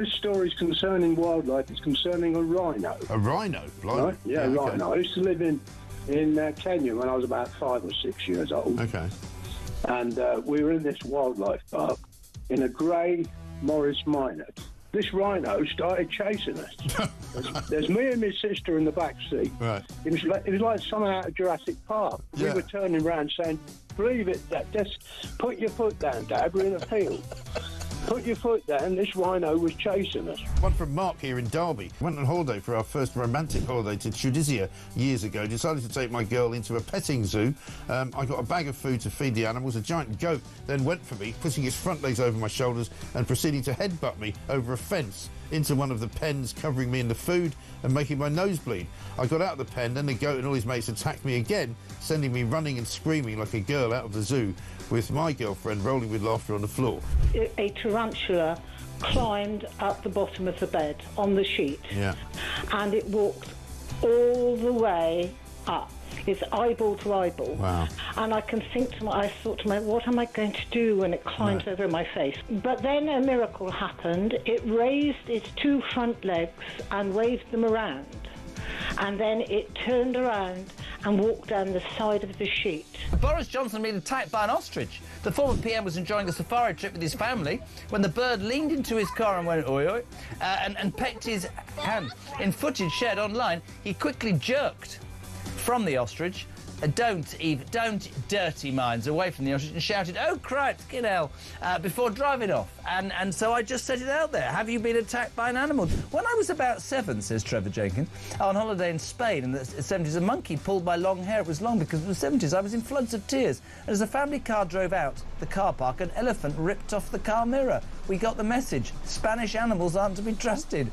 This story is concerning wildlife. It's concerning a rhino. A rhino? Blimey. Right? Yeah, a rhino. Okay. I used to live in Kenya when I was about 5 or 6 years old. Okay. And we were in this wildlife park in a grey Morris Minor. This rhino started chasing us. There's me and my sister in the back seat. Right. It was like something out of Jurassic Park. Yeah. We were turning around saying, "Believe it, Dad. Just put your foot down, Dad. We're in a field. Put your foot down." This rhino was chasing us. One from Mark here in Derby. Went on holiday for our first romantic holiday to Tunisia years ago. Decided to take my girl into a petting zoo. I got a bag of food to feed the animals. A giant goat then went for me, putting his front legs over my shoulders and proceeding to headbutt me over a fence into one of the pens, covering me in the food and making my nose bleed. I got out of the pen, then the goat and all his mates attacked me again, sending me running and screaming like a girl out of the zoo, with my girlfriend rolling with laughter on the floor. A tarantula climbed up the bottom of the bed on the sheet. Yeah. And it walked all the way up. It's eyeball to eyeball. Wow. And I thought to myself, what am I going to do when it climbs over my face? But then a miracle happened. It raised its 2 front legs and waved them around. And then it turned around and walked down the side of the sheet. Boris Johnson been attacked by an ostrich. The former PM was enjoying a safari trip with his family when the bird leaned into his car and went oi oi and pecked his hand. In footage shared online, he quickly jerked from the ostrich. Don't dirty minds away from the ostrich, and shouted, "Oh, cripes, get hell," before driving off. And so I just set it out there. Have you been attacked by an animal? When I was about 7, says Trevor Jenkins, on holiday in Spain in the 70s, a monkey pulled my long hair. It was long because it was the 70s. I was in floods of tears. And as the family car drove out the car park, an elephant ripped off the car mirror. We got the message. Spanish animals aren't to be trusted.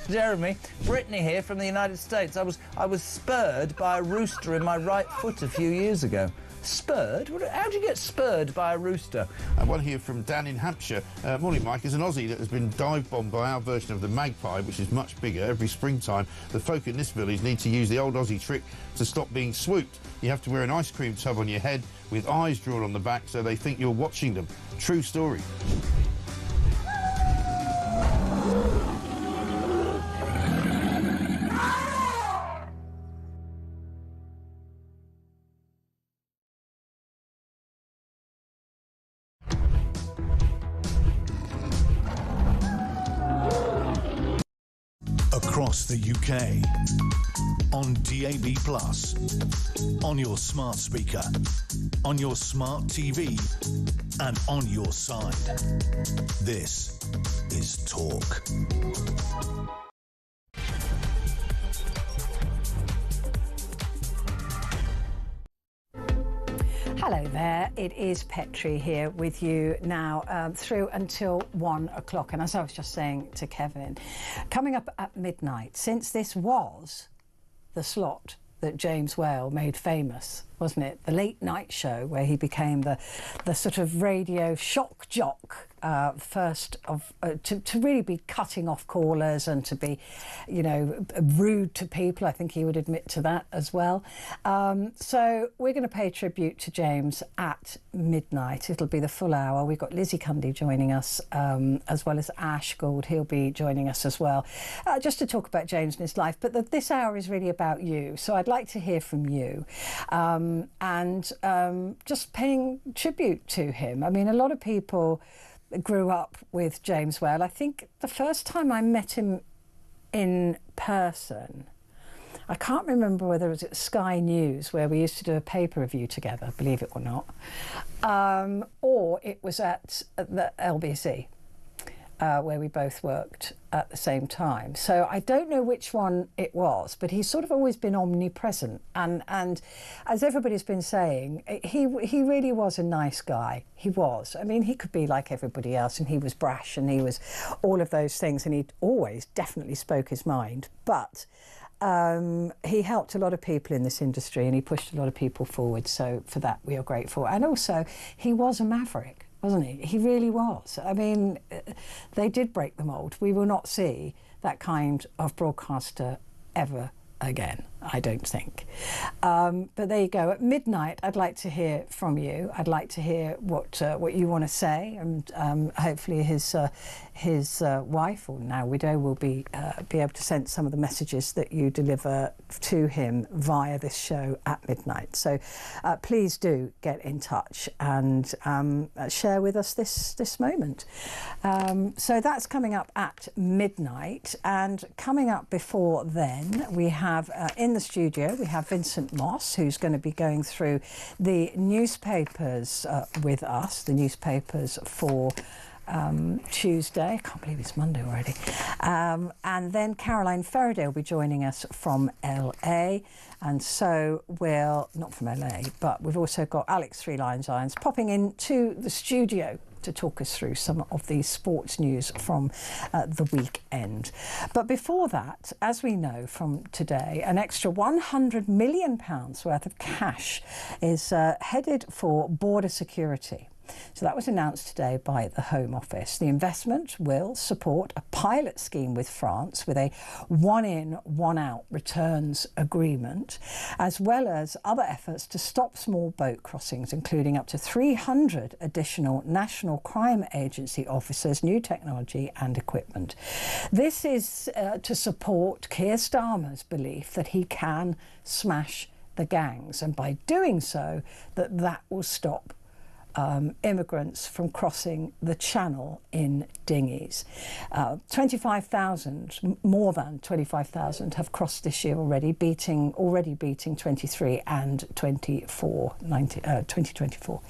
Jeremy, Brittany here from the United States. I was spurred by a rooster in my right foot a few years ago. Spurred? How do you get spurred by a rooster? One here from Dan in Hampshire. Morning, Mike. As an Aussie that has been dive-bombed by our version of the magpie, which is much bigger, every springtime, the folk in this village need to use the old Aussie trick to stop being swooped. You have to wear an ice cream tub on your head with eyes drawn on the back so they think you're watching them. True story. Across the UK, on DAB+, on your smart speaker, on your smart TV, and on your side. This is Talk. Hello there, it is Petrie here with you now through until 1 o'clock. And as I was just saying to Kevin, coming up at midnight, since this was the slot that James Whale made famous, wasn't it? The late night show where he became the sort of radio shock jock, first of to really be cutting off callers and to be, you know, rude to people. I think he would admit to that as well. So we're going to pay tribute to James at midnight. It'll be the full hour. We've got Lizzie Cundy joining us, as well as Ash Gould. He'll be joining us as well, just to talk about James and his life. But this hour is really about you. So I'd like to hear from you. Just paying tribute to him. I mean, a lot of people grew up with James Whale. I think the first time I met him in person, I can't remember whether it was at Sky News, where we used to do a paper review together, believe it or not, or it was at the LBC, where we both worked at the same time. So I don't know which one it was, but he's sort of always been omnipresent. And as everybody's been saying, he really was a nice guy. He was. I mean, he could be like everybody else, and he was brash, and he was all of those things, and he always definitely spoke his mind. But he helped a lot of people in this industry, and he pushed a lot of people forward. So for that, we are grateful. And also, he was a maverick, wasn't he? He really was. I mean, they did break the mould. We will not see that kind of broadcaster ever again. I don't think. But there you go. At midnight, I'd like to hear from you. I'd like to hear what you want to say, and hopefully his wife, or now widow, will be able to send some of the messages that you deliver to him via this show at midnight. So please do get in touch and share with us this moment. So that's coming up at midnight, and coming up before then, we have in the studio, we have Vincent Moss, who's going to be going through the newspapers with us, the newspapers for Tuesday. I can't believe it's Monday already. And then Caroline Faraday will be joining us from LA. And so we'll, not from LA, but we've also got Alex Three Lions Irons popping into the studio to talk us through some of the sports news from the weekend. But before that, as we know from today, an extra £100 million worth of cash is headed for border security. So that was announced today by the Home Office. The investment will support a pilot scheme with France with a one-in, one-out returns agreement, as well as other efforts to stop small boat crossings, including up to 300 additional National Crime Agency officers, new technology and equipment. This is to support Keir Starmer's belief that he can smash the gangs, and by doing so, that will stop immigrants from crossing the channel in dinghies. 25,000, more than 25,000 have crossed this year already, beating 23 and 2024.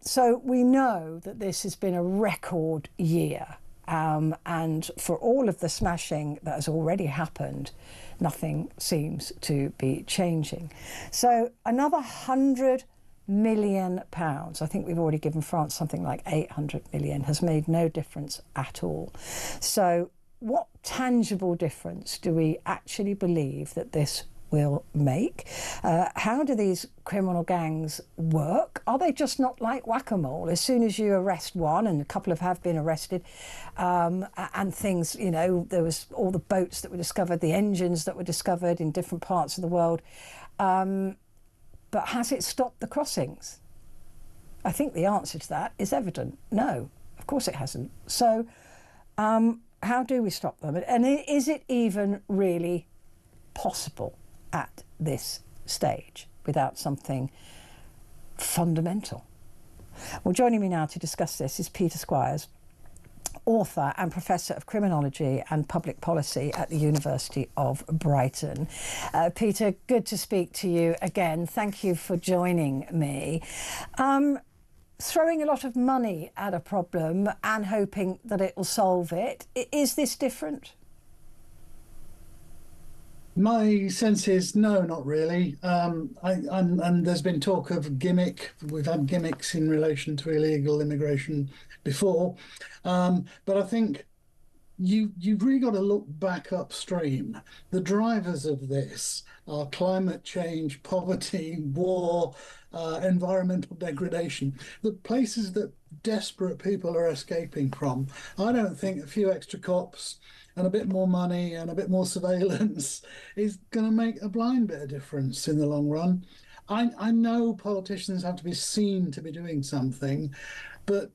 So we know that this has been a record year, and for all of the smashing that has already happened, nothing seems to be changing. So another £100 million. I think we've already given France something like 800 million, has made no difference at all. So what tangible difference do we actually believe that this will make? How do these criminal gangs work? Are they just not like whack-a-mole? As soon as you arrest one, and a couple have been arrested, and things, you know, there was all the boats that were discovered, the engines that were discovered in different parts of the world, but has it stopped the crossings? I think the answer to that is evident. No, of course it hasn't. So how do we stop them? And is it even really possible at this stage without something fundamental? Well, joining me now to discuss this is Peter Squires, author and Professor of Criminology and Public Policy at the University of Brighton. Peter, good to speak to you again. Thank you for joining me. Throwing a lot of money at a problem and hoping that it will solve it. Is this different? My sense is no, not really. And there's been talk of gimmick. We've had gimmicks in relation to illegal immigration before. But I think you've really got to look back upstream. The drivers of this are climate change, poverty, war, environmental degradation, the places that desperate people are escaping from. I don't think a few extra cops and a bit more money and a bit more surveillance is going to make a blind bit of difference in the long run. I know politicians have to be seen to be doing something, but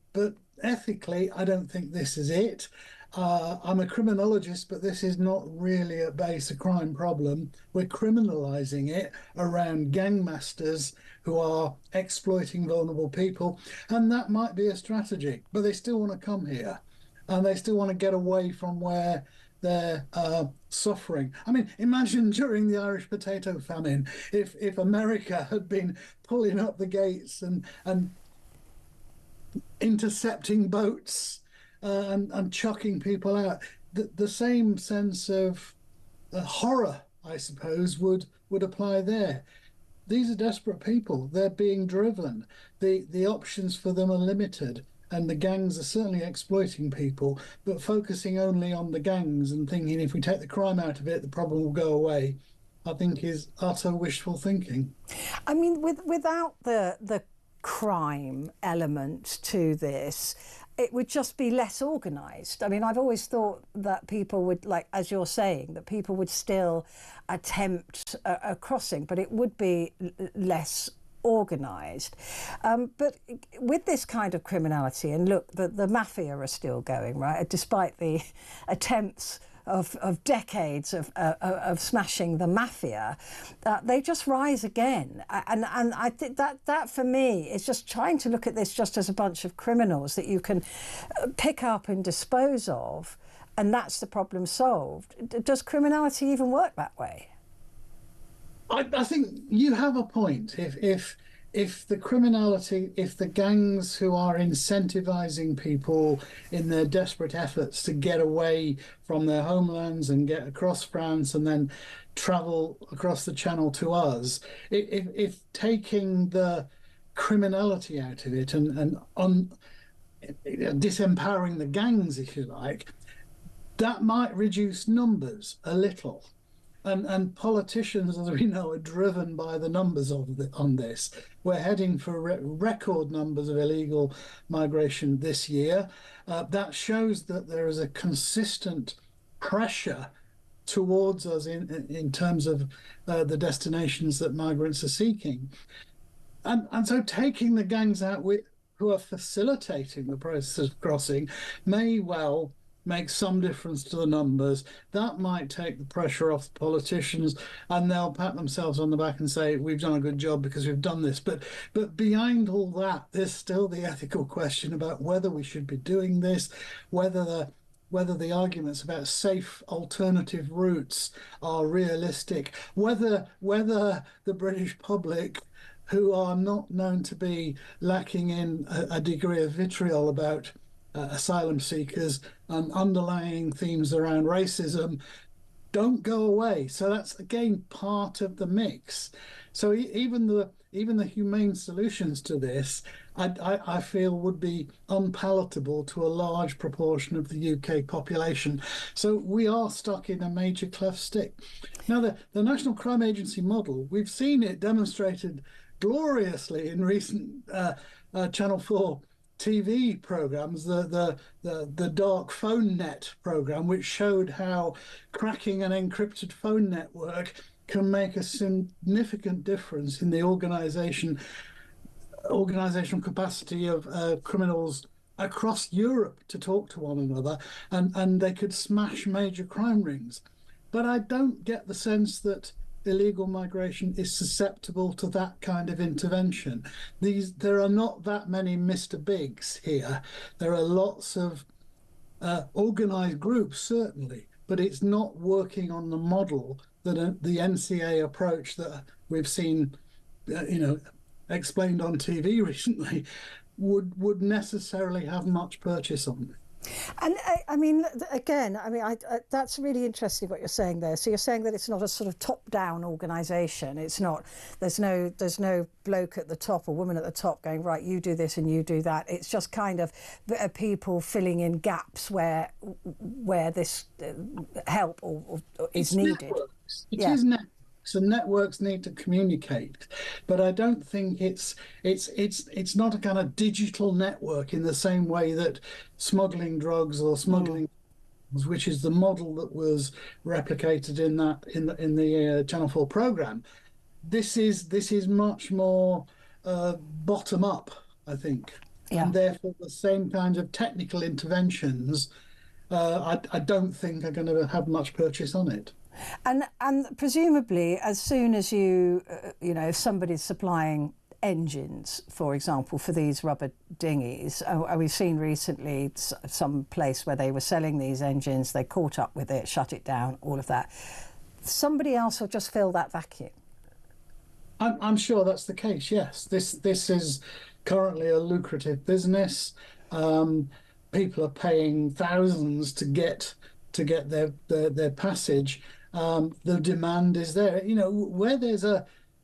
ethically, I don't think this is it. I'm a criminologist, but this is not really at base a crime problem. We're criminalising it around gangmasters who are exploiting vulnerable people, and that might be a strategy, but they still want to come here. And they still want to get away from where they're suffering. I mean, imagine during the Irish potato famine, if America had been pulling up the gates and intercepting boats and chucking people out. The same sense of horror, I suppose, would apply there. These are desperate people. They're being driven. The options for them are limited. And the gangs are certainly exploiting people, but focusing only on the gangs and thinking if we take the crime out of it, the problem will go away, I think is utter wishful thinking. I mean, without the crime element to this, it would just be less organised. I mean, I've always thought that people would, like, as you're saying, that people would still attempt a crossing, but it would be less organised. But with this kind of criminality, and look, the mafia are still going, right, despite the attempts of decades of smashing the mafia, they just rise again. And I think that for me is just trying to look at this just as a bunch of criminals that you can pick up and dispose of, and that's the problem solved. Does criminality even work that way? I think you have a point. If the criminality, if the gangs who are incentivizing people in their desperate efforts to get away from their homelands and get across France and then travel across the channel to us, if taking the criminality out of it and disempowering the gangs, if you like, that might reduce numbers a little. And politicians, as we know, are driven by the numbers on this. We're heading for record numbers of illegal migration this year. That shows that there is a consistent pressure towards us in terms of the destinations that migrants are seeking. And so taking the gangs out who are facilitating the process of crossing may well make some difference to the numbers. That might take the pressure off the politicians, and they'll pat themselves on the back and say, we've done a good job because we've done this. But behind all that, there's still the ethical question about whether we should be doing this, whether the arguments about safe alternative routes are realistic, whether the British public, who are not known to be lacking in a degree of vitriol about asylum seekers and underlying themes around racism, don't go away. So that's again part of the mix. So even the humane solutions to this, I feel, would be unpalatable to a large proportion of the UK population. So we are stuck in a major cleft stick. Now, the National Crime Agency model, we've seen it demonstrated gloriously in recent Channel 4 TV programs, the dark phone net program, which showed how cracking an encrypted phone network can make a significant difference in the organizational capacity of criminals across Europe to talk to one another, and they could smash major crime rings. But I don't get the sense that illegal migration is susceptible to that kind of intervention. There are not that many Mr. Bigs here. There are lots of organized groups, certainly, but it's not working on the model that the NCA approach that we've seen, explained on TV recently would necessarily have much purchase on. And I mean, again, that's really interesting what you're saying there. So you're saying that it's not a sort of top-down organisation. It's not. There's no bloke at the top or woman at the top going, right, you do this and you do that. It's just kind of people filling in gaps where this help or is needed. Networks. It is networks. So networks need to communicate, but I don't think it's not a kind of digital network in the same way that smuggling drugs or smuggling, which is the model that was replicated in the Channel 4 program. This is much more bottom up, I think, and therefore the same kind of technical interventions I don't think are going to have much purchase on it. And presumably, as soon as if somebody's supplying engines, for example, for these rubber dinghies, we've seen recently some place where they were selling these engines, they caught up with it, shut it down, all of that. Somebody else will just fill that vacuum. I'm sure that's the case, yes. This is currently a lucrative business. People are paying thousands to get their passage. The demand is there. Where there's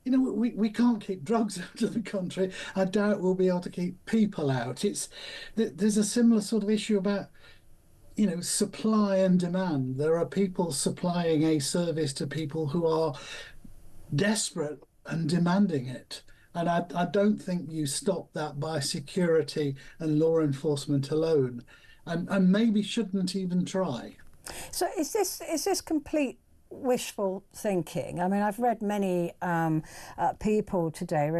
we can't keep drugs out of the country. I doubt we'll be able to keep people out. There's a similar sort of issue about, supply and demand. There are people supplying a service to people who are desperate and demanding it. And I don't think you stop that by security and law enforcement alone, and maybe shouldn't even try. So is this complete wishful thinking? I mean, I've read many people today,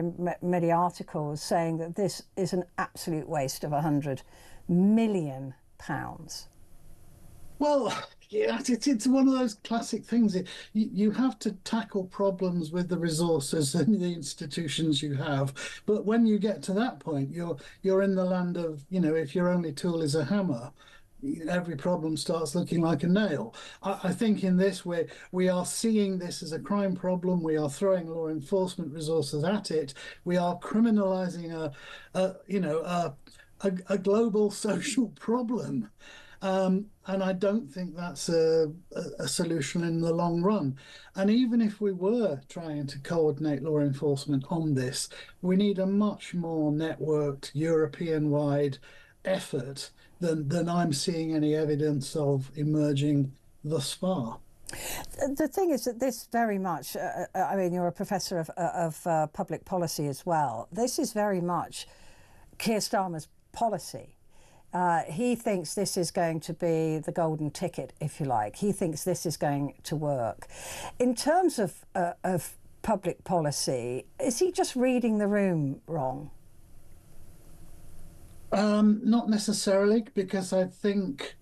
many articles saying that this is an absolute waste of £100 million. Well, yeah, it's one of those classic things. You have to tackle problems with the resources and the institutions you have. But when you get to that point, you're in the land of, if your only tool is a hammer, every problem starts looking like a nail. I think in this way, we are seeing this as a crime problem. We are throwing law enforcement resources at it. We are criminalizing a global social problem. And I don't think that's a solution in the long run. And even if we were trying to coordinate law enforcement on this, we need a much more networked European-wide effort than I'm seeing any evidence of emerging thus far. The thing is that this very much, I mean, you're a professor of public policy as well. This is very much Keir Starmer's policy. He thinks this is going to be the golden ticket, if you like. He thinks this is going to work. In terms of public policy, is he just reading the room wrong? Not necessarily, because I think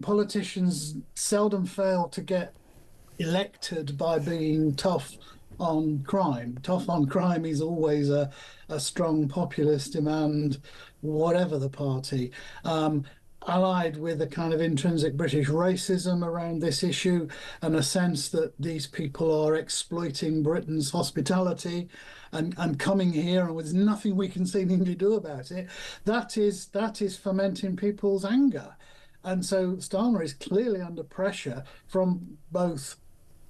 politicians seldom fail to get elected by being tough on crime. Tough on crime is always a strong populist demand, whatever the party. Allied with a kind of intrinsic British racism around this issue and a sense that these people are exploiting Britain's hospitality and coming here, and there's nothing we can seemingly do about it, that is fomenting people's anger. And so Starmer is clearly under pressure from both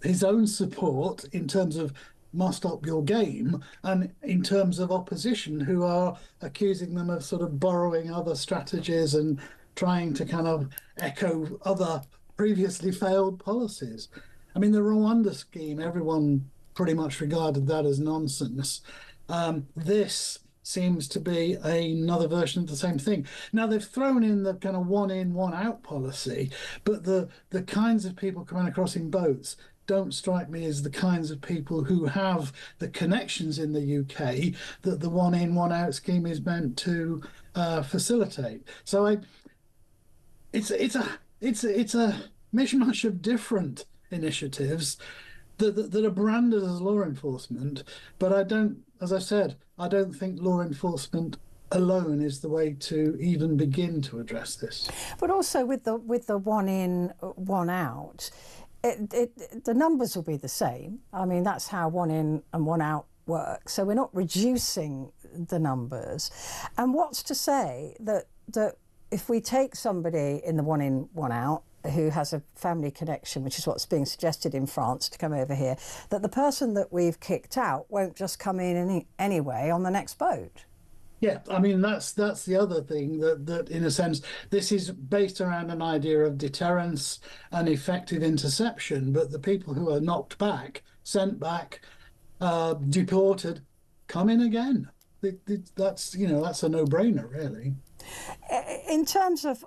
his own support in terms of must up your game, and in terms of opposition who are accusing them of sort of borrowing other strategies and trying to kind of echo other previously failed policies. I mean, the Rwanda scheme, everyone pretty much regarded that as nonsense. This seems to be another version of the same thing. Now, they've thrown in the kind of one in, one out policy, but the kinds of people coming across in boats don't strike me as the kinds of people who have the connections in the UK that the one in, one out scheme is meant to facilitate. So it's a mishmash of different initiatives that are branded as law enforcement, but I don't, as I said, I don't think law enforcement alone is the way to even begin to address this. But also with the one in, one out, the numbers will be the same. I mean, that's how one in and one out works. So we're not reducing the numbers. And what's to say that if we take somebody in the one in, one out who has a family connection, which is what's being suggested in France, to come over here, that the person that we've kicked out won't just come in anyway on the next boat? Yeah, I mean, that's the other thing, that in a sense, this is based around an idea of deterrence and effective interception, but the people who are knocked back, sent back, deported, come in again. That's a no-brainer, really. In terms of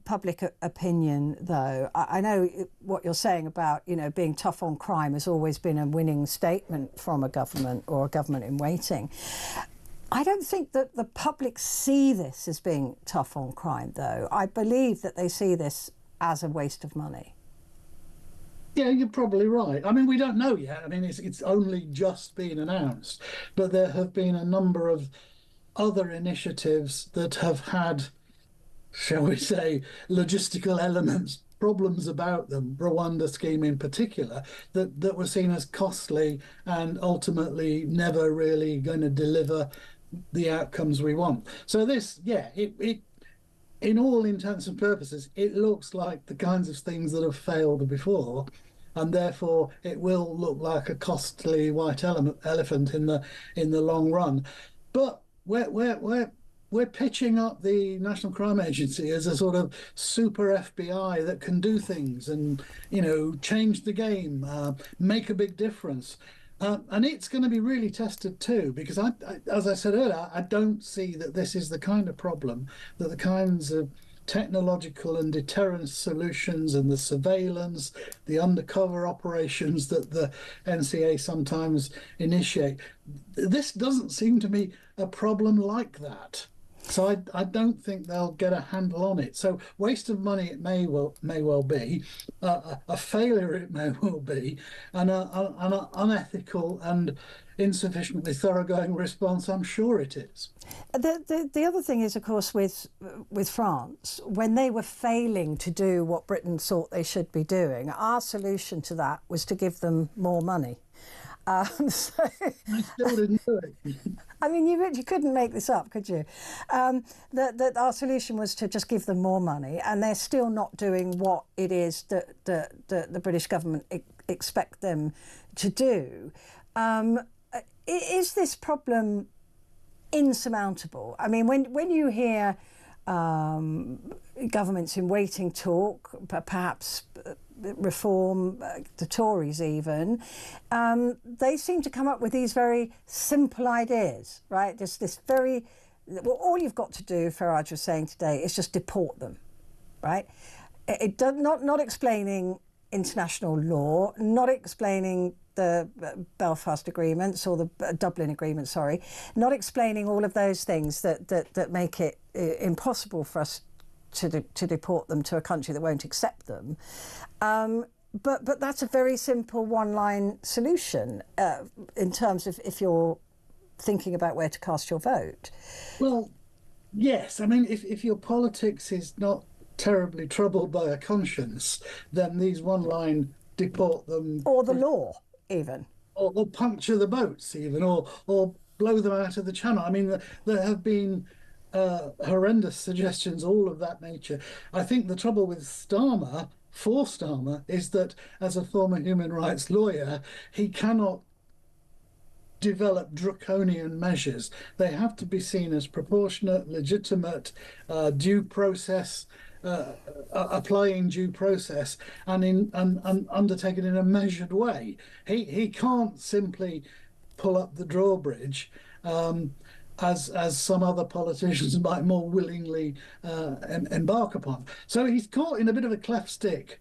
public opinion, though, I know what you're saying about, being tough on crime has always been a winning statement from a government or a government in waiting. I don't think that the public see this as being tough on crime, though. I believe that they see this as a waste of money. Yeah, you're probably right. I mean, we don't know yet. I mean, it's only just been announced, but there have been a number of other initiatives that have had, shall we say, logistical elements, problems about them, Rwanda scheme in particular, that were seen as costly and ultimately never really going to deliver the outcomes we want. So this, it in all intents and purposes, it looks like the kinds of things that have failed before, and therefore it will look like a costly white elephant in the long run. But we're pitching up the National Crime Agency as a sort of super FBI that can do things and change the game, make a big difference. And it's going to be really tested too, because as I said earlier, I don't see that this is the kind of problem that the kinds of technological and deterrence solutions and the surveillance, the undercover operations that the NCA sometimes initiate, this doesn't seem to me a problem like that. So I don't think they'll get a handle on it. So waste of money it may well be, a failure it may well be, and an unethical and insufficiently thoroughgoing response, I'm sure it is. The other thing is, of course, with France, when they were failing to do what Britain thought they should be doing, our solution to that was to give them more money. So, I still didn't do it. I mean, you couldn't make this up, could you? That our solution was to just give them more money, and they're still not doing what it is that the British government expect them to do. Is this problem insurmountable? I mean, when you hear governments in waiting talk, perhaps Reform, the Tories even, they seem to come up with these very simple ideas, right? Just this very, well, all you've got to do, Farage was saying today, is just deport them, right? It does not explaining international law, not explaining the Belfast agreements or the Dublin agreement, sorry, not explaining all of those things that make it impossible for us to deport them to a country that won't accept them. But that's a very simple one-line solution in terms of if you're thinking about where to cast your vote. Well, yes. I mean, if your politics is not terribly troubled by a conscience, then these one-line deport them... Or the law, even. Or puncture the boats, even, or blow them out of the channel. I mean, there have been horrendous suggestions, all of that nature. I think the trouble with Starmer, is that as a former human rights lawyer, he cannot develop draconian measures. They have to be seen as proportionate, legitimate, due process, applying due process, and undertaken in a measured way. He can't simply pull up the drawbridge, as some other politicians might more willingly embark upon. So he's caught in a bit of a cleft stick.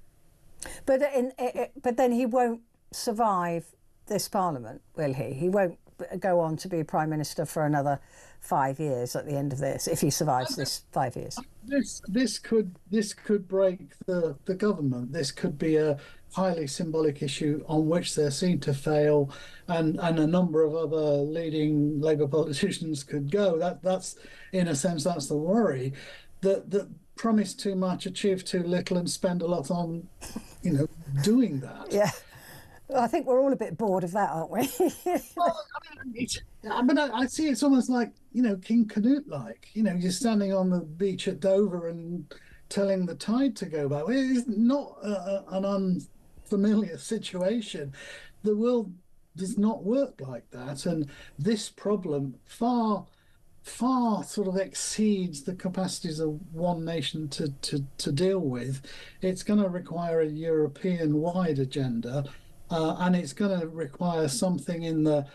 But then he won't survive this Parliament, will he? He won't go on to be Prime Minister for another 5 years at the end of this, if he survives this 5 years. This could break the government. This could be a highly symbolic issue on which they're seen to fail, and a number of other leading Labour politicians could go. That's in a sense, that's the worry, that promise too much, achieve too little, and spend a lot on, doing that. Yeah. I think we're all a bit bored of that, aren't we? Well, I see it's almost like, King Canute-like. You're standing on the beach at Dover and telling the tide to go back. It's not an unfamiliar situation. The world does not work like that, and this problem far sort of exceeds the capacities of one nation to deal with. It's going to require a European-wide agenda. And it's going to require something in the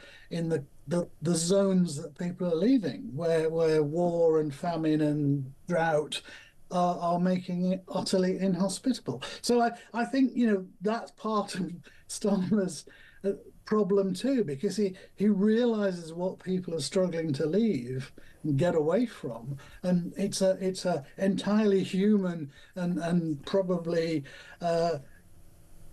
zones that people are leaving, where war and famine and drought are making it utterly inhospitable. So I think that's part of Starmer's problem too, because he realizes what people are struggling to leave and get away from, and it's a entirely human and probably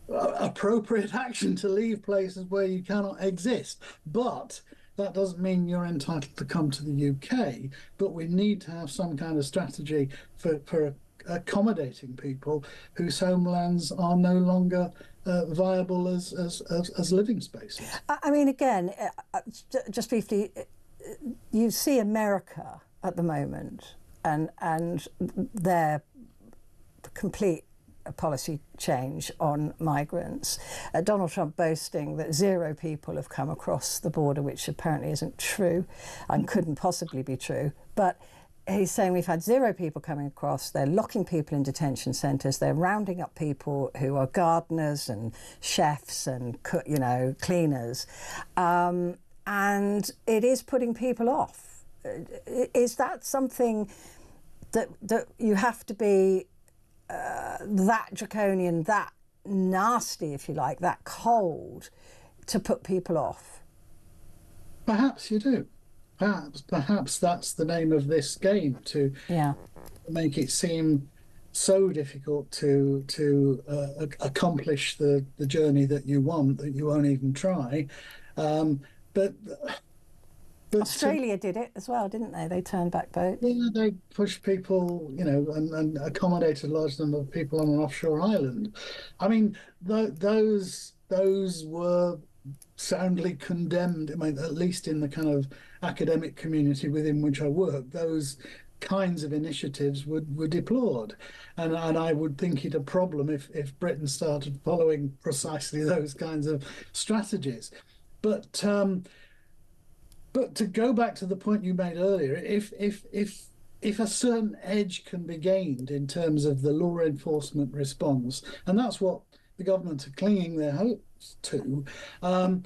appropriate action to leave places where you cannot exist. But that doesn't mean you're entitled to come to the UK. But we need to have some kind of strategy for accommodating people whose homelands are no longer viable as living spaces. I mean, again, just briefly, you see America at the moment and their complete policy change on migrants. Donald Trump boasting that 0 people have come across the border, which apparently isn't true and couldn't possibly be true. But he's saying we've had 0 people coming across. They're locking people in detention centres. They're rounding up people who are gardeners and chefs and cleaners, and it is putting people off. Is that something that you have to be that draconian, that nasty, if you like, that cold, to put people off? Perhaps you do. Perhaps that's the name of this game, to make it seem so difficult to accomplish the journey that you want, that you won't even try. But Australia did it as well, didn't they? They turned back boats. Yeah, they pushed people, and accommodated a large number of people on an offshore island. I mean, those were soundly condemned. I mean, at least in the kind of academic community within which I work, those kinds of initiatives were deplored, and I would think it a problem if Britain started following precisely those kinds of strategies. But to go back to the point you made earlier, if a certain edge can be gained in terms of the law enforcement response, and that's what the government are clinging their hopes to, and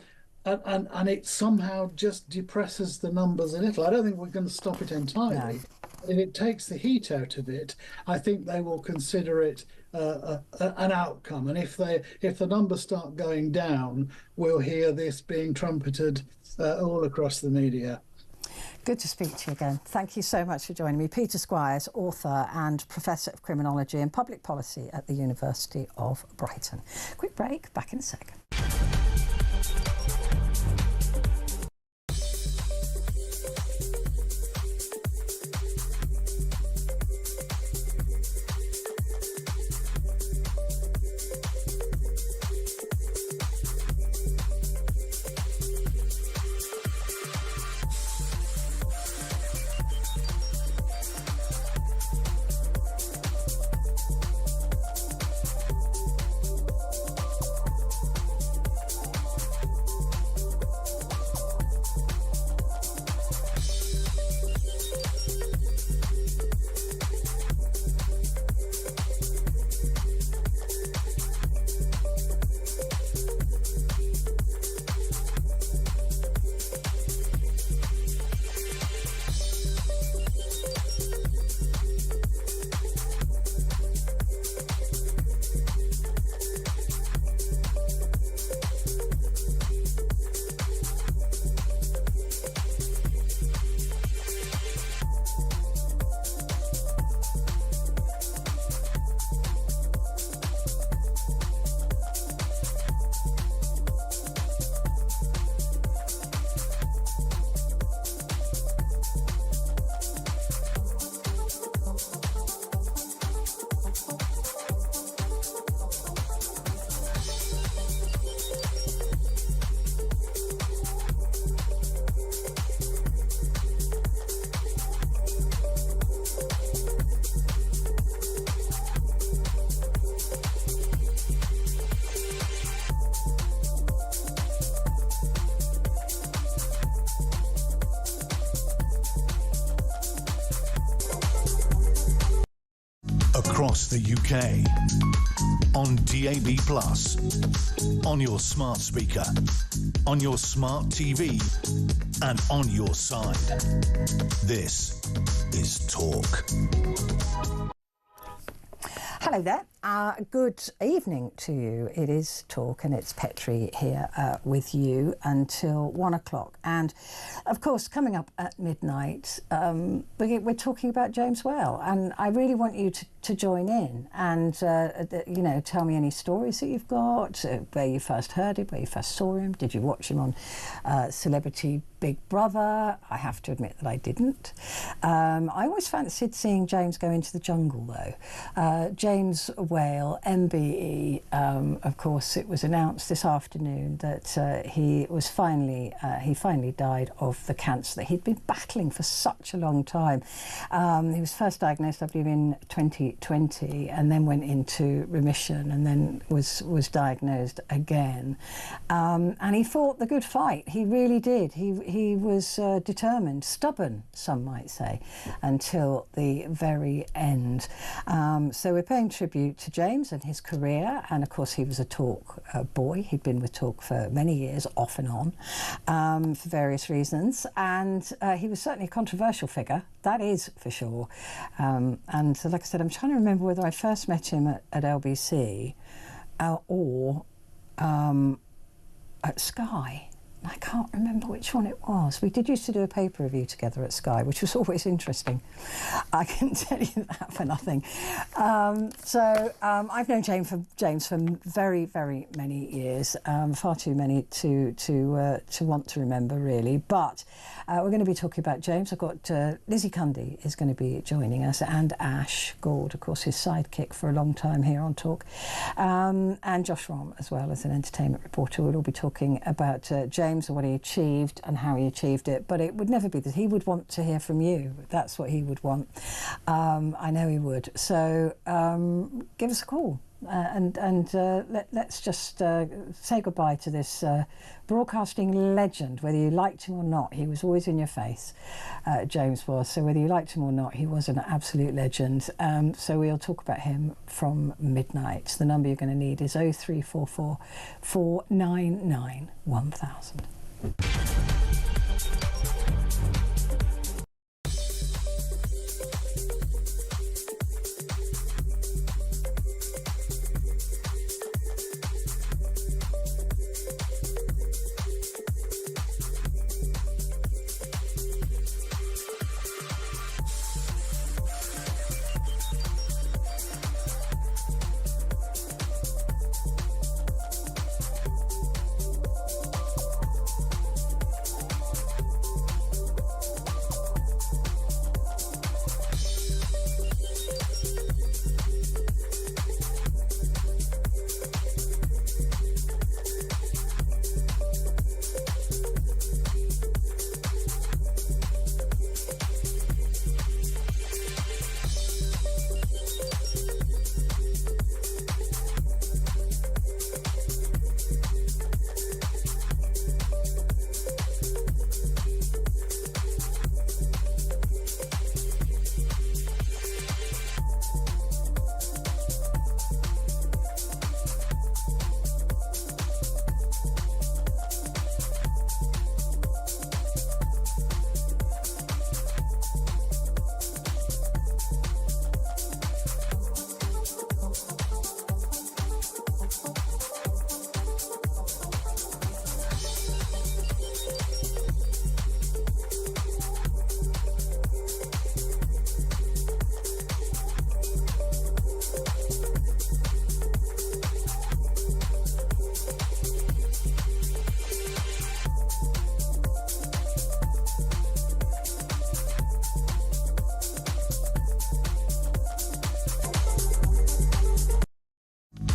it somehow just depresses the numbers a little. I don't think we're going to stop it entirely. No. If it takes the heat out of it, I think they will consider it an outcome. And if the numbers start going down, we'll hear this being trumpeted all across the media. Good to speak to you again. Thank you so much for joining me. Peter Squires, author and Professor of Criminology and Public Policy at the University of Brighton. Quick break, back in a second. Across the UK, on DAB+, on your smart speaker, on your smart TV, and on your side. This is Talk. Hello there. Good evening to you. It is Talk and it's Petrie here with you until 1 o'clock. And of course, coming up at midnight, we're talking about James Whale. And I really want you to join in and, tell me any stories that you've got, where you first heard him, where you first saw him. Did you watch him on Celebrity Big Brother? I have to admit that I didn't. I always fancied seeing James go into the jungle, though. James whale, MBE. Of course, it was announced this afternoon that he finally died of the cancer that he'd been battling for such a long time. He was first diagnosed, I believe, in 2020, and then went into remission, and then was diagnosed again. And he fought the good fight. He really did. He was determined, stubborn, some might say, until the very end. So we're paying tribute to James and his career, and of course he was a Talk boy. He'd been with Talk for many years, off and on, for various reasons, and he was certainly a controversial figure, that is for sure. And so, like I said, I'm trying to remember whether I first met him at LBC or at Sky. I can't remember which one it was. We did used to do a paper review together at Sky, which was always interesting. I can tell you that for nothing. I've known James for very, very many years, far too many to want to remember, really. But we're going to be talking about James. I've got Lizzie Cundy is going to be joining us, and Ash Gould, of course, his sidekick for a long time here on Talk, and Josh Rom as well as an entertainment reporter. We'll all be talking about James and what he achieved and how he achieved it, but it would never be that he would want to hear from you. That's what he would want. I know he would. So give us a call and let's just say goodbye to this broadcasting legend, whether you liked him or not. He was always in your face, James was. So whether you liked him or not, he was an absolute legend. So we'll talk about him from midnight. The number you're going to need is 0344 499 1000.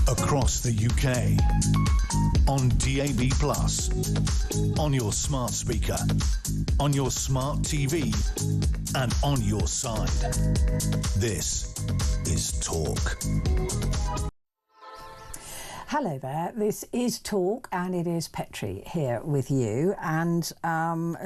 Across the UK, on DAB+, on your smart speaker, on your smart TV, and on your side. This is Talk. Hello there, this is Talk, and it is Petrie here with you. And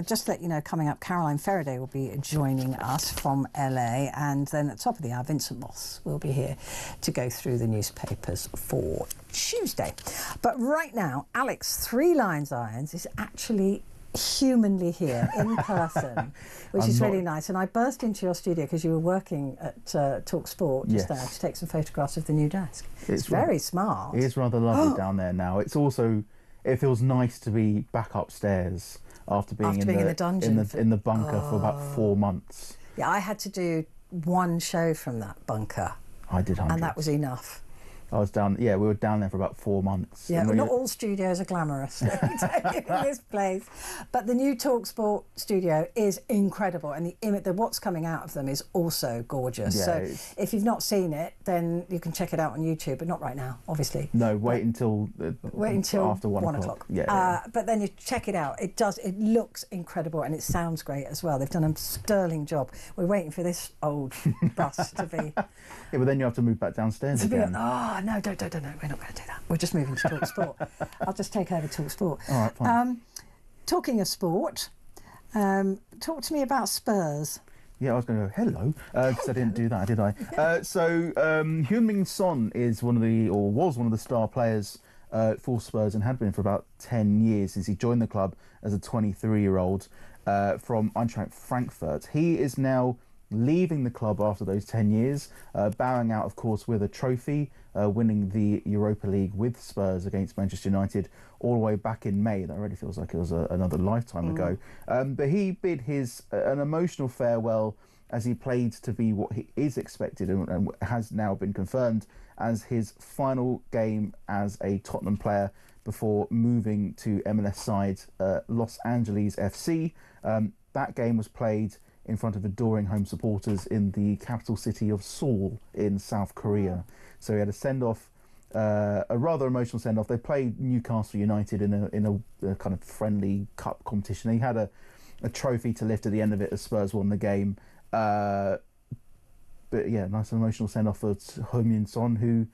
just to let you know, coming up, Caroline Faraday will be joining us from LA, and then at the top of the hour, Vincent Moss will be here to go through the newspapers for Tuesday. But right now, Alex Three Lions Irons is actually humanly here in person, which is really nice. And I burst into your studio because you were working at Talk Sport just there to take some photographs of the new desk. It's very smart. It is rather lovely down there now. It's also, it feels nice to be back upstairs after being in the dungeon, in the bunker for about 4 months. Yeah, I had to do one show from that bunker. I did hundreds. And that was enough. I was down. Yeah, we were down there for about 4 months. Yeah, not all studios are glamorous, let me tell you, in this place. But the new TalkSport studio is incredible, and the what's coming out of them is also gorgeous. Yeah, so if you've not seen it, then you can check it out on YouTube, but not right now, obviously. No, wait until after 1 o'clock. Yeah. But then you check it out. It looks incredible, and it sounds great as well. They've done a sterling job. We're waiting for this old bus to be. Yeah, but then you have to move back downstairs again. Oh no, don't. We're not going to do that. We're just moving to TalkSport. I'll just take over TalkSport. All right, fine. Talking of sport, talk to me about Spurs. Yeah, I was going to go hello because I didn't do that, did I? So Heung-min Son was one of the star players for Spurs and had been for about 10 years since he joined the club as a 23-year-old from Eintracht Frankfurt. He is now leaving the club after those 10 years, bowing out, of course, with a trophy, winning the Europa League with Spurs against Manchester United all the way back in May. That already feels like it was another lifetime ago. But he bid an emotional farewell as he played to be what he is expected and has now been confirmed as his final game as a Tottenham player before moving to MLS side Los Angeles FC. That game was played in front of adoring home supporters in the capital city of Seoul in South Korea. So he had a send-off, a rather emotional send-off. They played Newcastle United in a kind of friendly cup competition. He had a trophy to lift at the end of it as Spurs won the game. But yeah, nice emotional send-off for Heung-min Son, who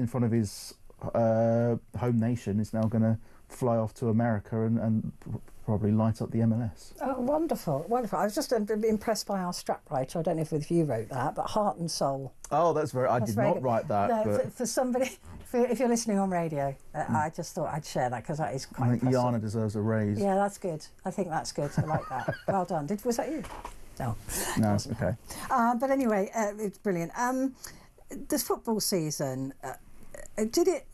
in front of his home nation is now going to fly off to America and probably light up the MLS. Oh, wonderful, wonderful. I was just impressed by our strap writer. I don't know if you wrote that, but heart and soul. Oh, I did not write that. No, but for somebody, if you're listening on radio, I just thought I'd share that because that is quite impressive. Jana deserves a raise. Yeah, that's good. I think that's good. I like that. Well done. Was that you? No. No, it's okay. But anyway, it's brilliant. The football season, did it...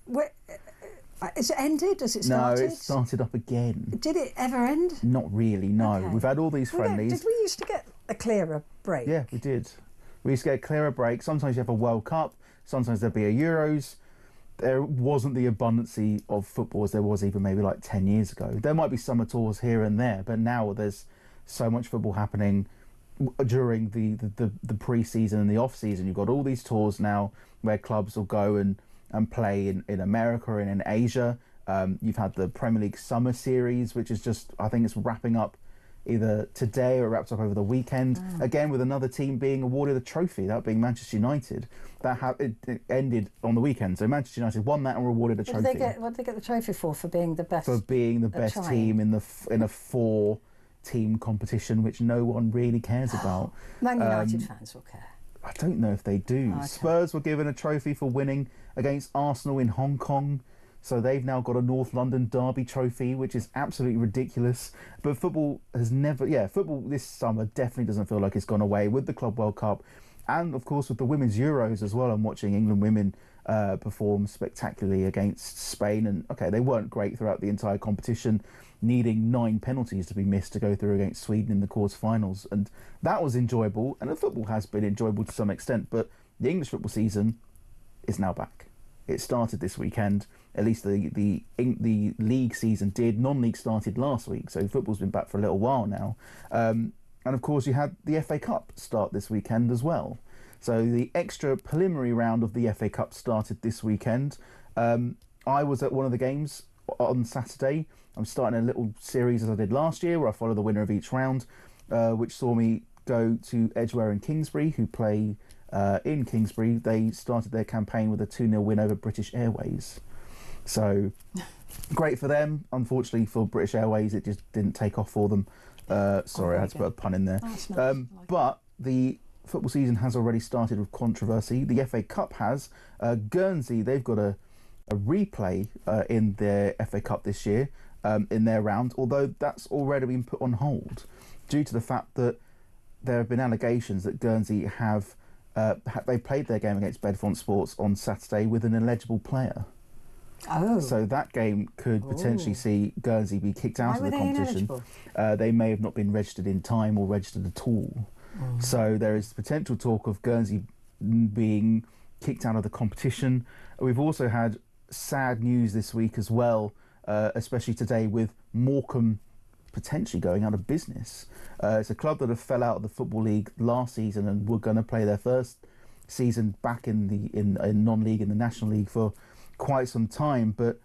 Is it ended? Has it started? No, it started up again. Did it ever end? Not really, no. Okay. We've had all these friendlies. Did we used to get a clearer break? Yeah, we did. We used to get a clearer break. Sometimes you have a World Cup. Sometimes there'd be a Euros. There wasn't the abundance of football as there was even maybe like 10 years ago. There might be summer tours here and there, but now there's so much football happening during the pre-season and the off-season. You've got all these tours now where clubs will go and play in America and in Asia. You've had the Premier League Summer Series, which is just, I think it's wrapping up either today or it wraps up over the weekend. Again, with another team being awarded a trophy, that being Manchester United. It ended on the weekend. So Manchester United won that and were awarded a trophy. What did they get the trophy for? For being the best? For being the best team in a 4-team competition, which no one really cares about. Man United fans will care. I don't know if they do. Okay. Spurs were given a trophy for winning against Arsenal in Hong Kong. So they've now got a North London derby trophy, which is absolutely ridiculous. But football has football this summer definitely doesn't feel like it's gone away with the Club World Cup. And, of course, with the Women's Euros as well. I'm watching England women perform spectacularly against Spain. And, OK, they weren't great throughout the entire competition, needing 9 penalties to be missed to go through against Sweden in the quarter-finals. And that was enjoyable. And the football has been enjoyable to some extent. But the English football season is now back. It started this weekend. At least the league season did. Non-league started last week. So football's been back for a little while now. And, of course, you had the FA Cup start this weekend as well. So the extra preliminary round of the FA Cup started this weekend. I was at one of the games on Saturday. I'm starting a little series as I did last year where I follow the winner of each round, which saw me go to Edgware and Kingsbury, who play in Kingsbury. They started their campaign with a 2-0 win over British Airways. So great for them. Unfortunately for British Airways, it just didn't take off for them. Sorry, I had to put a pun in there. Nice. But the football season has already started with controversy. The FA Cup has. Guernsey, they've got a replay in their FA Cup this year in their round, although that's already been put on hold due to the fact that there have been allegations that Guernsey have they played their game against Bedfont Sports on Saturday with an illegible player. Oh. So that game could potentially see Guernsey be kicked out of the competition. They may have not been registered in time or registered at all. So there is potential talk of Guernsey being kicked out of the competition. We've also had sad news this week as well, especially today, with Morecambe potentially going out of business. It's a club that have fell out of the Football League last season and were going to play their first season back in non-league in the National League for quite some time, but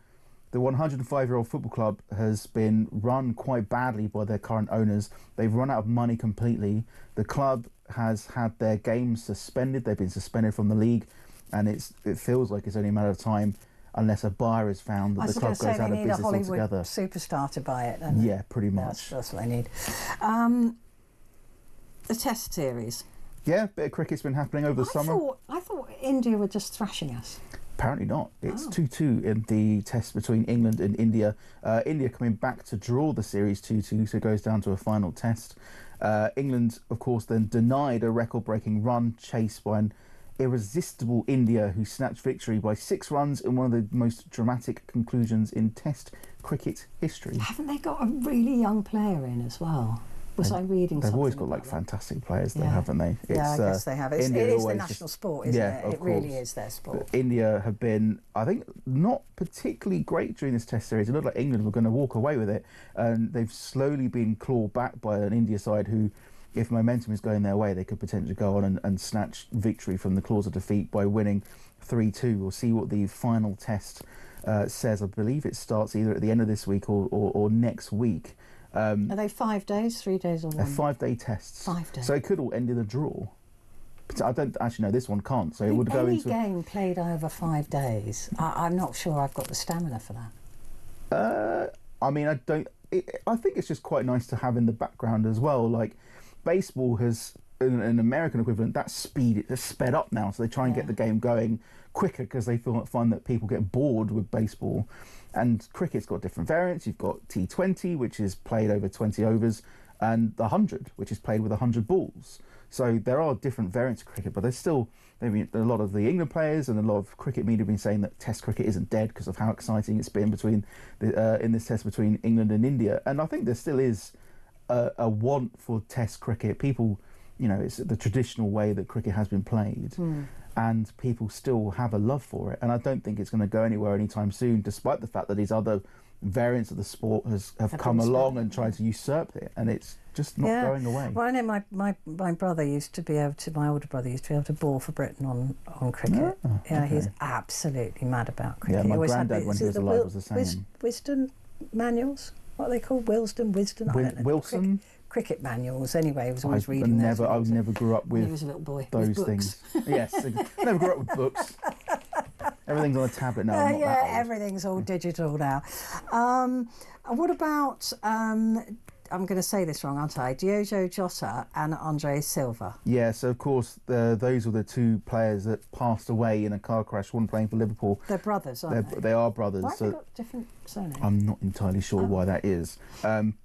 the 105-year-old football club has been run quite badly by their current owners. They've run out of money completely. The club has had their games suspended. They've been suspended from the league, and it feels like it's only a matter of time unless a buyer is found that the club goes out of business altogether. I was going to say they need a Hollywood superstar to buy it. Yeah, pretty much. That's what they need. The Test series. Yeah, a bit of cricket's been happening over the summer. I thought India were just thrashing us. Apparently not. It's 2-2 in the test between England and India. India coming back to draw the series 2-2, so it goes down to a final test. England, of course, then denied a record-breaking run chase by an irresistible India, who snatched victory by 6 runs in one of the most dramatic conclusions in Test cricket history. Haven't they got a really young player in as well? Was I reading something? They've always got like fantastic players, though, haven't they? I guess they have. It is the national sport, isn't it? It really is their sport. But India have been, I think, not particularly great during this Test series. It looked like England were going to walk away with it, and they've slowly been clawed back by an India side who, if momentum is going their way, they could potentially go on and snatch victory from the claws of defeat by winning 3-2. We'll see what the final test says. I believe it starts either at the end of this week or next week. Are they 5 days, 3 days, or one? 5-day tests. 5 days. So it could all end in a draw. But I don't actually know. This one can't. So it would go into any game played over 5 days. I'm not sure I've got the stamina for that. I mean, I don't. I think it's just quite nice to have in the background as well. Like baseball has an American equivalent. That speed it's sped up now, so they try and get the game going quicker because they find that people get bored with baseball. And cricket's got different variants. You've got T20, which is played over 20 overs, and the 100, which is played with 100 balls. So there are different variants of cricket, but there's still maybe a lot of the England players and a lot of cricket media have been saying that Test cricket isn't dead because of how exciting it's been in this Test between England and India. And I think there still is a want for Test cricket. People, it's the traditional way that cricket has been played. And people still have a love for it, and I don't think it's going to go anywhere anytime soon, despite the fact that these other variants of the sport have come along and tried to usurp it, and it's just not going away. Well, I know my brother used to be able to, my older brother used to be able to ball for Britain on cricket. Okay. He's absolutely mad about cricket. Yeah, my granddad, when he was alive, was the same. Wisdom manuals? What are they called? Wisdom? I don't know. Wilson? Cricket manuals. Anyway, he was always reading those. I never grew up with he was a little boy. those things. Yes, never grew up with books. Everything's on a tablet now. Everything's all digital now. What about? I'm going to say this wrong, aren't I? Diogo Jota and Andre Silva. Yeah, so of course those were the 2 players that passed away in a car crash, one playing for Liverpool. They're brothers, aren't they? They are brothers. Why have they got different surnames? I'm not entirely sure why that is.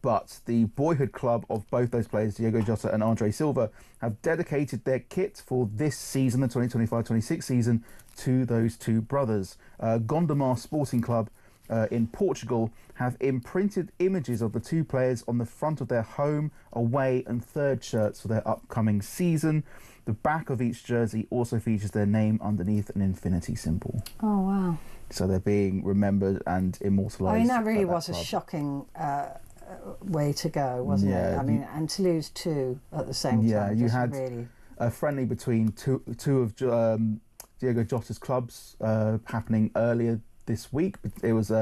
But the boyhood club of both those players, Diogo Jota and Andre Silva, have dedicated their kit for this season, the 2025-26 season, to those 2 brothers. Gondomar Sporting Club in Portugal have imprinted images of the 2 players on the front of their home, away and third shirts for their upcoming season. The back of each jersey also features their name underneath an infinity symbol. Oh, wow. So they're being remembered and immortalised. I mean, that really was a shocking way to go, wasn't it? I mean, and to lose 2 at the same time. Yeah, you had really... a friendly between two of Diogo Jota's clubs happening earlier this week. It was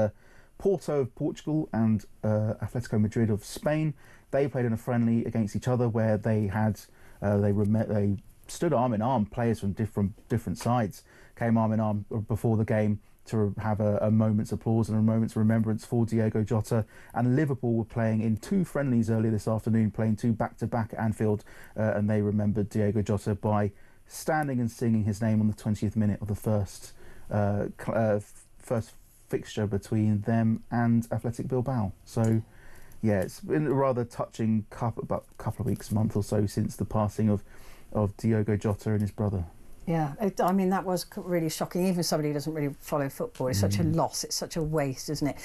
Porto of Portugal and Atletico Madrid of Spain. They played in a friendly against each other where they had they stood arm in arm. Players from different sides came arm in arm before the game to have a moment's applause and a moment's remembrance for Diogo Jota. And Liverpool were playing in 2 friendlies earlier this afternoon, playing 2 back-to-back at Anfield, and they remembered Diogo Jota by standing and singing his name on the 20th minute of the first fixture between them and Athletic Bilbao. So, yeah, it's been a rather touching couple of weeks, month or so since the passing of Diogo Jota and his brother. Yeah, I mean, that was really shocking. Even somebody who doesn't really follow football, it's such a loss, it's such a waste, isn't it?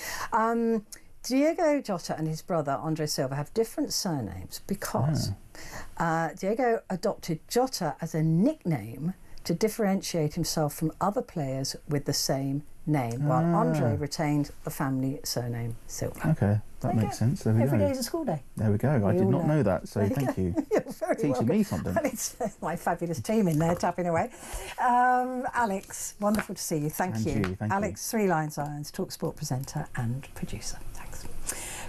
Diogo Jota and his brother, Andre Silva, have different surnames because Diogo adopted Jota as a nickname to differentiate himself from other players with the same name, while Andre retained the family surname Silva. Okay, that makes sense. There we Every go. day is a school day. There we go. I did not know that, so thank you. You're very Teaching welcome. me something. And it's my fabulous team in there tapping away. Alex, wonderful to see you. Thank you. Alex, Three Lions Irons, TalkSport presenter and producer. Thanks.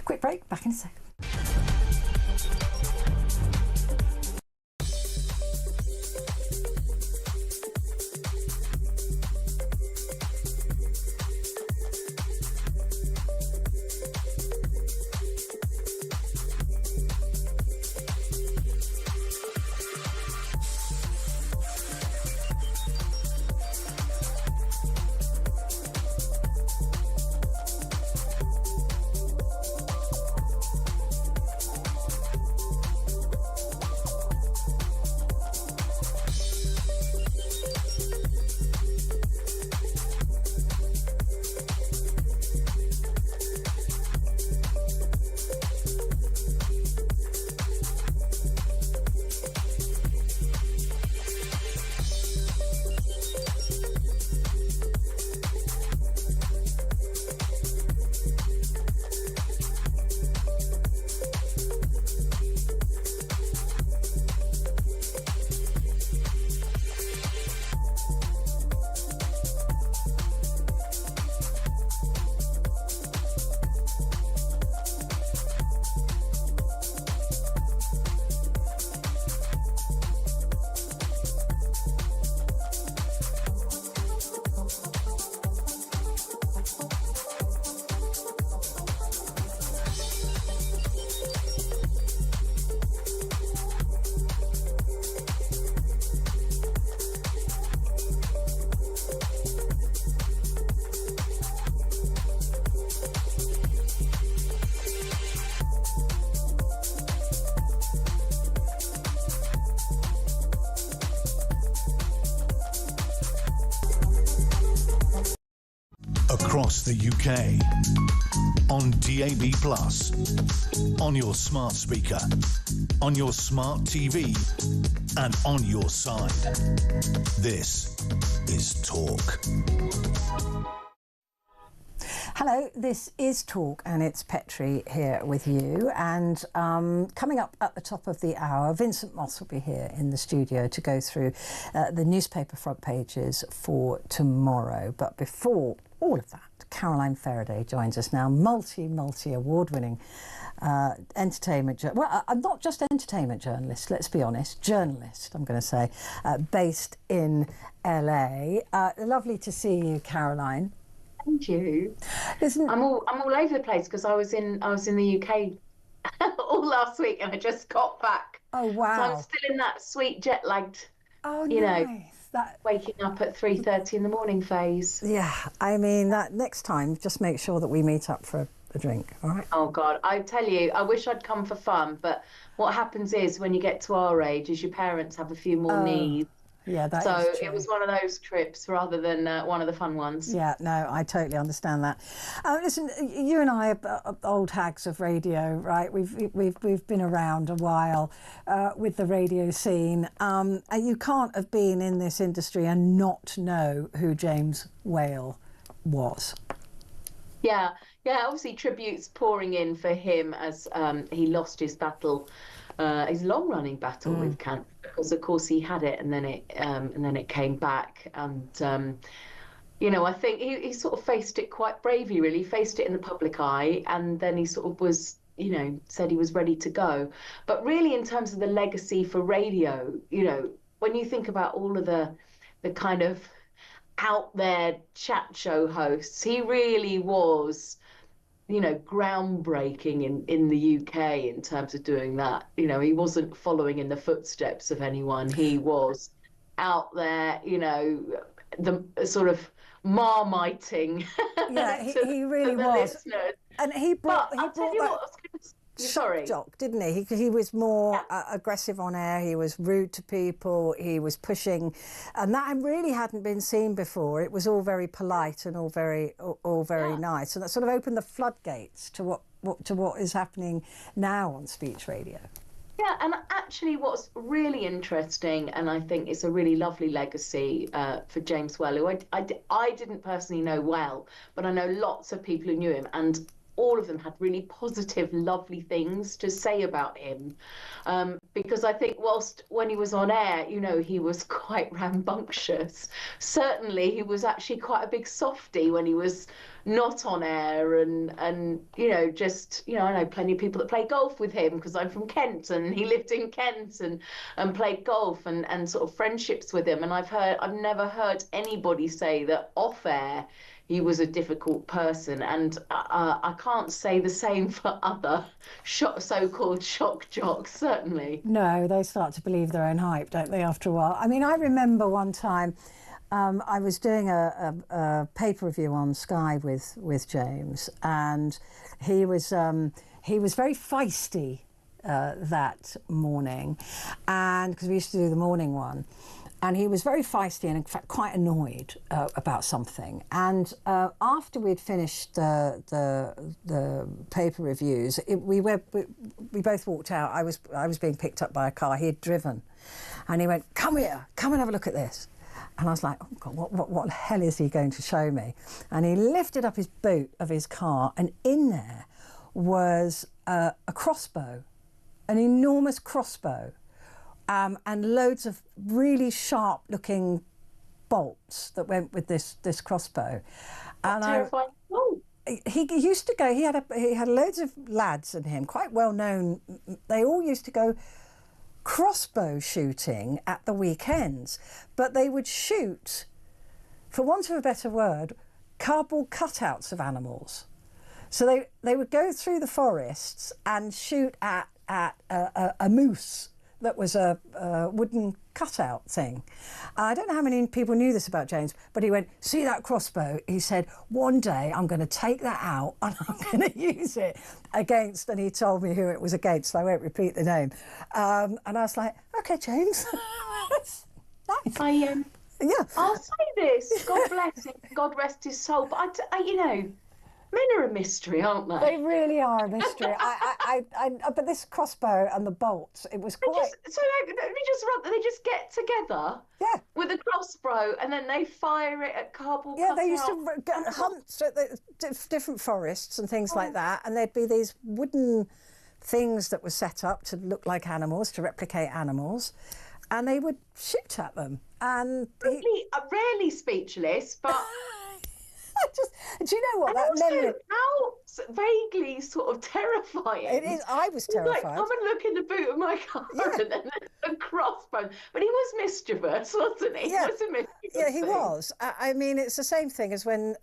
Quick break, back in a sec. Across the UK, on DAB+, on your smart speaker, on your smart TV, and on your side. This is Talk. Hello, this is Talk, and it's Petrie here with you. And coming up at the top of the hour, Vincent Moss will be here in the studio to go through the newspaper front pages for tomorrow. But before all of that, Caroline Faraday joins us now, multi-award-winning entertainment, not just entertainment journalist, let's be honest, journalist, I'm going to say, based in LA. Lovely to see you, Caroline. Thank you. Listen, I'm all over the place because I was in the UK all last week and I just got back. Oh wow! So I'm still in that sweet jet lagged. Oh, you nice. know, waking up at 3:30 in the morning phase. Yeah, I mean that next time, just make sure that we meet up for a drink. All right. Oh God, I tell you, I wish I'd come for fun, but what happens is when you get to our age, is your parents have a few more needs. Yeah, that so is true. it was one of those trips rather than one of the fun ones. Yeah, no, I totally understand that. Listen, you and I are old hags of radio, right? We've been around a while with the radio scene. You can't have been in this industry and not know who James Whale was. Yeah, obviously tributes pouring in for him as he lost his battle, his long-running battle with cancer, because of course he had it and then it came back, and you know, I think he sort of faced it quite bravely, really faced it in the public eye, and then he sort of was, you know, said he was ready to go. But really, in terms of the legacy for radio, you know, when you think about all of the kind of out there chat show hosts, he really was, you know, groundbreaking in the UK in terms of doing that. You know, he wasn't following in the footsteps of anyone. He was out there, you know, the sort of marmiting. Yeah, he really was. Listeners. And he brought that sorry. Jock, didn't he? He was more aggressive on air. He was rude to people. He was pushing, and that really hadn't been seen before. It was all very polite and all very nice, and that sort of opened the floodgates to what is happening now on speech radio. Yeah, and actually, what's really interesting, and I think it's a really lovely legacy for James Well, who I didn't personally know well, but I know lots of people who knew him, and all of them had really positive, lovely things to say about him. Because I think, whilst when he was on air, he was quite rambunctious. Certainly, he was actually quite a big softie when he was not on air, and just I know plenty of people that play golf with him because I'm from Kent and he lived in Kent and played golf and sort of friendships with him, and I've never heard anybody say that off air he was a difficult person, and I can't say the same for other so-called shock jocks, certainly. No, they start to believe their own hype, don't they, after a while? I mean, I remember one time I was doing a paper review on Sky with James, and he was very feisty that morning, and because we used to do the morning one. And he was very feisty and, in fact, quite annoyed about something. And after we'd finished the paper reviews, we both walked out. I was being picked up by a car. He had driven, and he went, "Come here, come and have a look at this." And I was like, "Oh God, what the hell is he going to show me?" And he lifted up his boot of his car, and in there was a crossbow, an enormous crossbow. And loads of really sharp-looking bolts that went with this crossbow. And terrifying. he used to go. He had loads of lads in him, quite well known. They all used to go crossbow shooting at the weekends, but they would shoot, for want of a better word, cardboard cutouts of animals. So they would go through the forests and shoot at a moose that was a wooden cutout thing. I don't know how many people knew this about James, but he went, "See that crossbow?" He said, "One day I'm going to take that out and I'm going to use it against," and he told me who it was against, so I won't repeat the name. And I was like, "Okay, James." Nice. Yeah. I'll say this, God bless him, God rest his soul, but men are a mystery, aren't they? They really are a mystery. But this crossbow and the bolts, it was quite. They just get together. Yeah. With a crossbow, and then they fire it at cardboard. Yeah, they used to hunt at the different forests and things like that, and there'd be these wooden things that were set up to look like animals, to replicate animals, and they would shoot at them. And rarely speechless, but. Do you know what? And that also, memory. how vaguely sort of terrifying. It is. I was terrified. Like, come and look in the boot of my car, and then a crossbow. But he was mischievous, wasn't he? Yeah. He was a mischievous Yeah, he thing. was. I mean, it's the same thing as when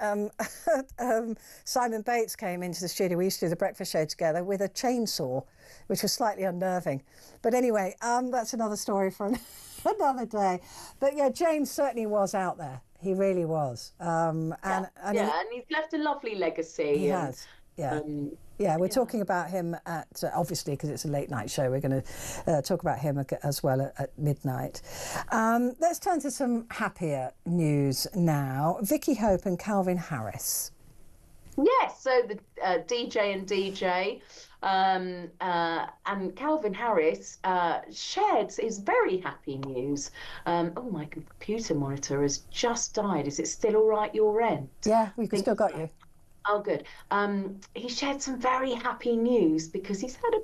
Simon Bates came into the studio. We used to do the breakfast show together with a chainsaw, which was slightly unnerving. But anyway, that's another story for another day. But yeah, James certainly was out there. He really was. And he's left a lovely legacy. He has. Yeah. We're talking about him at, obviously, because it's a late night show, we're going to talk about him as well at midnight. Let's turn to some happier news now. Vicky Hope and Calvin Harris. Yes, so the DJ and DJ and Calvin Harris shared his very happy news. My computer monitor has just died. Is it still all right your end? Yeah, we've still got you. Oh, good. He shared some very happy news because he's had a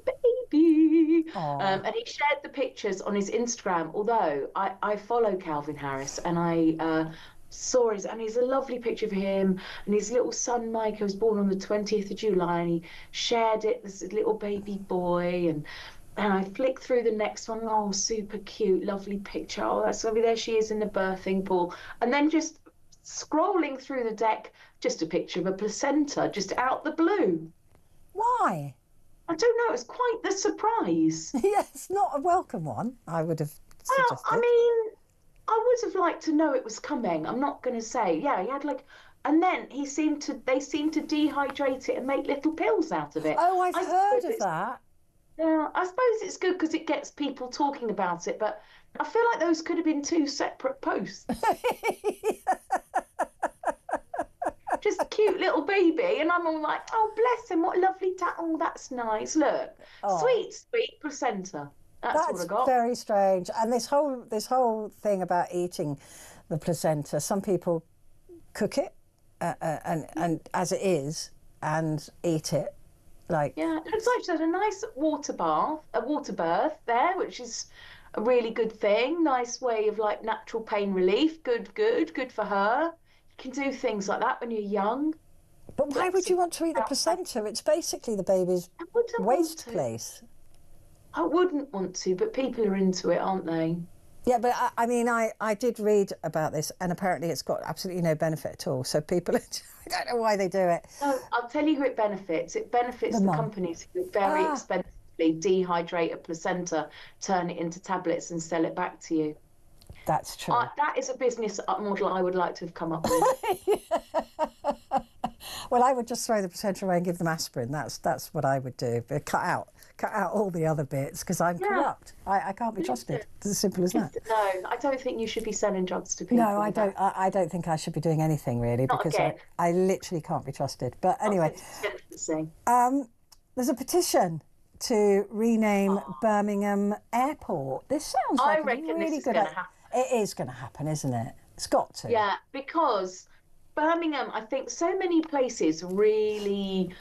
baby. And he shared the pictures on his Instagram, although I follow Calvin Harris, and I saw he's a lovely picture of him, and his little son Micah was born on the 20th of July, and he shared it, this little baby boy, and I flicked through the next one. Oh, super cute, lovely picture. Oh, that's lovely. There she is in the birthing pool. And then just scrolling through the deck, just a picture of a placenta, just out the blue. Why? I don't know. It's quite the surprise. Yeah, it's not a welcome one, I would have suggested. Well, I mean, I would have liked to know it was coming. I'm not going to say. Yeah, he had and then they seemed to dehydrate it and make little pills out of it. Oh, I've heard of that. Yeah, I suppose it's good because it gets people talking about it, but I feel like those could have been two separate posts. just a cute little baby, and I'm all like, oh, bless him, what a lovely oh, that's nice. Look, sweet placenta. That's what I got. Very strange. And this whole thing about eating the placenta, some people cook it and as it is and eat it. Like, yeah, it looks like she had a nice water birth there, which is a really good thing. Nice way of like natural pain relief. Good for her. You can do things like that when you're young. But why would you want to eat the placenta? It's basically the baby's waste place. I wouldn't want to, but people are into it, aren't they? Yeah, but I mean, I did read about this, and apparently it's got absolutely no benefit at all. So people, I don't know why they do it. No, I'll tell you who it benefits. It benefits the companies who very expensively dehydrate a placenta, turn it into tablets, and sell it back to you. That's true. That is a business model I would like to have come up with. Well, I would just throw the placenta away and give them aspirin. That's what I would do. But cut out all the other bits because I'm corrupt. I can't be trusted. It's as simple as that. No, I don't think you should be selling drugs to people. No, I don't. I don't think I should be doing anything really because I literally can't be trusted. But anyway, there's a petition to rename Birmingham Airport. This sounds like a really good idea. It is going to happen, isn't it? It's got to. Yeah, because Birmingham, I think so many places really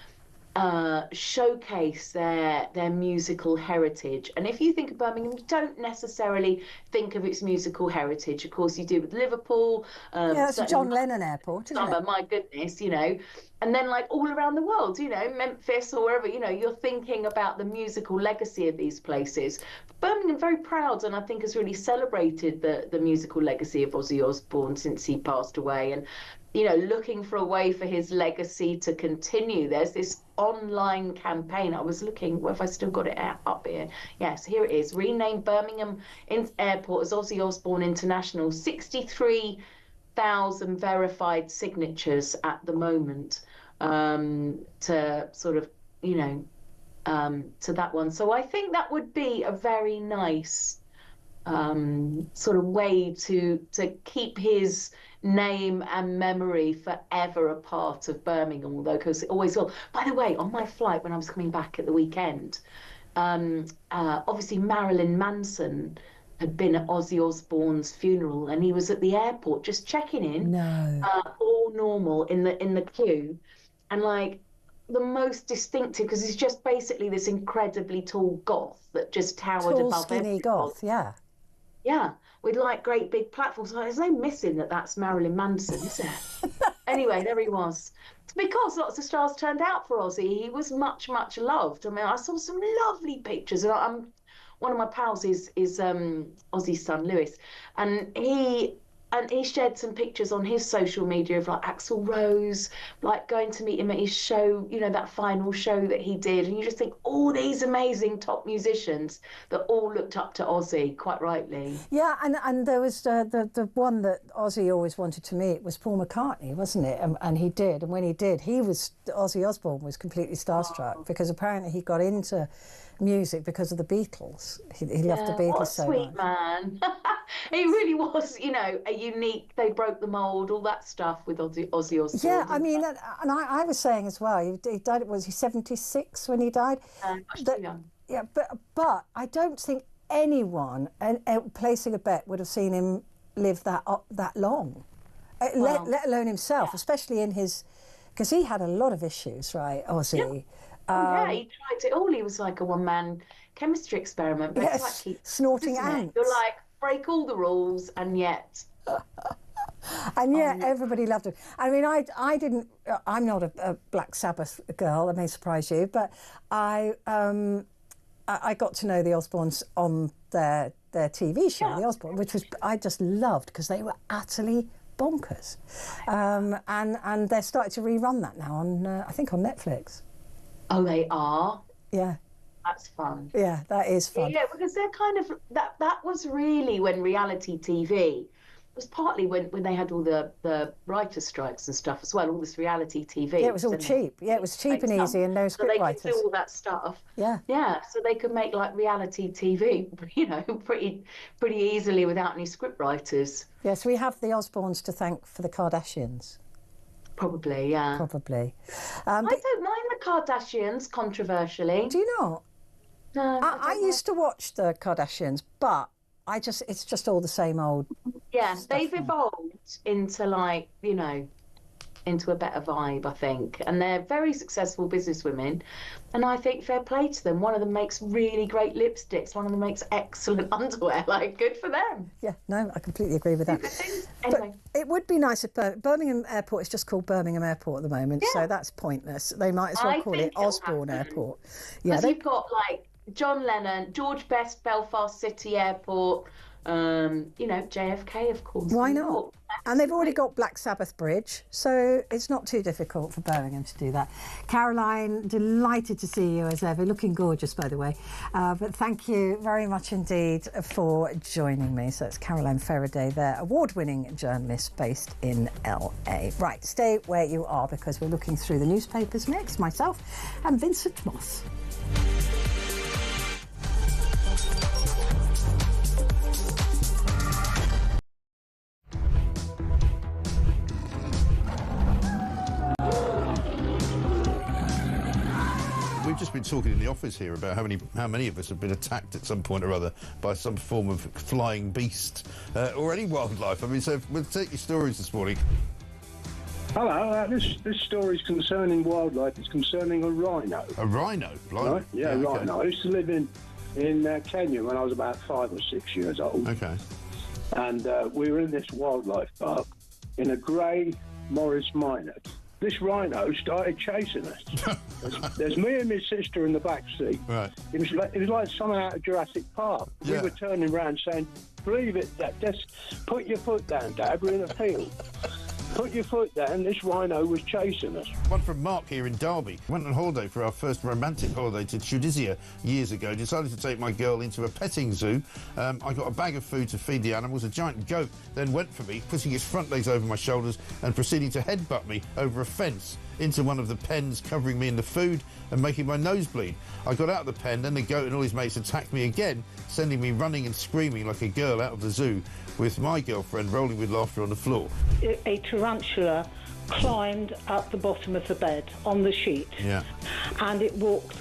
showcase their musical heritage. And if you think of Birmingham, you don't necessarily think of its musical heritage. Of course, you do with Liverpool. Yeah, it's a John Lennon airport, isn't it? My goodness, you know. And then like all around the world, you know, Memphis or wherever, you know, you're thinking about the musical legacy of these places. Birmingham, very proud, and I think has really celebrated the musical legacy of Ozzy Osbourne since he passed away. And you know, looking for a way for his legacy to continue. There's this online campaign. I was looking, if I still got it up here. Yes, here it is. Rename Birmingham Airport as Ozzy Osbourne International. 63,000 verified signatures at the moment to sort of, you know, to that one. So I think that would be a very nice sort of way to keep his name and memory forever a part of Birmingham, although because it always will. By the way, on my flight when I was coming back at the weekend, obviously Marilyn Manson had been at Ozzy Osbourne's funeral, and he was at the airport just checking in, all normal in the queue, and like the most distinctive, because he's just basically this incredibly tall goth that just towered above skinny goth, yeah. Yeah, with like great big platforms. There's no missing that's Marilyn Manson, is there? Anyway, there he was. Because lots of stars turned out for Ozzy, he was much, much loved. I mean, I saw some lovely pictures. And one of my pals is Ozzy's son, Lewis, and he shared some pictures on his social media of like Axl Rose, like going to meet him at his show, you know, that final show that he did. And you just think all these amazing top musicians that all looked up to Ozzy, quite rightly. Yeah, and there was the one that Ozzy always wanted to meet was Paul McCartney, wasn't it? And he did. And when he did, Ozzy Osbourne was completely starstruck because apparently he got into music because of the Beatles. He loved the Beatles so much. What a sweet man. He really was, you know, a unique, they broke the mould, all that stuff with Ozzy Osbourne. Yeah, I mean, and I was saying as well, he died, was he 76 when he died? Much too young. Yeah, but I don't think anyone, placing a bet, would have seen him live that long, let alone himself, especially in his, because he had a lot of issues, right, Ozzy? Yeah. Yeah, he tried it all. He was like a one-man chemistry experiment. But yes, it's like snorting ants. You're like, break all the rules, and yet... And yet everybody loved him. I mean, I didn't... I'm not a Black Sabbath girl, that may surprise you, but I got to know the Osbournes on their TV show, The Osbourne, which was I just loved because they were utterly bonkers. And they're starting to rerun that now on, I think, on Netflix. Oh, they are? Yeah. That's fun. Yeah, that is fun. Yeah, because they're kind of... That was really when reality TV... It was partly when they had all the writer strikes and stuff as well, all this reality TV. Yeah, it was all cheap. Yeah, it was cheap and easy and no script writers. So they could do all that stuff. Yeah. Yeah, so they could make like reality TV, you know, pretty easily without any script writers. Yes, we have the Osbournes to thank for the Kardashians. Probably, yeah. Probably. I don't mind the Kardashians, controversially. Do you not? No. I used to watch the Kardashians, but it's just all the same old. Yeah, stuff they've now. evolved into, like, you know, into a better vibe, I think. And they're very successful businesswomen. And I think fair play to them. One of them makes really great lipsticks. One of them makes excellent underwear. Like, good for them. Yeah, no, I completely agree with that. Anyway. But it would be nice if Birmingham Airport is just called Birmingham Airport at the moment, so that's pointless. They might as well call it Osborne Airport. Yeah, because you've got, like, John Lennon, George Best, Belfast City Airport, you know, JFK, of course. Why not? And they've already got Black Sabbath Bridge, so it's not too difficult for Birmingham to do that. Caroline, delighted to see you as ever. Looking gorgeous, by the way. But thank you very much indeed for joining me. So it's Caroline Faraday there, award-winning journalist based in LA. Right, stay where you are because we're looking through the newspapers next, myself and Vincent Moss. We've just been talking in the office here about how many of us have been attacked at some point or other by some form of flying beast or any wildlife. I mean, so we'll take your stories this morning. Hello, this story is concerning wildlife. It's concerning a rhino. A rhino? Right? Yeah, a okay. rhino. I used to live in Kenya when I was about 5 or 6 years old. Okay. And we were in this wildlife park in a grey Morris Minor. This rhino started chasing us. There's me and my sister in the back seat. Right. It was like something out of Jurassic Park. Yeah. We were turning around saying, "Believe it, Dad. Just put your foot down, Dad. We're in a field. Put your foot down." This rhino was chasing us. One from Mark here in Derby. Went on holiday for our first romantic holiday to Tunisia years ago. Decided to take my girl into a petting zoo. I got a bag of food to feed the animals. A giant goat then went for me, putting his front legs over my shoulders and proceeding to headbutt me over a fence into one of the pens, covering me in the food and making my nose bleed. I got out of the pen, then the goat and all his mates attacked me again, sending me running and screaming like a girl out of the zoo, with my girlfriend rolling with laughter on the floor. A tarantula climbed up the bottom of the bed on the sheet. Yeah. And it walked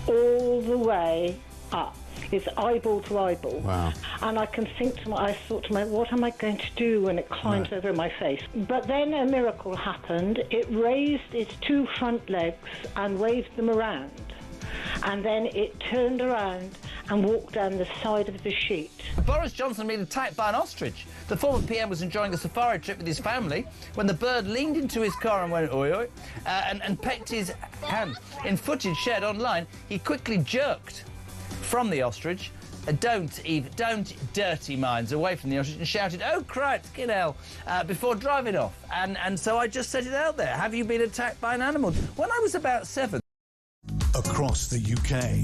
all the way up. It's eyeball to eyeball. Wow. And I thought to myself, what am I going to do when it climbs over my face? But then a miracle happened. It raised its 2 front legs and waved them around. And then it turned around and walked down the side of the sheet. Boris Johnson been attacked by an ostrich. The former PM was enjoying a safari trip with his family when the bird leaned into his car and went oi oi and pecked his hand. In footage shared online, he quickly jerked from the ostrich. Don't dirty minds away from the ostrich and shouted, "Oh, Christ, get hell," before driving off. And so I just said it out there. Have you been attacked by an animal? When I was about 7. Across the UK,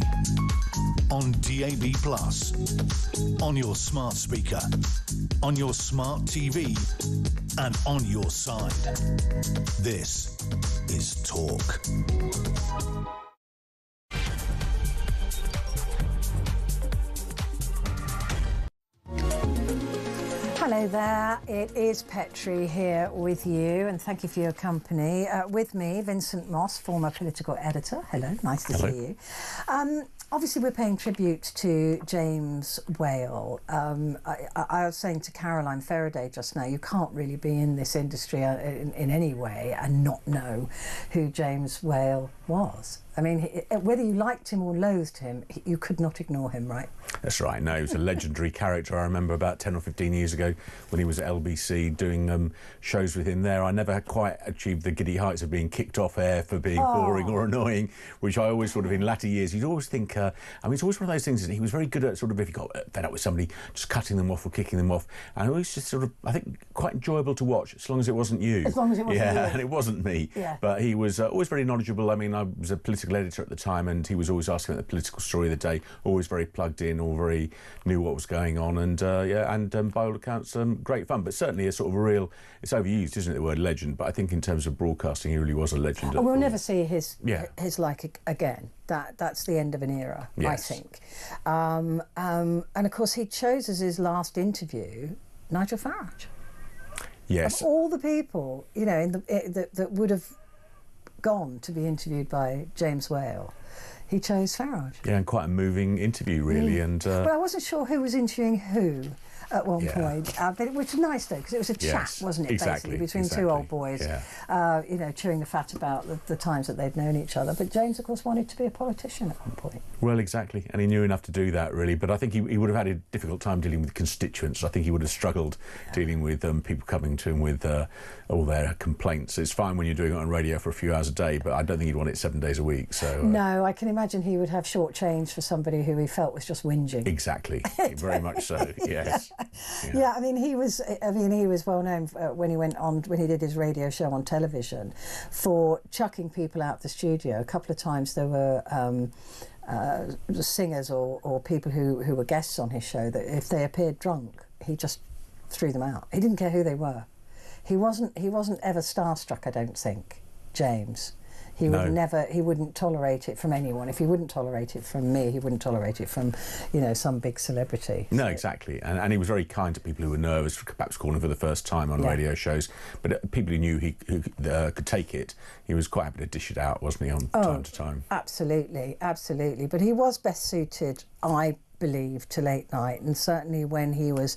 on DAB+, on your smart speaker, on your smart TV, and on your side. This is Talk. Hello there, it is Petrie here with you, and thank you for your company. With me, Vincent Moss, former political editor. Hello, nice to see you. Obviously, we're paying tribute to James Whale. I was saying to Caroline Faraday just now, you can't really be in this industry in any way and not know who James Whale was. I mean, whether you liked him or loathed him, you could not ignore him, right? That's right. No, he was a legendary character. I remember about 10 or 15 years ago when he was at LBC doing shows with him there. I never quite achieved the giddy heights of being kicked off air for being boring or annoying, which I always sort of, in latter years, you'd always think, I mean, it's always one of those things that he was very good at, sort of, if he got fed up with somebody, just cutting them off or kicking them off. And always just sort of, I think, quite enjoyable to watch, as long as it wasn't you. As long as it wasn't you. Yeah, and it wasn't me. Yeah. But he was always very knowledgeable. I mean, I was a political editor at the time, and he was always asking about the political story of the day, always very plugged in, all very knew what was going on, and by all accounts, great fun. But certainly a sort of a real, it's overused, isn't it, the word legend, but I think in terms of broadcasting, he really was a legend. We'll never see his like again. That's the end of an era, yes. I think. And of course, he chose as his last interview Nigel Farage. Yes. Of all the people, you know, that would have gone to be interviewed by James Whale, he chose Farage. Yeah, and quite a moving interview, really. And Well, I wasn't sure who was interviewing who at one point, but it was nice though, because it was a chat, wasn't it? Exactly, basically between two old boys, you know, chewing the fat about the times that they'd known each other. But James, of course, wanted to be a politician at one point. Well, exactly, and he knew enough to do that, really. But I think he would have had a difficult time dealing with constituents. I think he would have struggled dealing with people coming to him with all their complaints. It's fine when you're doing it on radio for a few hours a day, but I don't think he'd want it 7 days a week. So no, I can imagine he would have short change for somebody who he felt was just whinging. Exactly, very much so. Yes. Yeah, I mean, he was well known when he did his radio show on television for chucking people out the studio. A couple of times there were singers or people who were guests on his show that if they appeared drunk, he just threw them out. He didn't care who they were. He wasn't ever starstruck, I don't think, James. He would never. He wouldn't tolerate it from anyone. If he wouldn't tolerate it from me, he wouldn't tolerate it from, you know, some big celebrity. No, exactly. And he was very kind to people who were nervous, perhaps calling for the first time on radio shows. But people who knew he could take it, he was quite happy to dish it out, wasn't he, on time to time? Absolutely, absolutely. But he was best suited, I believe, to late night, and certainly when he was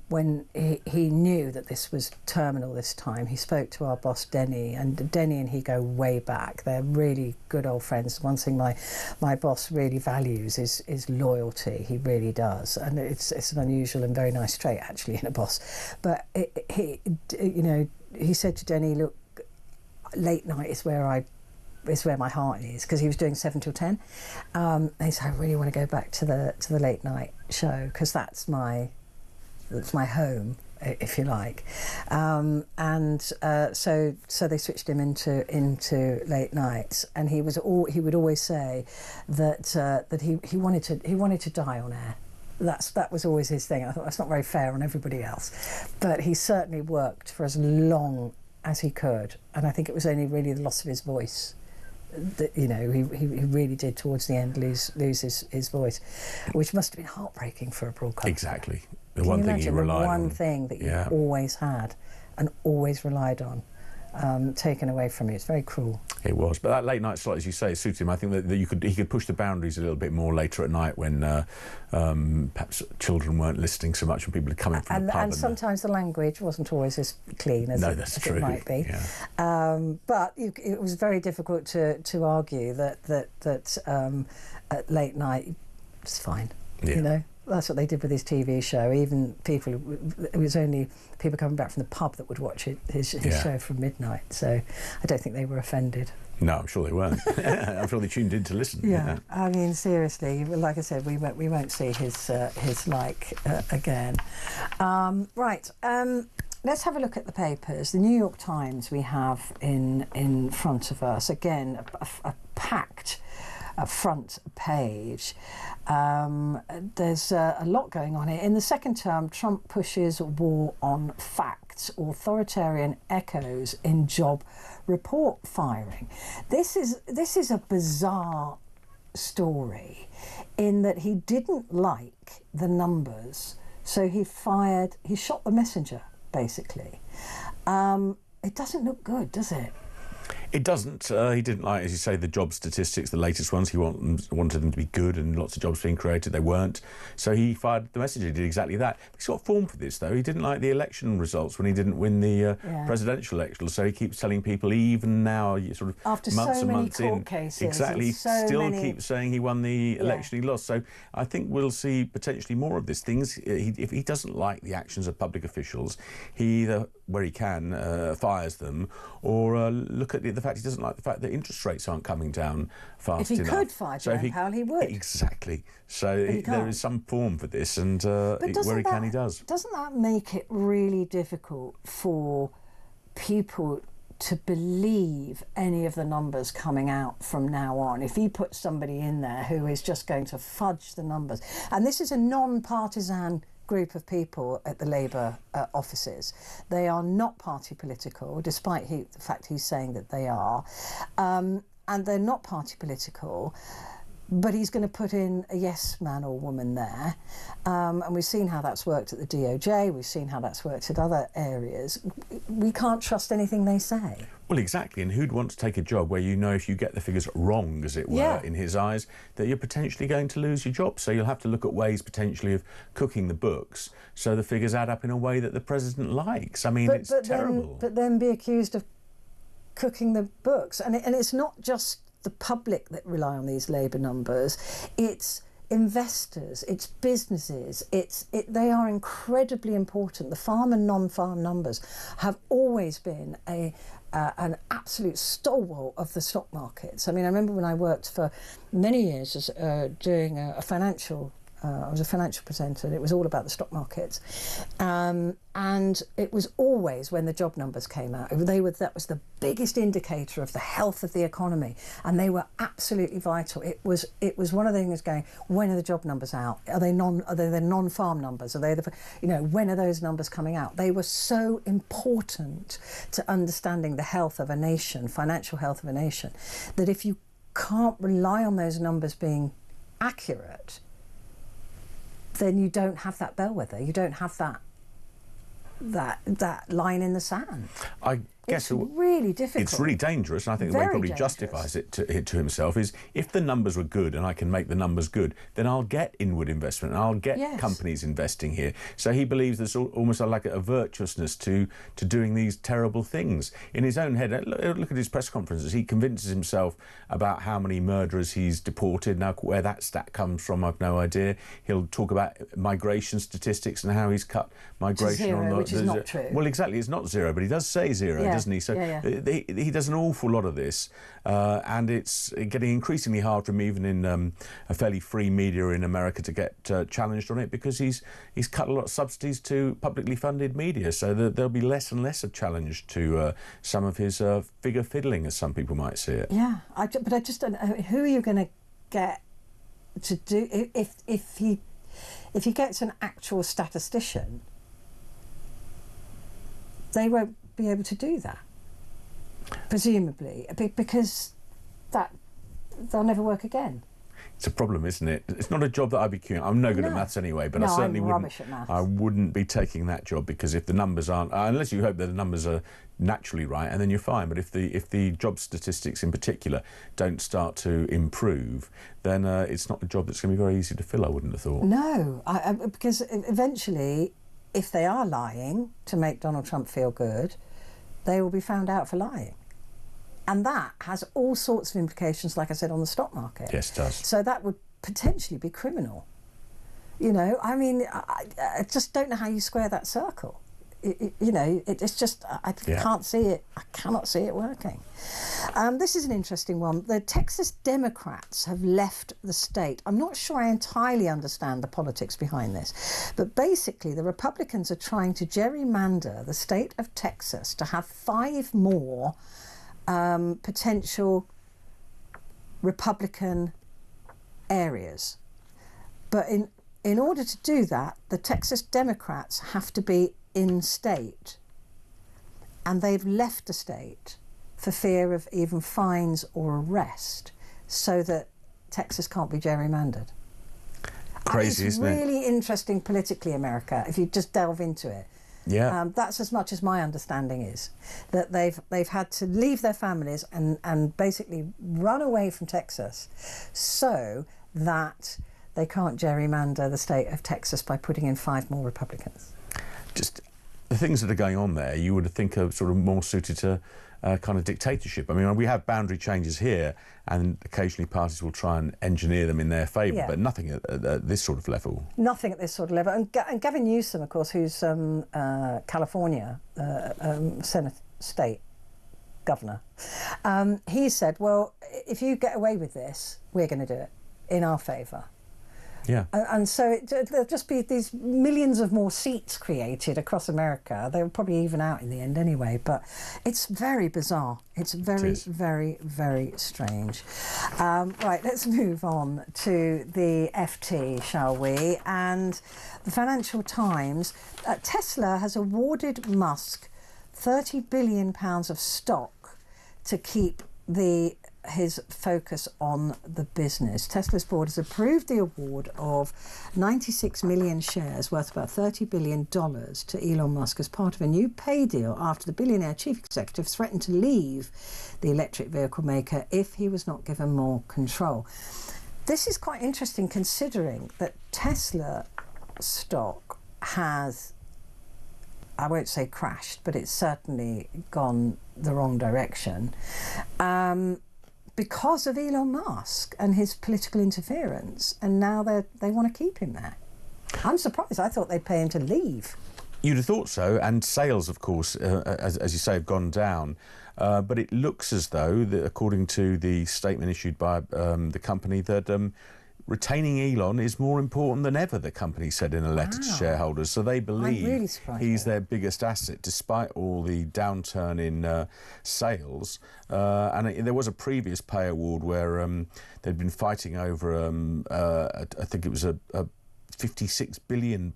when he knew that this was terminal this time, he spoke to our boss Denny, and Denny and he go way back. They're really good old friends. One thing my boss really values is loyalty. He really does, and it's an unusual and very nice trait actually in a boss. But he said to Denny, look, late night is where my heart is, because he was doing 7 till 10. And he said, I really want to go back to the late night show, because that's my home, if you like. So they switched him into late nights, and he would always say that he wanted to die on air. That was always his thing. I thought that's not very fair on everybody else, but he certainly worked for as long as he could, and I think it was only really the loss of his voice that, you know, he really did towards the end lose his voice, which must have been heartbreaking for a broadcaster. Exactly. The one thing he relied on. The one thing that you always had and always relied on, taken away from you. It's very cruel. It was, but that late night slot, as you say, suited him. I think that he could push the boundaries a little bit more later at night when perhaps children weren't listening so much when people are coming from the pub. And sometimes the language wasn't always as clean as it might be. Yeah. But it was very difficult to argue that at late night it's fine. Yeah. You know. That's what they did with his TV show. Even it was only people coming back from the pub that would watch his show from midnight. So I don't think they were offended. No, I'm sure they weren't. I'm sure they tuned in to listen. Yeah, I mean, seriously, like I said, we won't see his like again. Right. Let's have a look at the papers. The New York Times we have in front of us. Again, a packed front page. There's a lot going on here. In the second term, Trump pushes war on facts, authoritarian echoes in job report firing. This is a bizarre story in that he didn't like the numbers, so he shot the messenger, basically. It doesn't look good, does it? It doesn't. He didn't like, as you say, the job statistics, the latest ones. He wanted them to be good and lots of jobs being created. They weren't. So he fired the messenger. He did exactly that. He's got form for this, though. He didn't like the election results when he didn't win the presidential election. So he keeps telling people, even now, sort of after months so and many months court in, cases, exactly, he still keeps saying he won the election he lost. So I think we'll see potentially more of this. If he doesn't like the actions of public officials, he either, where he can, fires them, or look at the fact he doesn't like the fact that interest rates aren't coming down fast enough. If he could fire Jerome Powell, he would. Exactly. So there is some form for this, and where he can, he does. Doesn't that make it really difficult for people to believe any of the numbers coming out from now on? If he puts somebody in there who is just going to fudge the numbers, and this is a non-partisan group of people at the Labour offices. They are not party political, despite the fact he's saying that they are. And they're not party political but he's going to put in a yes man or woman there. And we've seen how that's worked at the DOJ, we've seen how that's worked at other areas. We can't trust anything they say. Well, exactly, and who'd want to take a job where you know if you get the figures wrong, as it were, in his eyes, that you're potentially going to lose your job? So you'll have to look at ways potentially of cooking the books so the figures add up in a way that the president likes. I mean, it's terrible. But then be accused of cooking the books. And it's not just the public that rely on these labour numbers, it's investors, it's businesses, they are incredibly important. The farm and non-farm numbers have always been an absolute stalwart of the stock markets. I mean, I remember when I worked for many years as doing a financial I was a financial presenter, and it was all about the stock markets. And it was always when the job numbers came out, that was the biggest indicator of the health of the economy, and they were absolutely vital. It was one of the things going, when are the job numbers out? Are they the non-farm numbers? Are they when are those numbers coming out? They were so important to understanding the health of a nation, financial health of a nation, that if you can't rely on those numbers being accurate, then you don't have that bellwether. You don't have that line in the sand. I guess it's really difficult. It's really dangerous, and I think the way he probably justifies it to himself is, if the numbers were good and I can make the numbers good, then I'll get inward investment and I'll get companies investing here. So he believes there's almost like a virtuousness to doing these terrible things. In his own head, look at his press conferences, he convinces himself about how many murderers he's deported. Now, where that stat comes from, I've no idea. He'll talk about migration statistics and how he's cut migration zero, which is not true. Well, exactly, it's not zero, but he does say zero, doesn't he? So he does an awful lot of this, and it's getting increasingly hard for him, even in a fairly free media in America, to get challenged on it, because he's cut a lot of subsidies to publicly funded media. So there'll be less and less a challenge to some of his figure fiddling, as some people might see it. Yeah, but I just don't know, who are you going to get to do if he gets an actual statistician? They won't be able to do that, presumably, because they'll never work again. It's a problem, isn't it? It's not a job that I'd be keen on. I'm no good at maths anyway, but I certainly wouldn't be taking that job, because if the numbers aren't, unless you hope that the numbers are naturally right, and then you're fine. But if the job statistics in particular don't start to improve, then it's not a job that's going to be very easy to fill, I wouldn't have thought. No, because eventually, if they are lying to make Donald Trump feel good, they will be found out for lying. And that has all sorts of implications, like I said, on the stock market. Yes, it does. So that would potentially be criminal. I mean, I just don't know how you square that circle. It's just, I can't see it. I cannot see it working. This is an interesting one. The Texas Democrats have left the state. I'm not sure I entirely understand the politics behind this, but basically the Republicans are trying to gerrymander the state of Texas to have 5 more potential Republican areas. But in order to do that, the Texas Democrats have to be in state, and they've left the state for fear of even fines or arrest, so that Texas can't be gerrymandered. Crazy, isn't it? It's really interesting politically, America, if you just delve into it. Yeah. That's as much as my understanding is, that they've had to leave their families and basically run away from Texas so that they can't gerrymander the state of Texas by putting in 5 more Republicans. Just the things that are going on there, you would think are sort of more suited to kind of dictatorship. I mean, we have boundary changes here, and occasionally parties will try and engineer them in their favour, but nothing at this sort of level. Nothing at this sort of level. And Gavin Newsom, of course, who's California Senate state governor, he said, well, if you get away with this, we're going to do it in our favour. Yeah. And so there'll just be these millions of more seats created across America. They'll probably even out in the end anyway, but it's very bizarre. It's very, very, very strange. Right, let's move on to the FT, shall we? And the Financial Times. Tesla has awarded Musk £30 billion of stock to keep the his focus on the business. Tesla's board has approved the award of 96 million shares worth about $30 billion to Elon Musk as part of a new pay deal after the billionaire chief executive threatened to leave the electric vehicle maker if he was not given more control. This is quite interesting considering that Tesla stock has, I won't say crashed, but it's certainly gone the wrong direction because of Elon Musk and his political interference, and now they want to keep him there. I'm surprised. I thought they'd pay him to leave. You'd have thought so, and sales, of course, as you say, have gone down. But it looks as though, that, according to the statement issued by the company, that retaining Elon is more important than ever, the company said in a letter to shareholders. So they believe he's their biggest asset, despite all the downturn in sales. And there was a previous pay award where they'd been fighting over, I think it was a £56 billion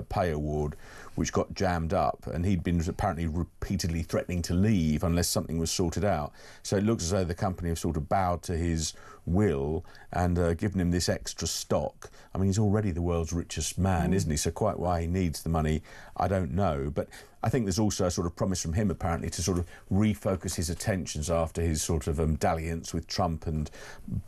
pay award, which got jammed up, and he'd been apparently repeatedly threatening to leave unless something was sorted out. So it looks as though the company have sort of bowed to his will and given him this extra stock. I mean, he's already the world's richest man, isn't he? So quite why he needs the money, I don't know. But I think there's also a sort of promise from him, apparently, to sort of refocus his attentions after his sort of dalliance with Trump and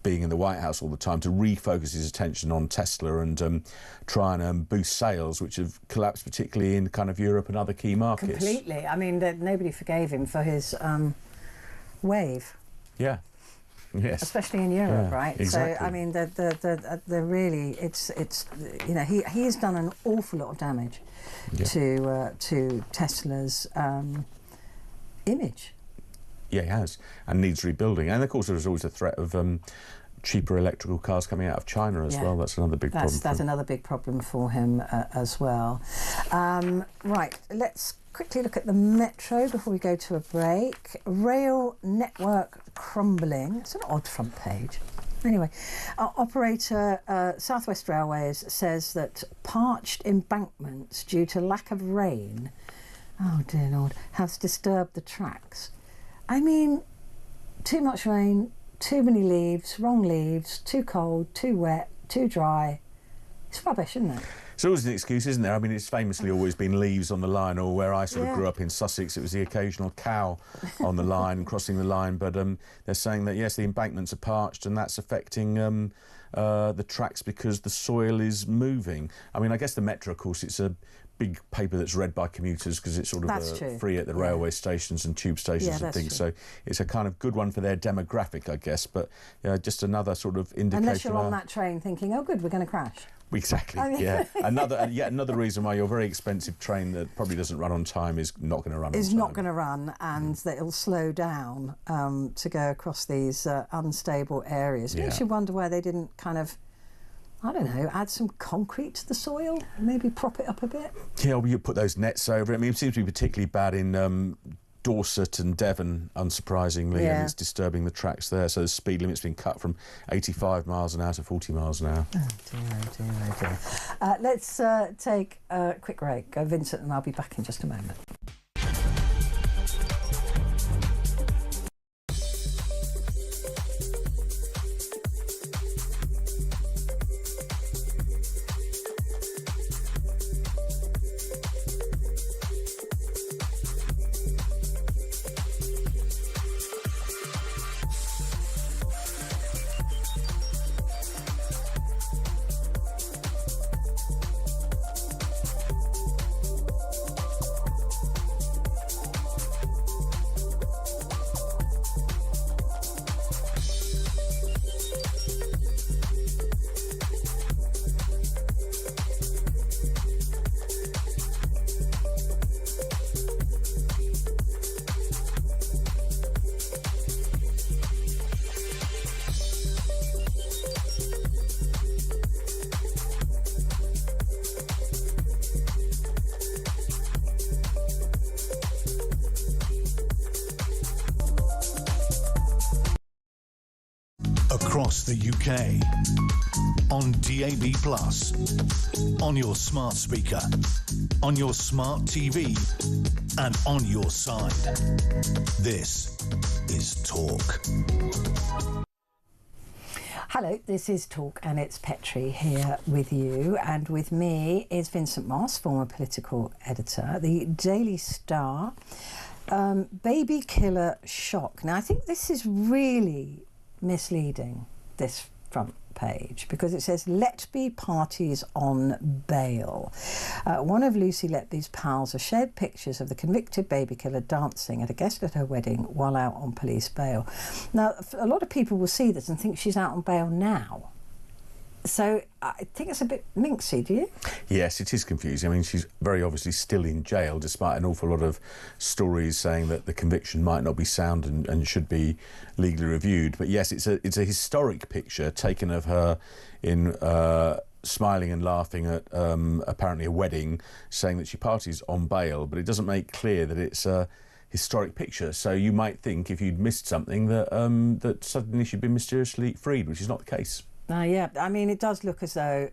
being in the White House all the time, to refocus his attention on Tesla and try and boost sales, which have collapsed particularly in kind of Europe and other key markets. Completely. I mean, nobody forgave him for his wave. Yeah. Yes. Especially in Europe, yeah, right? Exactly. So I mean, the really, it's you know, he has done an awful lot of damage to Tesla's image. Yeah, he has, and needs rebuilding. And of course, there's always a threat of cheaper electrical cars coming out of China as well. That's another big problem. That's another big problem for him as well. Right, let's quickly look at the metro before we go to a break. Rail network crumbling. It's an odd front page. Anyway, operator South West Railways says that parched embankments due to lack of rain, oh dear Lord, has disturbed the tracks. I mean, too much rain, too many leaves, wrong leaves, too cold, too wet, too dry. It's rubbish, isn't it? It's always an excuse, isn't there? I mean, it's famously always been leaves on the line, or where I sort of grew up in Sussex, it was the occasional cow on the line, crossing the line. But they're saying that, yes, the embankments are parched and that's affecting the tracks because the soil is moving. I mean, I guess the Metro, of course, it's a big paper that's read by commuters because it's sort of free at the railway stations and tube stations and things. So it's a kind of good one for their demographic, I guess. But just another sort of indication. Unless you're on that train thinking, oh, good, we're going to crash. Exactly, yeah. Another reason why your very expensive train that probably doesn't run on time is not going to run on time. Is not going to run, and that it'll slow down to go across these unstable areas. It makes you wonder why they didn't kind of, I don't know, add some concrete to the soil, maybe prop it up a bit. Yeah, well, you put those nets over it. I mean, it seems to be particularly bad in Dorset and Devon, unsurprisingly, and it's disturbing the tracks there. So the speed limit's been cut from 85 miles an hour to 40 miles an hour. Oh dear, oh dear, oh dear. Let's take a quick break. Vincent and I'll be back in just a moment. across the UK, on DAB+, on your smart speaker, on your smart TV, and on your side. This is Talk. Hello, this is Talk and it's Petrie here with you, and with me is Vincent Moss, former political editor, the Daily Star. Baby killer shock. Now I think this is really misleading, this front page, because it says let be parties on bail. One of Lucy Letby's pals has shared pictures of the convicted baby killer dancing at a guest at her wedding while out on police bail. Now a lot of people will see this and think she's out on bail now. So I think it's a bit minxy, do you? Yes, it is confusing. I mean, she's very obviously still in jail, despite an awful lot of stories saying that the conviction might not be sound and should be legally reviewed. But yes, it's a historic picture taken of her in smiling and laughing at apparently a wedding, saying that she parties on bail, but it doesn't make clear that it's a historic picture. So you might think, if you'd missed something, that that suddenly she'd been mysteriously freed, which is not the case. Yeah, I mean, it does look as though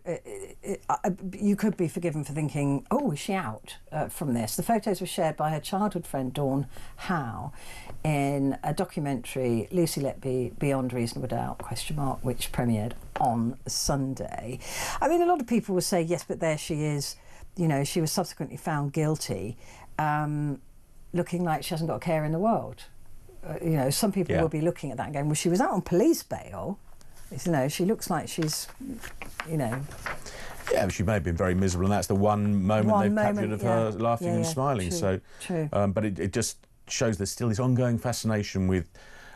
you could be forgiven for thinking, oh, is she out from this? The photos were shared by her childhood friend Dawn Howe in a documentary, Lucy Letby, Beyond Reasonable Doubt, ? Which premiered on Sunday. I mean, a lot of people will say, yes, but there she is, you know, she was subsequently found guilty, looking like she hasn't got a care in the world. You know, some people will be looking at that and going, well, she was out on police bail. You know, she looks like she's, you know... Yeah, she may have been very miserable, and that's the one moment they've captured of her laughing and smiling. True. But it just shows there's still this ongoing fascination with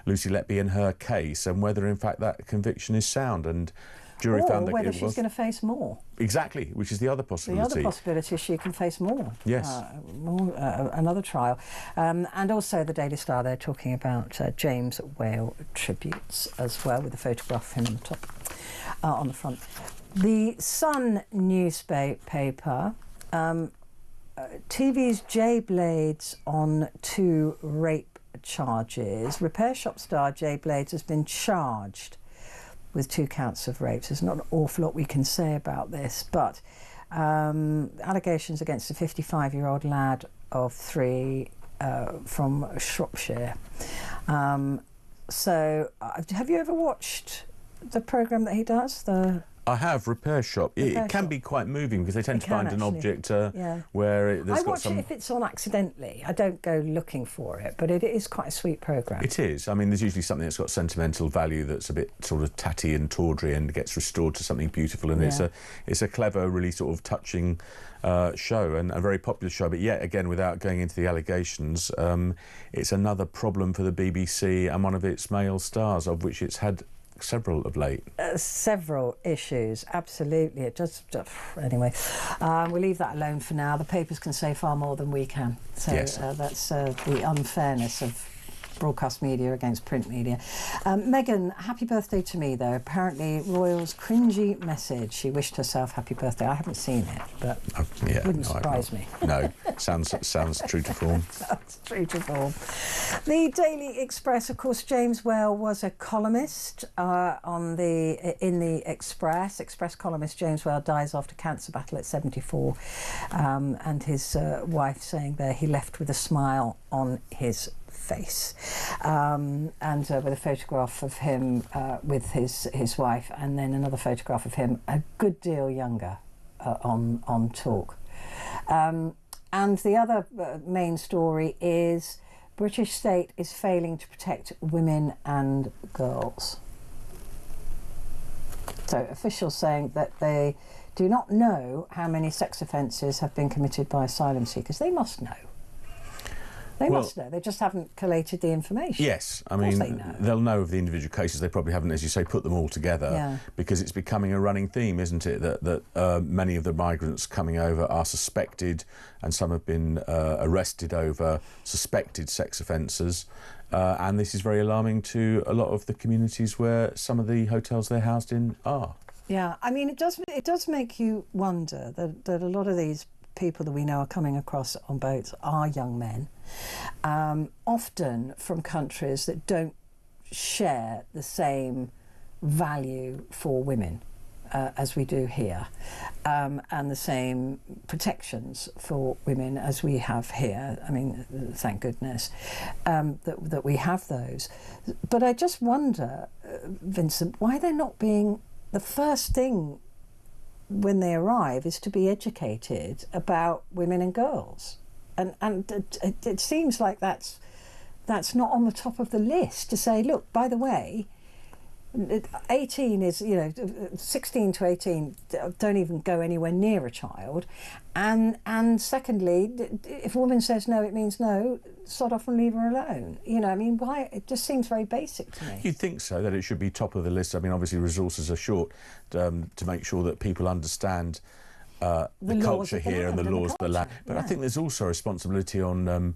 Lucy Letby and her case, and whether, in fact, that conviction is sound. And jury found that whether she's going to face more. Exactly, which is the other possibility. The other possibility is she can face more. Yes. Another trial. And also the Daily Star, they're talking about James Whale tributes as well, with a photograph of him on the top, on the front. The Sun newspaper, TV's Jay Blades on 2 rape charges. Repair shop star Jay Blades has been charged with 2 counts of rape. There's not an awful lot we can say about this, but allegations against a 55-year-old lad of 3 from Shropshire. So, have you ever watched the programme that he does? I have, Repair Shop. It can be quite moving, because they tend to find an object where there's got some... I watch it if it's on accidentally. I don't go looking for it, but it is quite a sweet programme. It is. I mean, there's usually something that's got sentimental value that's a bit sort of tatty and tawdry and gets restored to something beautiful, and it's a clever, really sort of touching show, and a very popular show. But yet again, without going into the allegations, it's another problem for the BBC and one of its male stars, of which it's had several of late. Several issues, absolutely. It just anyway, we'll leave that alone for now. The papers can say far more than we can. So yes. That's the unfairness of broadcast media against print media. Meghan, happy birthday to me, though. Apparently, Royal's cringy message. She wished herself happy birthday. I haven't seen it, but it wouldn't surprise me. No, sounds true to form. Sounds true to form. The Daily Express, of course, James Whale was a columnist in the Express. Express columnist James Whale dies after cancer battle at 74, and his wife saying there he left with a smile on his face, and with a photograph of him with his wife, and then another photograph of him a good deal younger on Talk. And the other main story is British state is failing to protect women and girls. So officials saying that they do not know how many sex offences have been committed by asylum seekers. They must know. They must know. They just haven't collated the information. Yes, I mean, they'll know of the individual cases. They probably haven't, as you say, put them all together, because it's becoming a running theme, isn't it, that many of the migrants coming over are suspected, and some have been arrested over suspected sex offences. And this is very alarming to a lot of the communities where some of the hotels they're housed in are. Yeah, I mean, it does make you wonder that a lot of these people that we know are coming across on boats are young men, often from countries that don't share the same value for women as we do here, and the same protections for women as we have here. I mean, thank goodness that we have those. But I just wonder, Vincent, why they're not being, the first thing when they arrive is to be educated about women and girls. And it seems like that's not on the top of the list, to say, look, by the way, 18 is, 16 to 18 don't even go anywhere near a child. And secondly, if a woman says no, it means no, sod off and leave her alone. Why? It just seems very basic to me. You'd think so, that it should be top of the list. I mean, obviously resources are short to make sure that people understand the culture here and the laws of the land. But I think there's also a responsibility on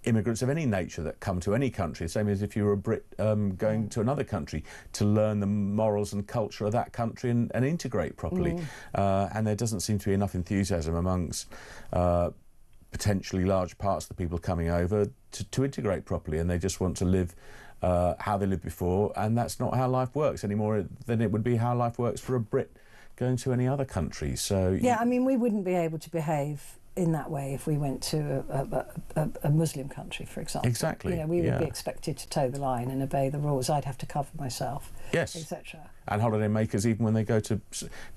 immigrants of any nature that come to any country, same as if you were a Brit going to another country, to learn the morals and culture of that country and integrate properly. And there doesn't seem to be enough enthusiasm amongst potentially large parts of the people coming over to integrate properly, and they just want to live how they lived before, and that's not how life works any more than it would be how life works for a Brit going to any other country. So yeah, I mean, we wouldn't be able to behave in that way if we went to a Muslim country, for example. Exactly. We would be expected to toe the line and obey the rules. I'd have to cover myself. Yes. Etc. And holiday makers, even when they go to,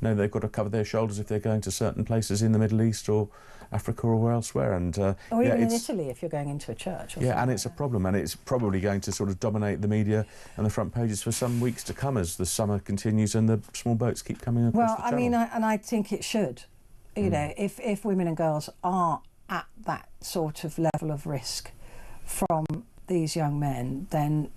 they've got to cover their shoulders if they're going to certain places in the Middle East or Africa or elsewhere. And or even in Italy, if you're going into a church. Or and it's a problem, and it's probably going to sort of dominate the media and the front pages for some weeks to come as the summer continues and the small boats keep coming across the channel. Well, I think it should. If women and girls are at that sort of level of risk from these young men, then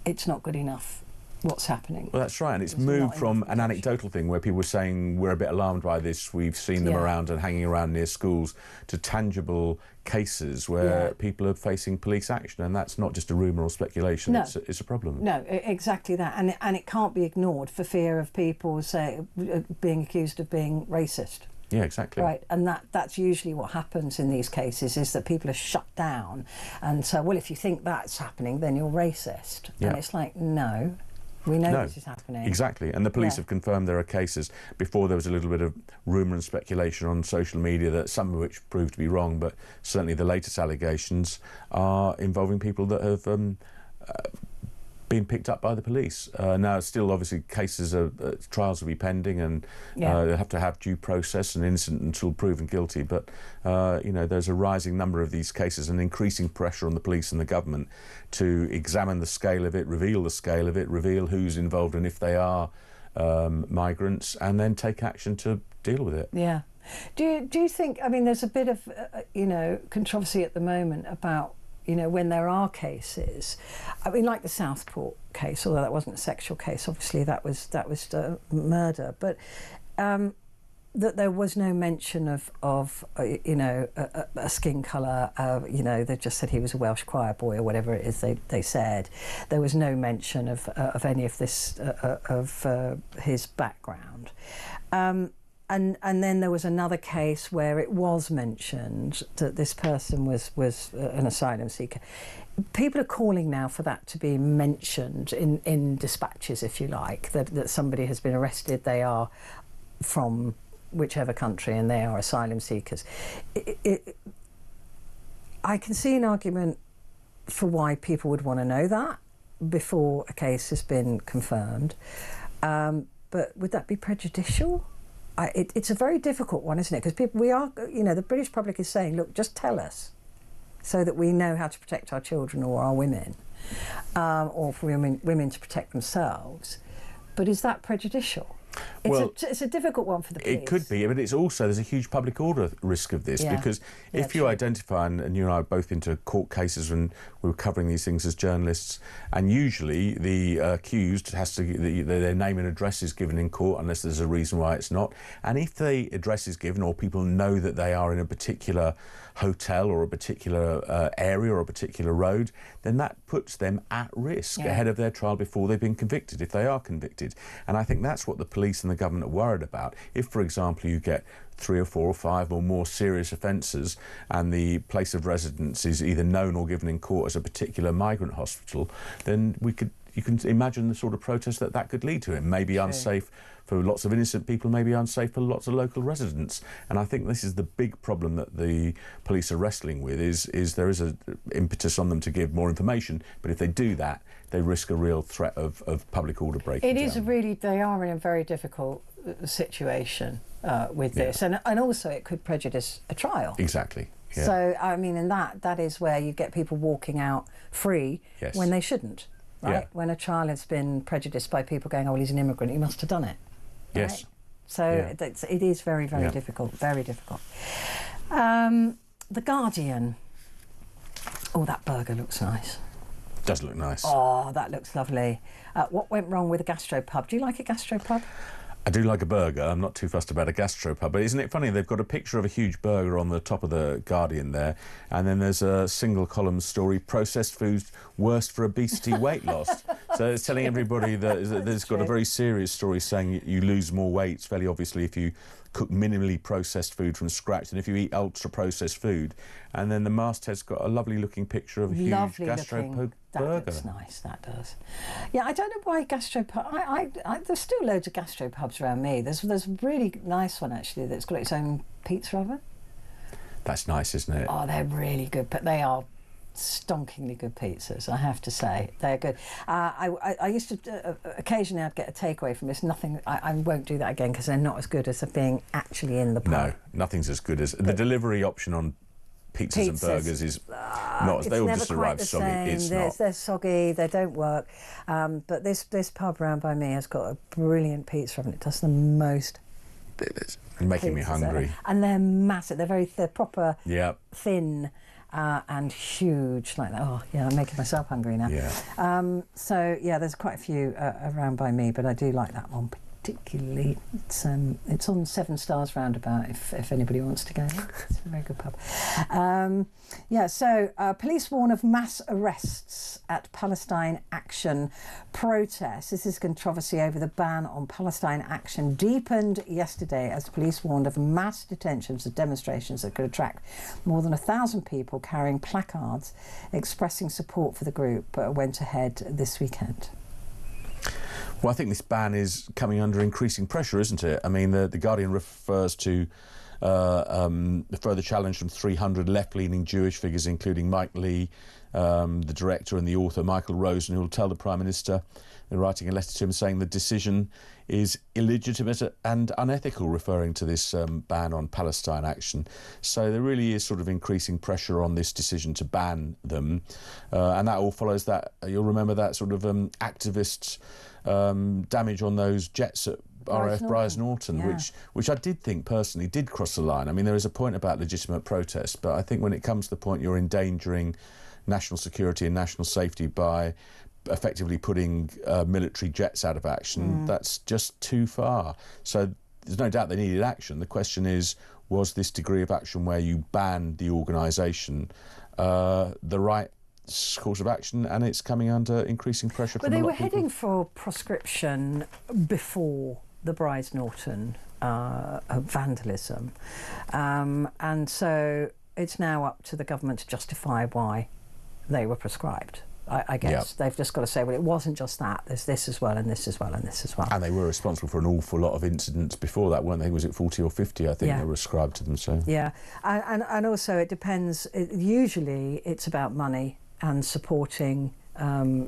it's not good enough what's happening. Well, that's right, and it's moved from an anecdotal thing where people were saying we're a bit alarmed by this, we've seen them around and hanging around near schools, to tangible cases where people are facing police action, and that's not just a rumour or speculation, it's a problem. No, exactly that, and it can't be ignored for fear of people being accused of being racist. Yeah, exactly. Right, and that's usually what happens in these cases, is that people are shut down and so, well, if you think that's happening, then you're racist. Yeah. And it's like, no, we know this is happening. Exactly, and the police have confirmed there are cases. Before there was a little bit of rumour and speculation on social media, that some of which proved to be wrong, but certainly the latest allegations are involving people that have been picked up by the police. Now, still, obviously, cases trials will be pending, and they have to have due process and innocent until proven guilty. But there's a rising number of these cases and increasing pressure on the police and the government to examine the scale of it, reveal the scale of it, reveal who's involved and if they are migrants, and then take action to deal with it. Yeah. Do you think? I mean, there's a bit of controversy at the moment about, when there are cases, I mean, like the Southport case, although that wasn't a sexual case, obviously that was murder, but that there was no mention of a skin colour. They just said he was a Welsh choir boy or whatever it is they said. There was no mention of any of this of his background. And then there was another case where it was mentioned that this person was an asylum seeker. People are calling now for that to be mentioned in dispatches, if you like, that somebody has been arrested, they are from whichever country and they are asylum seekers. I can see an argument for why people would want to know that before a case has been confirmed. But would that be prejudicial? It's a very difficult one, isn't it? Because the British public is saying, look, just tell us so that we know how to protect our children or our women, or for women to protect themselves. But is that prejudicial? It's a difficult one for the police. It could be, but it's also, there's a huge public order risk of this, because if you identify, and you and I are both into court cases when we were covering these things as journalists, and usually the accused has to, their name and address is given in court unless there's a reason why it's not. And if the address is given, or people know that they are in a particular hotel or a particular area or a particular road, then that puts them at risk ahead of their trial before they've been convicted, if they are convicted. And I think that's what the police and the government are worried about. If, for example, you get 3 or 4 or 5 or more serious offences and the place of residence is either known or given in court as a particular migrant hospital, then we could you can imagine the sort of protest that could lead to. It may be unsafe for lots of innocent people, may be unsafe for lots of local residents. And I think this is the big problem that the police are wrestling with, is there is an impetus on them to give more information, but if they do that, they risk a real threat of public order breaking down. They are in a very difficult situation with this, and also it could prejudice a trial. Exactly. Yeah. So, I mean, and that is where you get people walking out free when they shouldn't, right? Yeah. When a trial has been prejudiced by people going, oh, well, he's an immigrant, he must have done it. Right? Yes. So it is very, very difficult, very difficult. The Guardian. Oh, that burger looks nice. Does look nice. Oh, that looks lovely. What went wrong with a gastropub? Do you like a gastropub? I do like a burger. I'm not too fussed about a gastropub, but isn't it funny? They've got a picture of a huge burger on the top of the Guardian there, and then there's a single column story: processed foods worst for obesity, weight loss. So it's telling everybody that there's got a very serious story saying you lose more weight, fairly obviously, if you cook minimally processed food from scratch than if you eat ultra processed food. And then the masthead's got a lovely looking picture of a huge gastropub burger. That looks nice, that does. Yeah, I don't know why gastropub. There's still loads of gastropubs around me. There's a really nice one actually that's got its own pizza oven. That's nice, isn't it? Oh, they're really good, but they are stonkingly good pizzas, I have to say. They're good. I used to occasionally I'd get a takeaway from this. I won't do that again because they're not as good as being actually in the pub. No, nothing's as good as the delivery option on pizzas and burgers is not. They all just arrive soggy. It's not. They're soggy. They don't work. But this pub round by me has got a brilliant pizza oven. It does the most. It's making me hungry. Ever. And they're massive. They're proper thin. And huge like that. Oh yeah, I'm making myself hungry now. Yeah. So yeah, there's quite a few around by me, but I do like that one particularly. It's on 7 Stars Roundabout if anybody wants to go. It's a very good pub. So police warn of mass arrests at Palestine Action protests. This is controversy over the ban on Palestine Action deepened yesterday as the police warned of mass detentions at demonstrations that could attract more than 1,000 people carrying placards expressing support for the group went ahead this weekend. Well, I think this ban is coming under increasing pressure, isn't it? I mean, the Guardian refers to the further challenge from 300 left-leaning Jewish figures, including Mike Lee, the director and the author Michael Rosen, who will tell the Prime Minister, they're writing a letter to him saying the decision is illegitimate and unethical, referring to this ban on Palestine Action. So there really is sort of increasing pressure on this decision to ban them. And that all follows that, you'll remember that sort of activists' damage on those jets at RAF Brize Norton, which I did think personally did cross the line. I mean, there is a point about legitimate protest, but I think when it comes to the point you're endangering national security and national safety by effectively putting military jets out of action, that's just too far. So there's no doubt they needed action. The question is, was this degree of action where you ban the organisation the right course of action? And it's coming under increasing pressure from a lot of people. But they were heading for proscription before the Brize Norton vandalism, and so it's now up to the government to justify why they were prescribed. I guess they've just got to say, well, it wasn't just that. There's this as well, and this as well, and this as well. And they were responsible for an awful lot of incidents before that, weren't they? Was it 40 or 50? I think they were ascribed to them. So and also it depends. Usually, it's about money and supporting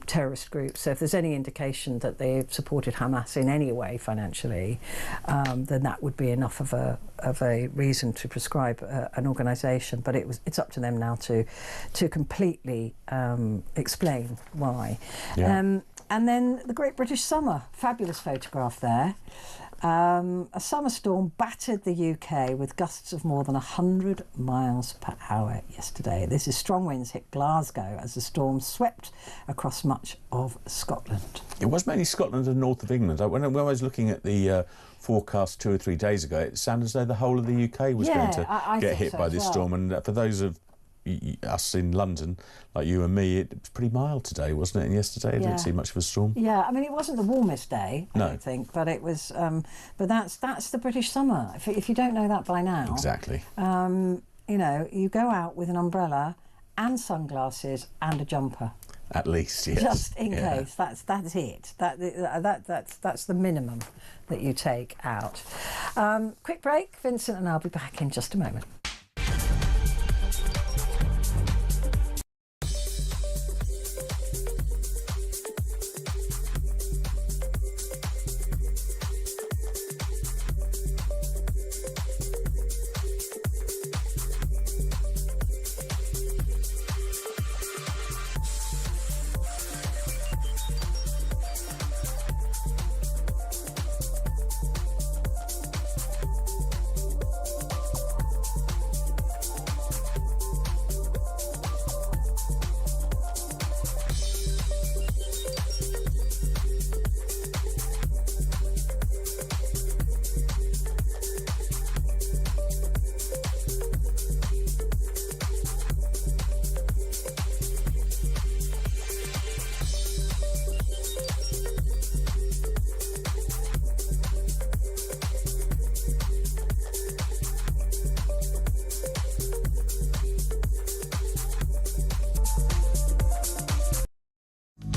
terrorist groups. So if there's any indication that they've supported Hamas in any way financially, then that would be enough of a reason to prescribe an organisation. But it's up to them now to completely explain why. And then the Great British Summer, fabulous photograph there. A summer storm battered the UK with gusts of more than 100 miles per hour yesterday. This is strong winds hit Glasgow as the storm swept across much of Scotland. It was mainly Scotland and north of England. When I was looking at the forecast 2 or 3 days ago, it sounded as though the whole of the UK was going to get hit by this storm. And for those of us in London, like you and me, it was pretty mild today, wasn't it? And yesterday, I didn't see much of a storm. Yeah, I mean, it wasn't the warmest day, I don't think, but it was. But that's the British summer. If you don't know that by now, exactly. You know, you go out with an umbrella and sunglasses and a jumper. At least, yes. Just in case. That's it. That's the minimum that you take out. Quick break, Vincent, and I'll be back in just a moment.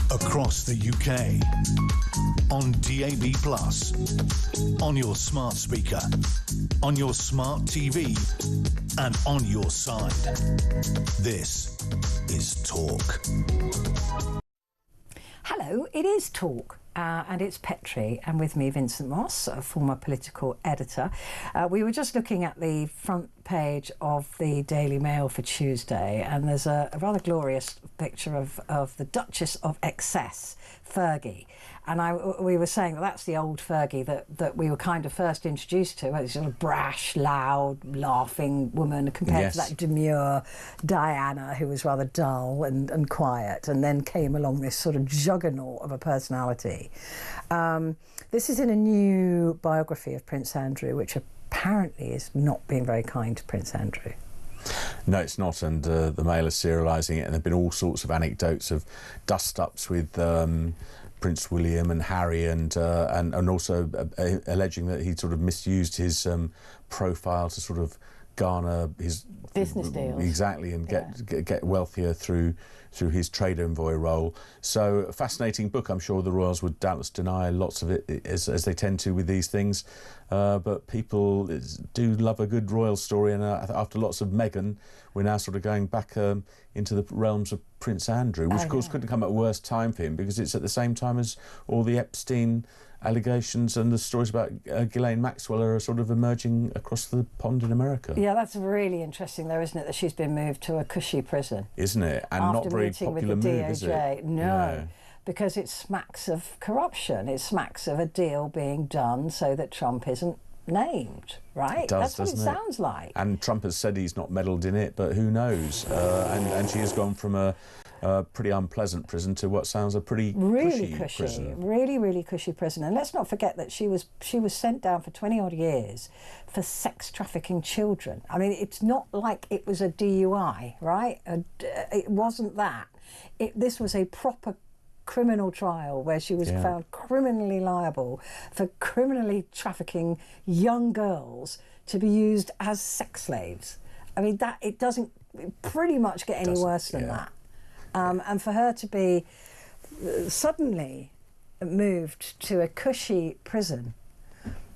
Across the UK, on DAB+, on your smart speaker, on your smart TV, and on your side. This is Talk. Hello, it is Talk. And it's Petrie, and with me Vincent Moss, a former political editor. We were just looking at the front page of the Daily Mail for Tuesday, and there's a rather glorious picture of the Duchess of Excess, Fergie. And we were saying that that's the old Fergie that we were kind of first introduced to, a sort of brash, loud, laughing woman compared to that demure Diana, who was rather dull and quiet, and then came along this sort of juggernaut of a personality. This is in a new biography of Prince Andrew, which apparently is not being very kind to Prince Andrew. No, it's not, and the Mail is serialising it, and there have been all sorts of anecdotes of dust-ups with Prince William and Harry, and also alleging that he sort of misused his profile to sort of garner his business deals. Exactly, and get wealthier through his trade envoy role. So a fascinating book. I'm sure the royals would doubtless deny lots of it, as they tend to with these things, but people do love a good royal story, and after lots of Meghan, we're now sort of going back into the realms of Prince Andrew, which of course couldn't come at a worse time for him, because it's at the same time as all the Epstein allegations and the stories about Ghislaine Maxwell are sort of emerging across the pond in America. Yeah, that's really interesting though, isn't it, that she's been moved to a cushy prison. Isn't it? And not very popular move, is it? No, because it smacks of corruption. It smacks of a deal being done so that Trump isn't named, right? It does, that's what it sounds like. And Trump has said he's not meddled in it, but who knows? And she has gone from a pretty unpleasant prison to what sounds a pretty really cushy prison. Really cushy prison. And let's not forget that she was sent down for 20 odd years for sex trafficking children. I mean, it's not like it was a DUI, right? It wasn't that. This was a proper criminal trial where she was found criminally liable for criminally trafficking young girls to be used as sex slaves. I mean, that it doesn't pretty much get any worse than that. And for her to be suddenly moved to a cushy prison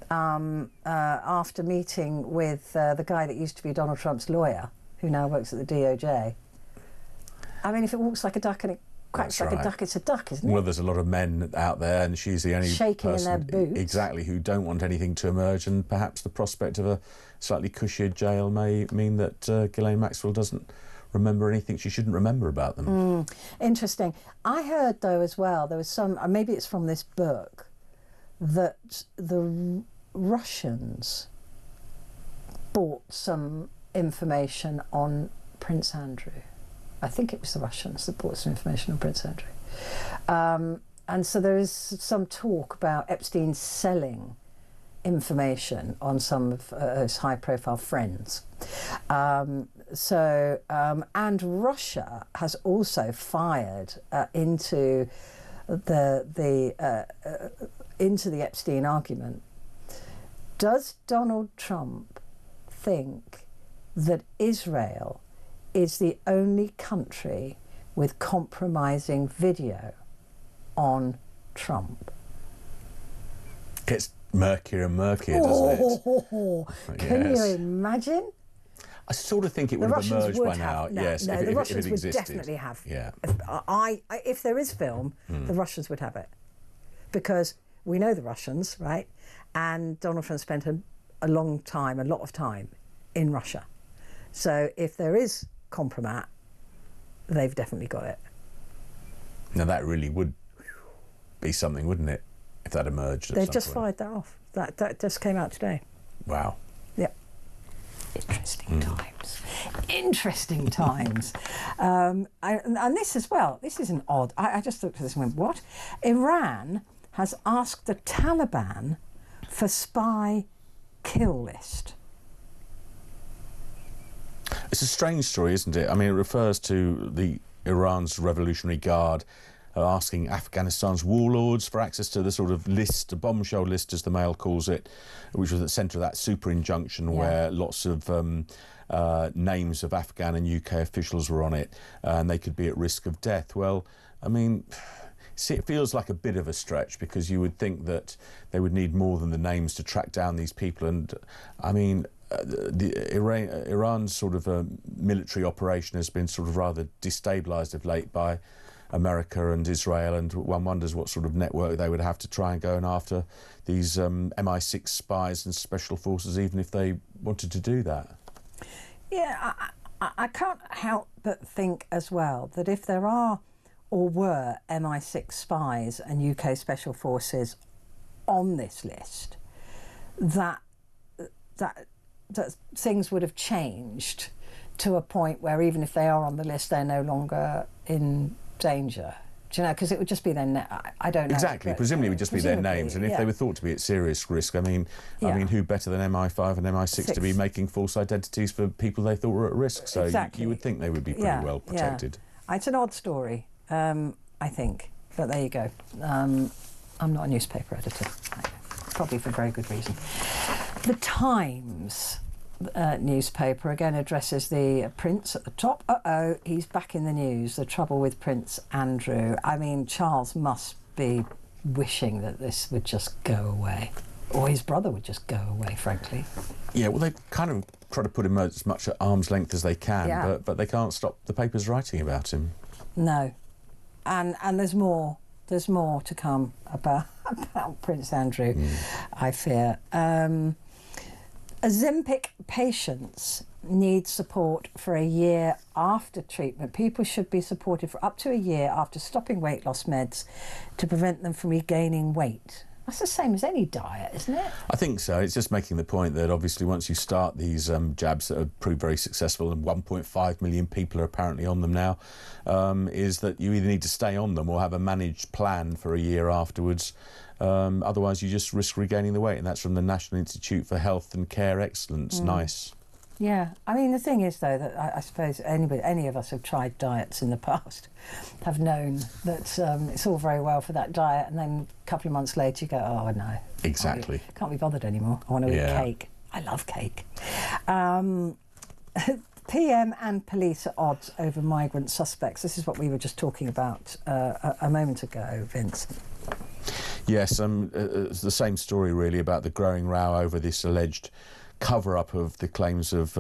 after meeting with the guy that used to be Donald Trump's lawyer, who now works at the DOJ. I mean, if it walks like a duck and it quacks like a duck, it's a duck, isn't it? Well, there's a lot of men out there, and she's the only shaking person, in their boots. Exactly, who don't want anything to emerge, and perhaps the prospect of a slightly cushier jail may mean that Ghislaine Maxwell doesn't remember anything she shouldn't remember about them. Interesting. I heard, though, as well, there was some, maybe it's from this book, that the Russians bought some information on Prince Andrew. I think it was the Russians that bought some information on Prince Andrew. And so there is some talk about Epstein selling information on some of his high-profile friends. And Russia has also fired into the Epstein argument. Does Donald Trump think that Israel is the only country with compromising video on Trump. Gets murkier and murkier, doesn't it? Can you imagine? I sort of think it would have emerged by now. Yes, no, if the it Russians would existed. definitely have. Yeah. If there is film, the Russians would have it, because we know the Russians, right? And Donald Trump spent a lot of time in Russia. So if there is compromat, they've definitely got it. Now that really would be something, wouldn't it, if that emerged? They've just fired that off. That just came out today. Wow. Yeah. Interesting times. Interesting times. And this as well. This isn't odd. I just looked at this and went, what? Iran has asked the Taliban for spy kill list. It's a strange story, isn't it? I mean, it refers to the Iran's Revolutionary Guard asking Afghanistan's warlords for access to the sort of list, a bombshell list, as the Mail calls it, which was at the centre of that super injunction where lots of names of Afghan and UK officials were on it, and they could be at risk of death. Well, I mean, see, it feels like a bit of a stretch, because you would think that they would need more than the names to track down these people. And I mean, Iran's sort of military operation has been sort of rather destabilised of late by America and Israel, and one wonders what sort of network they would have to try and go and after these MI6 spies and special forces, even if they wanted to do that. Yeah, I can't help but think as well that if there are or were MI6 spies and UK special forces on this list, that things would have changed to a point where even if they are on the list, they're no longer in danger. Do you know? Because it would just be their I don't know. Exactly. Presumably, it would just be their names, and if they were thought to be at serious risk, I mean, who better than MI5 and MI6 to be making false identities for people they thought were at risk? So you would think they would be pretty well protected. Yeah. It's an odd story, I think, but there you go. I'm not a newspaper editor, probably for very good reason. The Times newspaper again addresses the Prince at the top. He's back in the news. The trouble with Prince Andrew. I mean, Charles must be wishing that this would just go away, or his brother would just go away, frankly. Yeah, well, they kind of try to put him as much at arm's length as they can, but they can't stop the papers writing about him. No, and there's more to come about Prince Andrew, I fear. Ozempic patients need support for a year after treatment. People should be supported for up to a year after stopping weight loss meds to prevent them from regaining weight. That's the same as any diet, isn't it? I think so. It's just making the point that obviously once you start these jabs that have proved very successful, and 1.5 million people are apparently on them now, is that you either need to stay on them or have a managed plan for a year afterwards. Otherwise, you just risk regaining the weight, and that's from the National Institute for Health and Care Excellence. Nice. Yeah, I mean, the thing is, though, that I suppose any of us who've tried diets in the past have known that it's all very well for that diet, and then a couple of months later you go, oh, no. Exactly. Can't be bothered anymore. I want to eat cake. I love cake. PM and police at odds over migrant suspects. This is what we were just talking about a moment ago, Vince. Yes, it's the same story, really, about the growing row over this alleged cover-up of the claims of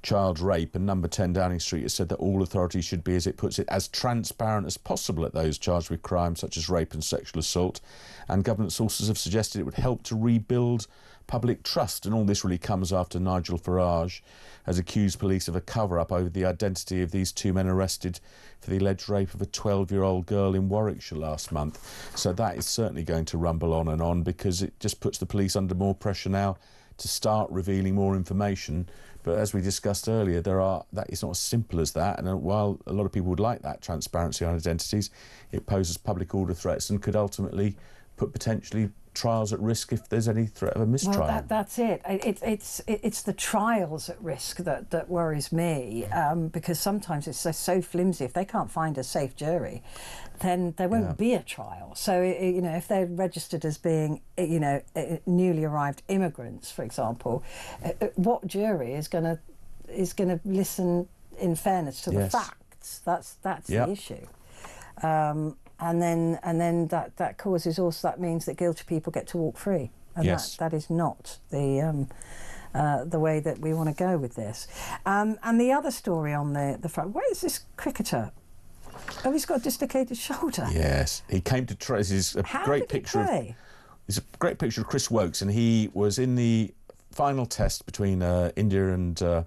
child rape, and Number 10 Downing Street has said that all authorities should be, as it puts it, as transparent as possible at those charged with crimes such as rape and sexual assault, and government sources have suggested it would help to rebuild public trust. And all this really comes after Nigel Farage has accused police of a cover-up over the identity of these two men arrested for the alleged rape of a 12-year-old girl in Warwickshire last month. So that is certainly going to rumble on, because it just puts the police under more pressure now to start revealing more information. But as we discussed earlier, that is not as simple as that, and while a lot of people would like that transparency on identities, it poses public order threats and could ultimately put potentially trials at risk if there's any threat of a mistrial. Well, that's it. It's the trials at risk that worries me, because sometimes it's so flimsy. If they can't find a safe jury, then there won't be a trial. So if they're registered as being newly arrived immigrants, for example, what jury is going to listen in fairness to the facts? rights. That's the issue. And then that causes also, that means that guilty people get to walk free, and that is not the way that we want to go with this. And the other story on the front, where is this cricketer? Oh, he's got a dislocated shoulder. Yes, he came to try. This is a great picture. It's a great picture of Chris Wokes, and he was in the final test between India and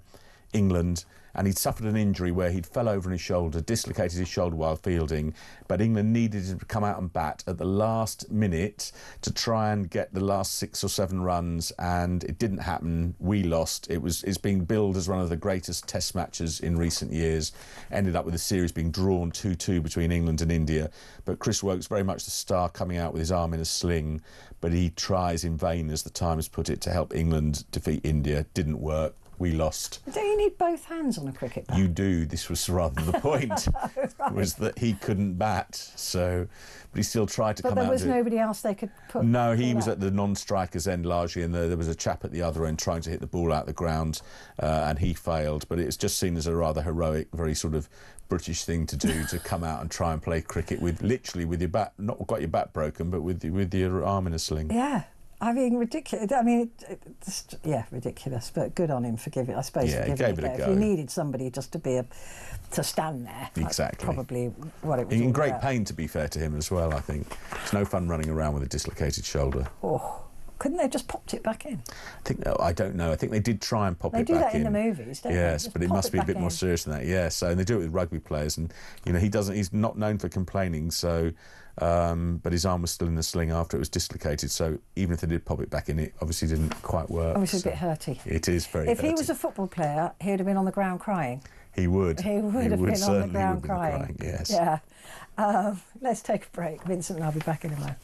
England, and he'd suffered an injury where he'd fell over on his shoulder, dislocated his shoulder while fielding, but England needed him to come out and bat at the last minute to try and get the last 6 or 7 runs, and it didn't happen. We lost. It's being billed as one of the greatest test matches in recent years. Ended up with the series being drawn 2-2 between England and India, but Chris Wokes, very much the star, coming out with his arm in a sling, but he tries in vain, as the Times put it, to help England defeat India. Didn't work. We lost. Don't you need both hands on a cricket bat? You do. This was rather the point, Right. was that he couldn't bat, so, but he still tried to come out. But there was nobody else they could put. No, he was at the non-striker's end largely, and there was a chap at the other end trying to hit the ball out the ground, and he failed. But it's just seen as a rather heroic, very sort of British thing to do, to come out and try and play cricket with your bat, not got your bat broken, but with your arm in a sling. Yeah. I mean, ridiculous. I mean, ridiculous. But good on him for giving. I suppose for giving it a go. If you needed somebody just to stand there, exactly, that's probably what it was. In great pain, to be fair to him as well. I think it's no fun running around with a dislocated shoulder. Oh, couldn't they have just popped it back in? I don't know. I think they did try and pop it back in. They do that in the movies, don't they? Yes, but it must be a bit more serious than that. Yes, so, and they do it with rugby players, and he's not known for complaining. So. But his arm was still in the sling after it was dislocated, so even if they did pop it back in, it obviously didn't quite work. Obviously a bit hurty. It is very hurty. If he was a football player, he would have been on the ground crying. He would. He would have been on the ground crying. Yes. Yeah. Let's take a break. Vincent and I'll be back in a moment.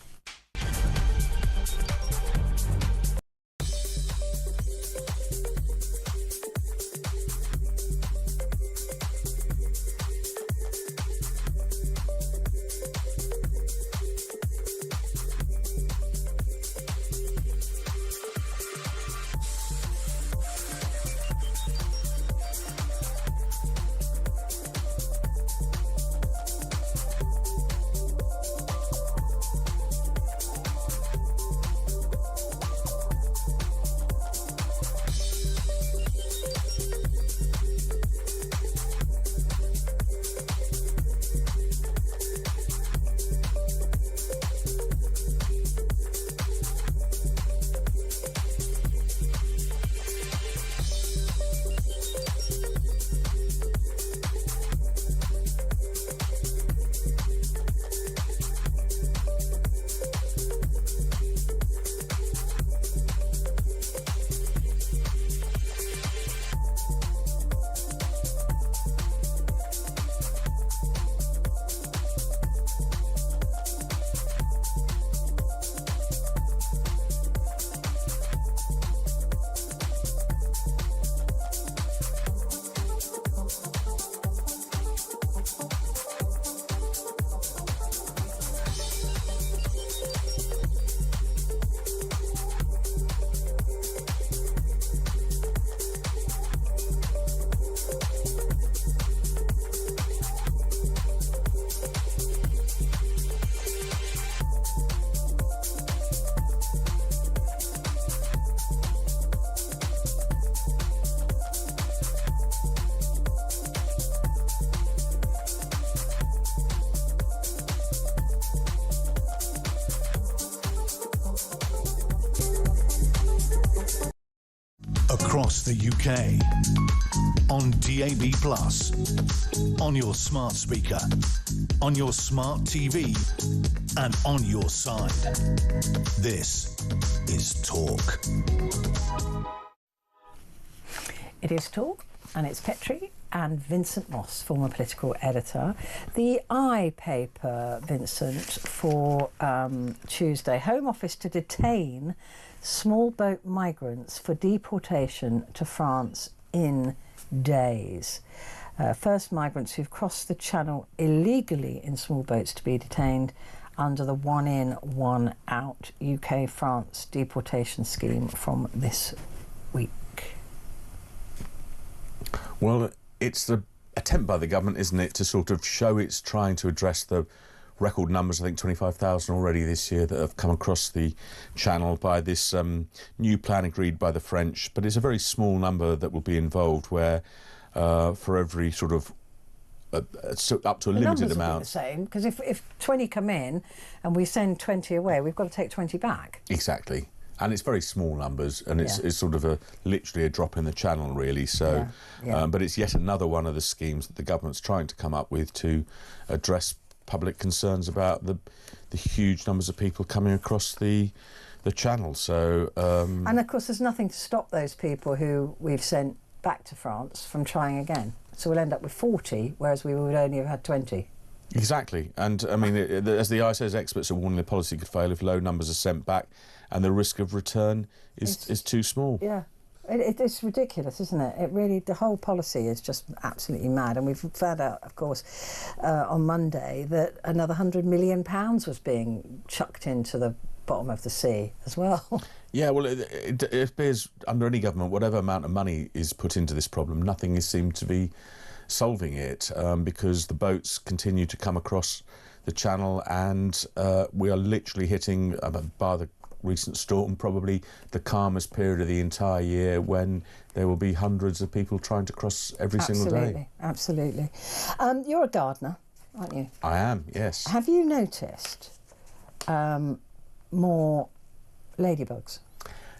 Across the UK, on DAB+, on your smart speaker, on your smart TV, and on your side. This is Talk. It is Talk, and it's Petrie and Vincent Moss, former political editor. The I paper, Vincent, for Tuesday. Home Office to detain small boat migrants for deportation to France in days. First migrants who've crossed the Channel illegally in small boats to be detained under the one in, one out UK-France deportation scheme from this week. Well, it's the attempt by the government, isn't it, to sort of show it's trying to address the record numbers, I think 25,000 already this year, that have come across the channel by this new plan agreed by the French. But it's a very small number that will be involved, where for every sort of up to a limited amount. Will be the same, because if 20 come in and we send 20 away, we've got to take 20 back. Exactly. And it's very small numbers, and it's sort of literally a drop in the channel, really. So, but it's yet another one of the schemes that the government's trying to come up with to address public concerns about the huge numbers of people coming across the channel. So, and of course, there's nothing to stop those people who we've sent back to France from trying again. So we'll end up with 40, whereas we would only have had 20. Exactly. And I mean, as the ISO's experts are warning, the policy could fail if low numbers are sent back and the risk of return is too small. Yeah. It's ridiculous, isn't it? It really, the whole policy is just absolutely mad. And we've found out, of course, on Monday that another £100 million was being chucked into the bottom of the sea as well. Yeah, well, it appears under any government, whatever amount of money is put into this problem, nothing is seemed to be solving it, because the boats continue to come across the channel, and we are literally hitting, bar the recent storm, probably the calmest period of the entire year, when there will be hundreds of people trying to cross every single day. Absolutely. You're a gardener, aren't you? I am, yes. Have you noticed more ladybugs?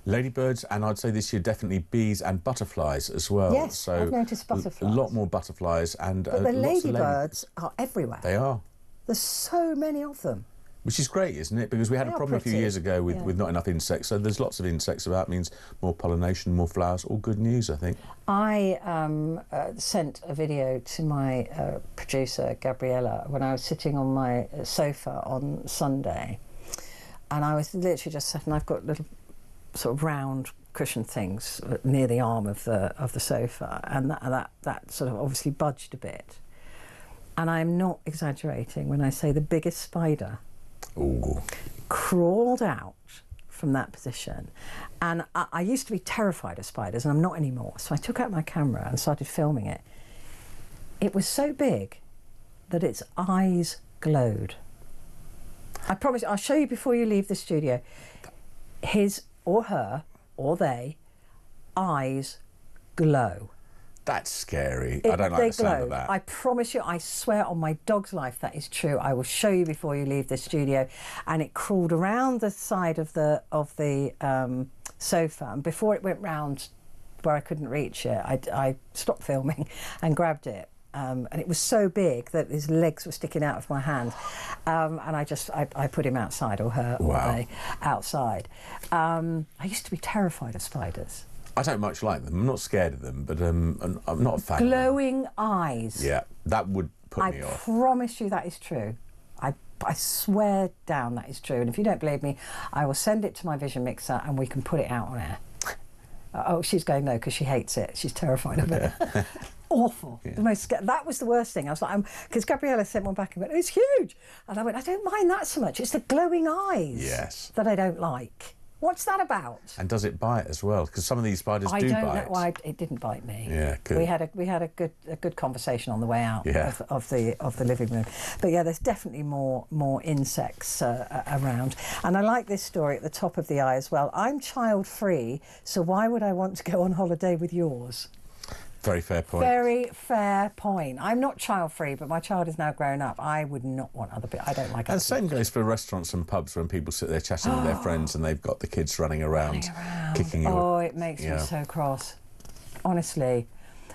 Ladybirds, and I'd say this year definitely bees and butterflies as well. Yes, so I've noticed butterflies. A lot more butterflies, and but the ladybirds are everywhere. They are. There's so many of them. Which is great, isn't it? Because we had a problem a few years ago with not enough insects. So there's lots of insects about, means more pollination, more flowers, all good news, I think. I sent a video to my producer, Gabriella, when I was sitting on my sofa on Sunday. And I was literally just sat, and I've got little sort of round cushion things near the arm of the sofa, and that sort of obviously budged a bit. And I'm not exaggerating when I say the biggest spider crawled out from that position. And I used to be terrified of spiders, and I'm not anymore. So I took out my camera and started filming it. It was so big that its eyes glowed. I promise you, I'll show you before you leave the studio. His or her or they eyes glow. That's scary. I don't like the sound of that. I promise you, I swear on my dog's life that is true. I will show you before you leave the studio. And it crawled around the side of the sofa, and before it went round where I couldn't reach it, I stopped filming and grabbed it. And it was so big that his legs were sticking out of my hand. And I put him outside, or her, or they, outside. I used to be terrified of spiders. I don't much like them. I'm not scared of them, but I'm not a fan of them. Glowing eyes. Yeah, that would put me off. I promise you that is true. I swear down that is true. And if you don't believe me, I will send it to my Vision Mixer and we can put it out on air. Oh, she's going no, because she hates it. She's terrified of it. Awful. Yeah. That was the worst thing. I was like, because Gabriella sent one back and went, it's huge. And I went, I don't mind that so much. It's the glowing eyes that I don't like. What's that about? And does it bite as well? Because some of these spiders do bite. I don't know why it didn't bite me. Yeah, good. We had a good conversation on the way out of the living room. But yeah, there's definitely more insects around. And I like this story at the top of the eye as well. I'm child free, so why would I want to go on holiday with yours? Very fair point. Very fair point. I'm not child-free, but my child is now grown up. I would not want other people. I don't like other people. And the same goes for restaurants and pubs when people sit there chatting with their friends and they've got the kids running around. Kicking you. Oh, it makes me so cross. Honestly.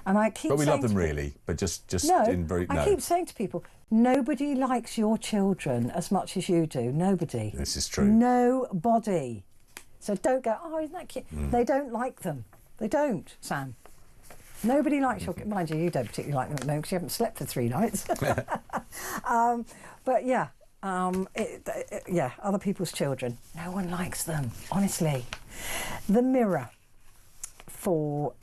And I keep But we love them really, but just in very... I keep saying to people, nobody likes your children as much as you do. Nobody. This is true. Nobody. So don't go, oh, isn't that cute? They don't like them. They don't, Sam. Nobody likes your... Mind you don't particularly like them at the moment because you haven't slept for 3 nights. But yeah, other people's children. No one likes them, honestly. The Mirror for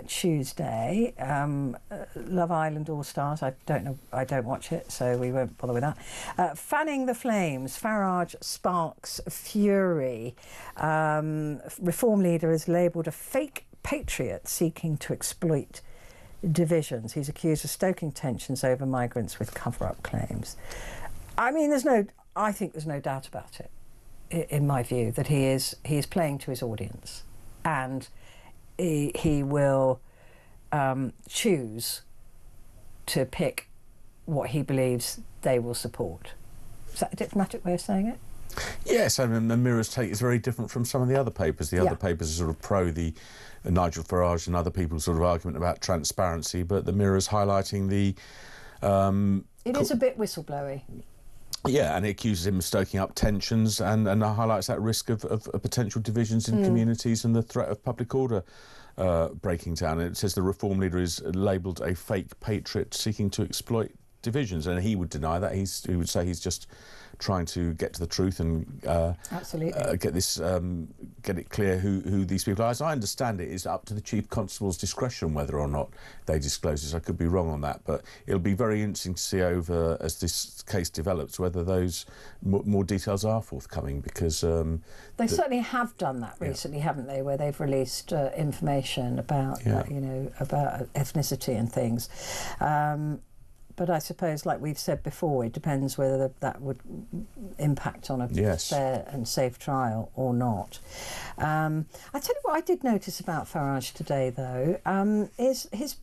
Tuesday. Love Island All Stars. I don't know. I don't watch it, so we won't bother with that. Fanning the Flames. Farage sparks fury. Reform leader is labelled a fake patriot seeking to exploit divisions. He's accused of stoking tensions over migrants with cover-up claims. I mean, I think there's no doubt about it, in my view, that he is playing to his audience, and he will choose to pick what he believes they will support. Is that a diplomatic way of saying it? Yes, I mean, the Mirror's take is very different from some of the other papers. The other papers are sort of pro the Nigel Farage and other people's sort of argument about transparency, but the Mirror's highlighting the... it is a bit whistleblowy. Yeah, and it accuses him of stoking up tensions and highlights that risk of potential divisions in communities and the threat of public order breaking down. And it says the Reform leader is labelled a fake patriot seeking to exploit divisions, and he would deny that. He would say he's just trying to get to the truth and absolutely get it clear who these people are. As I understand it, it's up to the Chief Constable's discretion whether or not they disclose this. I could be wrong on that, but it'll be very interesting to see over as this case develops whether those more details are forthcoming, because they certainly have done that recently, haven't they? Where they've released information about about ethnicity and things. But I suppose, like we've said before, it depends whether that would impact on a fair and safe trial or not. I tell you what I did notice about Farage today, though, is he's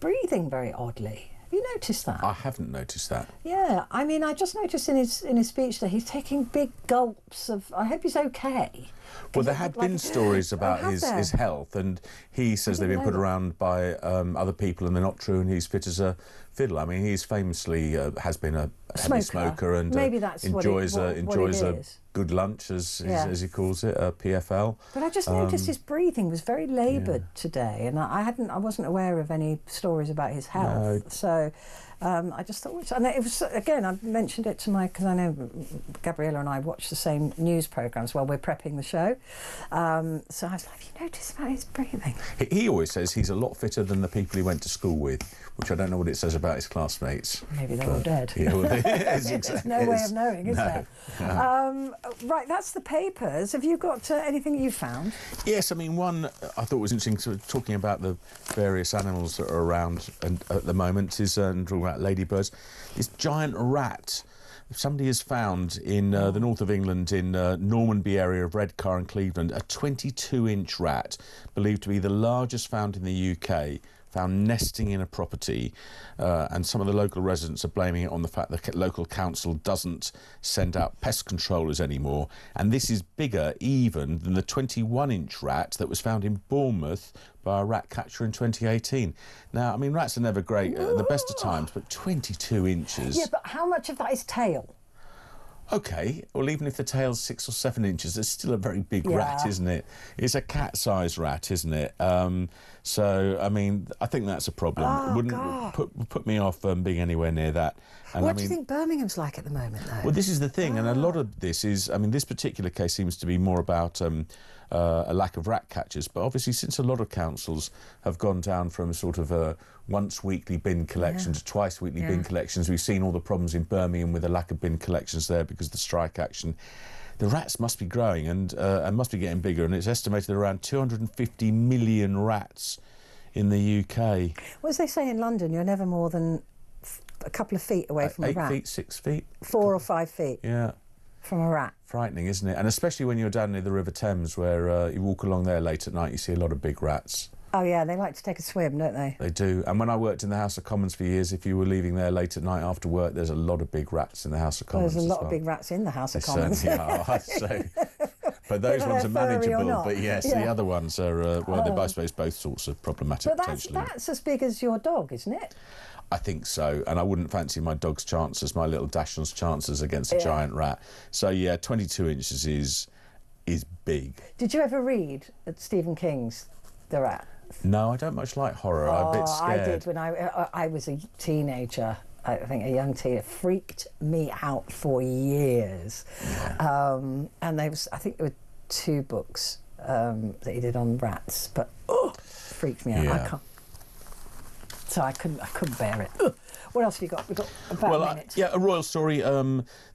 breathing very oddly. Have you noticed that? I haven't noticed that. Yeah, I mean, I just noticed in his speech that he's taking big gulps of... I hope he's okay. Well, there had been stories about his health, and he says they've been put around by other people and they're not true, and he's fit as a fiddle. I mean, he's famously has been a heavy smoker and maybe that's enjoys what a good lunch, as he calls it, a PFL. But I just noticed his breathing was very laboured today, and I wasn't aware of any stories about his health. No. So I just thought, and it was, again, I mentioned it to because I know Gabriella and I watch the same news programmes while we're prepping the show. So I was like, have you noticed about his breathing? He always says he's a lot fitter than the people he went to school with, which I don't know what it says about his classmates. Maybe they're all dead. Yeah, well, there's no way of knowing, is there? No. Right, that's the papers. Have you got anything you found? Yes, I mean, one I thought was interesting, sort of talking about the various animals that are around at the moment, is talking about ladybirds. This giant rat somebody has found in the north of England, in Normanby area of Redcar and Cleveland, a 22-inch rat, believed to be the largest found in the UK, found nesting in a property, and some of the local residents are blaming it on the fact that the local council doesn't send out pest controllers anymore. And this is bigger even than the 21-inch rat that was found in Bournemouth by a rat catcher in 2018. Now, I mean, rats are never great at the best of times, but 22 inches... Yeah, but how much of that is tail? OK, well, even if the tail's 6 or 7 inches, it's still a very big rat, isn't it? It's a cat-sized rat, isn't it? So, I mean, I think that's a problem. It wouldn't put me off being anywhere near that. And what do you think Birmingham's like at the moment, though? Well, this is the thing, and a lot of this is... I mean, this particular case seems to be more about a lack of rat catchers, but obviously since a lot of councils have gone down from sort of a once-weekly bin collection to twice-weekly bin collections, we've seen all the problems in Birmingham with the lack of bin collections there because of the strike action. The rats must be growing and must be getting bigger, and it's estimated around 250 million rats in the UK. Well, as they say in London, you're never more than a couple of feet away from a rat. 8 feet, 6 feet. 4 or 5 feet. Yeah. From a rat. Frightening, isn't it? And especially when you're down near the River Thames, where you walk along there late at night, you see a lot of big rats. Oh, yeah, they like to take a swim, don't they? They do. And when I worked in the House of Commons for years, if you were leaving there late at night after work, there's a lot of big rats in the House of Commons. There's a lot of big rats in the House of Commons. Certainly are. So, but those ones are manageable. But yes, the other ones are, well, they're, I suppose, both sorts of problematic, but potentially. That's as big as your dog, isn't it? I think so, and I wouldn't fancy my dog's chances, my little Dachshund's chances against a giant rat. So, yeah, 22 inches is big. Did you ever read Stephen King's The Rat? No, I don't much like horror. I'm a bit scared. I did when I was a teenager. I think a young teen. It freaked me out for years. Yeah. And I think there were 2 books that he did on rats, but freaked me out. Yeah. I can't. So I couldn't bear it. Ugh. What else have you got? We've got about a minute. Yeah, a royal story.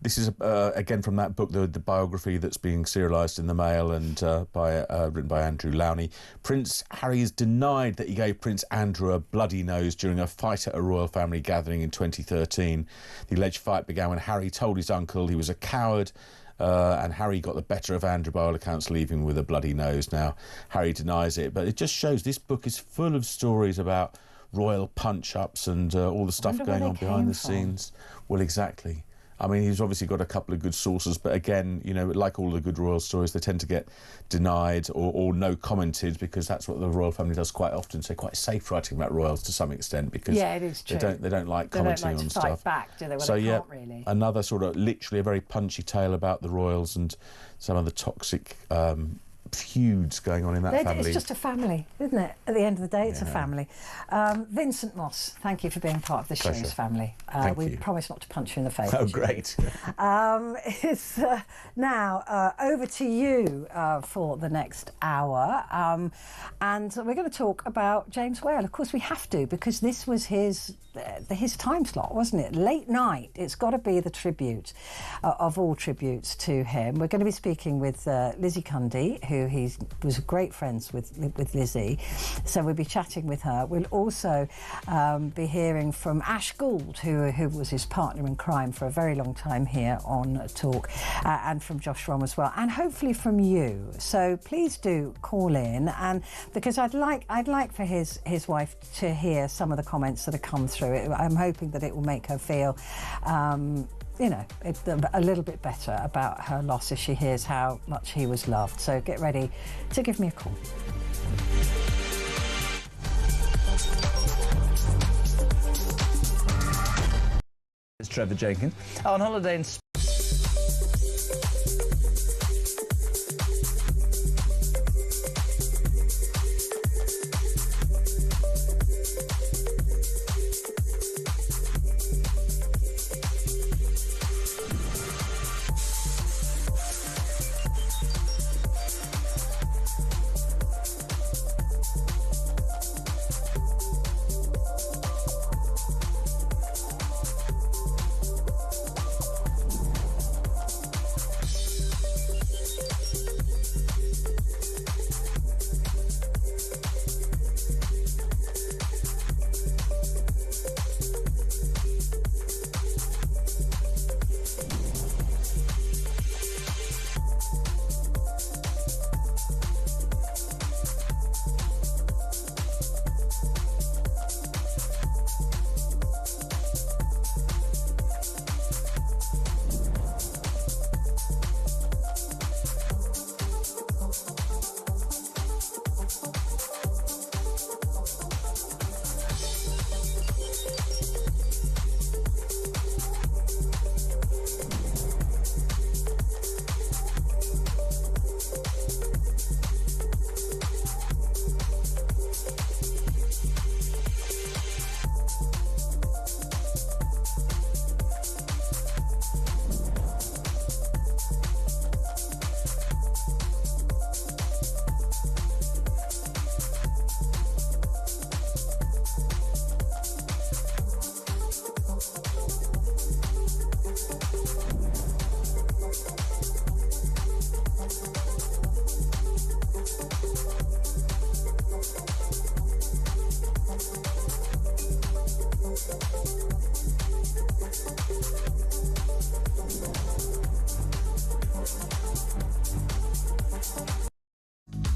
This is again from that book, the biography that's being serialised in the Mail and written by Andrew Lowney. Prince Harry has denied that he gave Prince Andrew a bloody nose during a fight at a royal family gathering in 2013. The alleged fight began when Harry told his uncle he was a coward. And Harry got the better of Andrew by all accounts, leaving with a bloody nose. Now, Harry denies it, but it just shows this book is full of stories about royal punch-ups and all the stuff going on behind the scenes. Well, exactly. I mean, he's obviously got a couple of good sources, but again, you know, like all the good royal stories, they tend to get denied or no commented, because that's what the royal family does quite often. So quite safe writing about royals to some extent, because it is true. They don't like commenting on stuff. Fight back, do they? Well, so they yeah, can't really. Another sort of literally a very punchy tale about the royals and some of the toxic feuds going on in that family. It's just a family, isn't it? At the end of the day, it's a family. Vincent Moss, thank you for being part of the show's family. We promise not to punch you in the face. Oh, great. It's now over to you for the next hour. And we're going to talk about James Whale. Of course, we have to, because this was his time slot, wasn't it? Late night. It's got to be the tribute of all tributes to him. We're going to be speaking with Lizzie Cundy, who he was great friends with Lizzie, so we'll be chatting with her. We'll also be hearing from Ash Gould, who was his partner in crime for a very long time here on Talk, and from Josh Rom as well, and hopefully from you. So please do call in, and because I'd like for his wife to hear some of the comments that have come through. I'm hoping that it will make her feel a little bit better about her loss as she hears how much he was loved. So get ready to give me a call. It's Trevor Jenkins on holiday in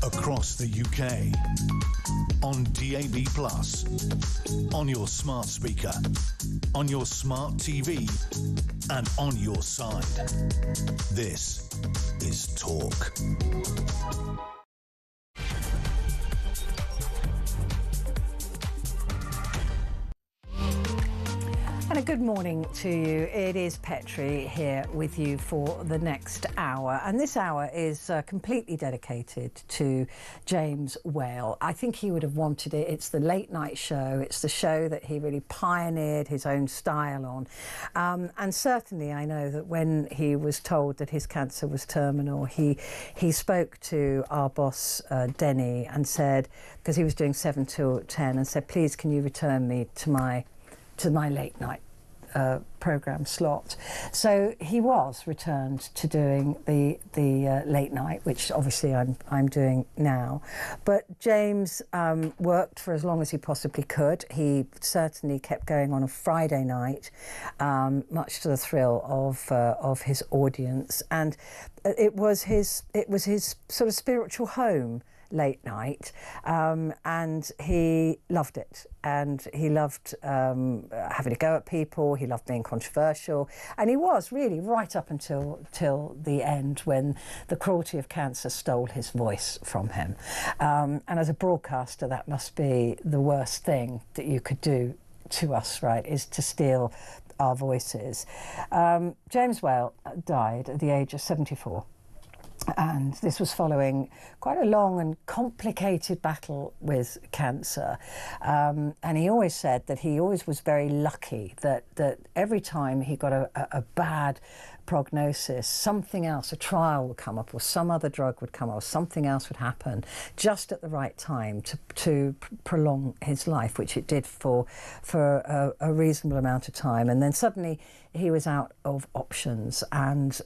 across the UK, on DAB+, on your smart speaker, on your smart TV, and on your side. This is Talk. And Good morning to you. It is Petrie here with you for the next hour, and this hour is completely dedicated to James Whale. I think he would have wanted it. It's the late night show. It's the show that he really pioneered his own style on, and certainly I know that when he was told that his cancer was terminal, he spoke to our boss Denny and said, because he was doing 7 till 10, and said, please can you return me to my late night programme slot. So he was returned to doing the late night, which obviously I'm doing now. But James worked for as long as he possibly could. He certainly kept going on a Friday night, much to the thrill of his audience, and it was his sort of spiritual home, late night, and he loved it, and he loved having a go at people. He loved being controversial, and he was really right up until the end, when the cruelty of cancer stole his voice from him, and as a broadcaster that must be the worst thing that you could do to us, right, is to steal our voices. James Whale died at the age of 74. And this was following quite a long and complicated battle with cancer. And he always said that he always was very lucky that every time he got a bad prognosis, something else, a trial would come up, or some other drug would come up, or something else would happen just at the right time to prolong his life, which it did for a reasonable amount of time. And then suddenly he was out of options, and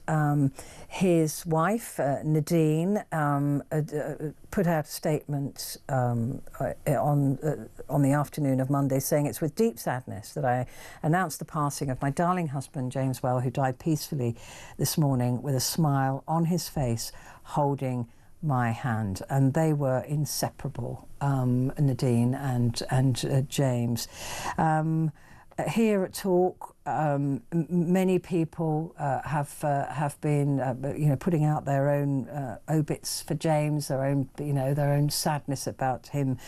his wife Nadine put out a statement on the afternoon of Monday, saying, "It's with deep sadness that I announce the passing of my darling husband James Whale, who died peacefully this morning with a smile on his face, holding my hand." And they were inseparable, Nadine and James. Here at Talk, many people have been, putting out their own obits for James, their own sadness about him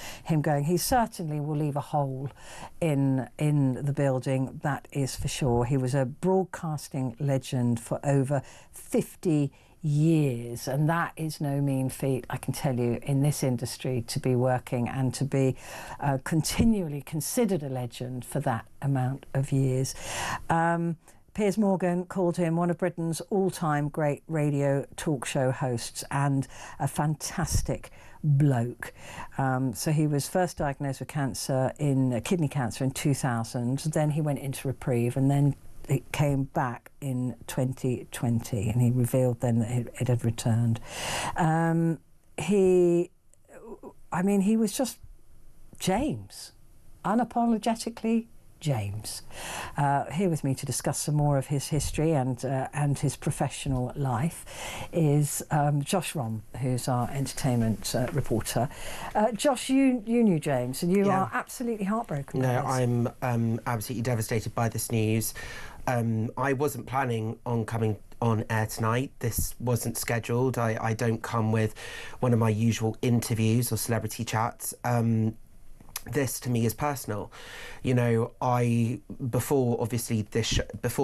going. He certainly will leave a hole in the building, that is for sure. He was a broadcasting legend for over 50 years, and that is no mean feat, I can tell you, in this industry, to be working and to be continually considered a legend for that amount of years. Piers Morgan called him one of Britain's all-time great radio talk show hosts and a fantastic bloke. So he was first diagnosed with kidney cancer in 2000, then he went into reprieve, and then it came back in 2020, and he revealed then that it had returned. He was just James, unapologetically James. Here with me to discuss some more of his history and his professional life is Josh Rom, who's our entertainment reporter. Josh, you knew James, and you are absolutely heartbroken. No, I'm absolutely devastated by this news. I wasn't planning on coming on air tonight. This wasn't scheduled. I don't come with one of my usual interviews or celebrity chats. This to me is personal. Before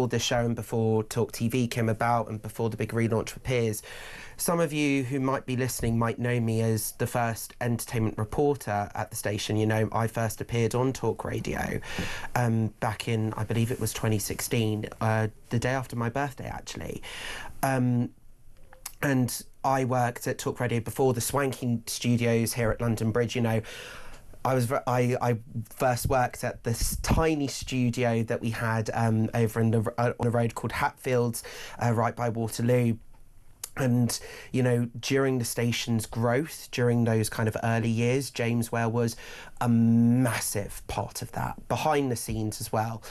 this show and before talkTV came about and before the big relaunch for Piers, some of you who might be listening might know me as the first entertainment reporter at the station. I first appeared on Talk Radio back in, I believe it was 2016, the day after my birthday, actually. And I worked at Talk Radio before the swanky studios here at London Bridge. I first worked at this tiny studio that we had over on a road called Hatfields, right by Waterloo. And, during the station's growth, during those kind of early years, James Whale was a massive part of that, behind the scenes as well.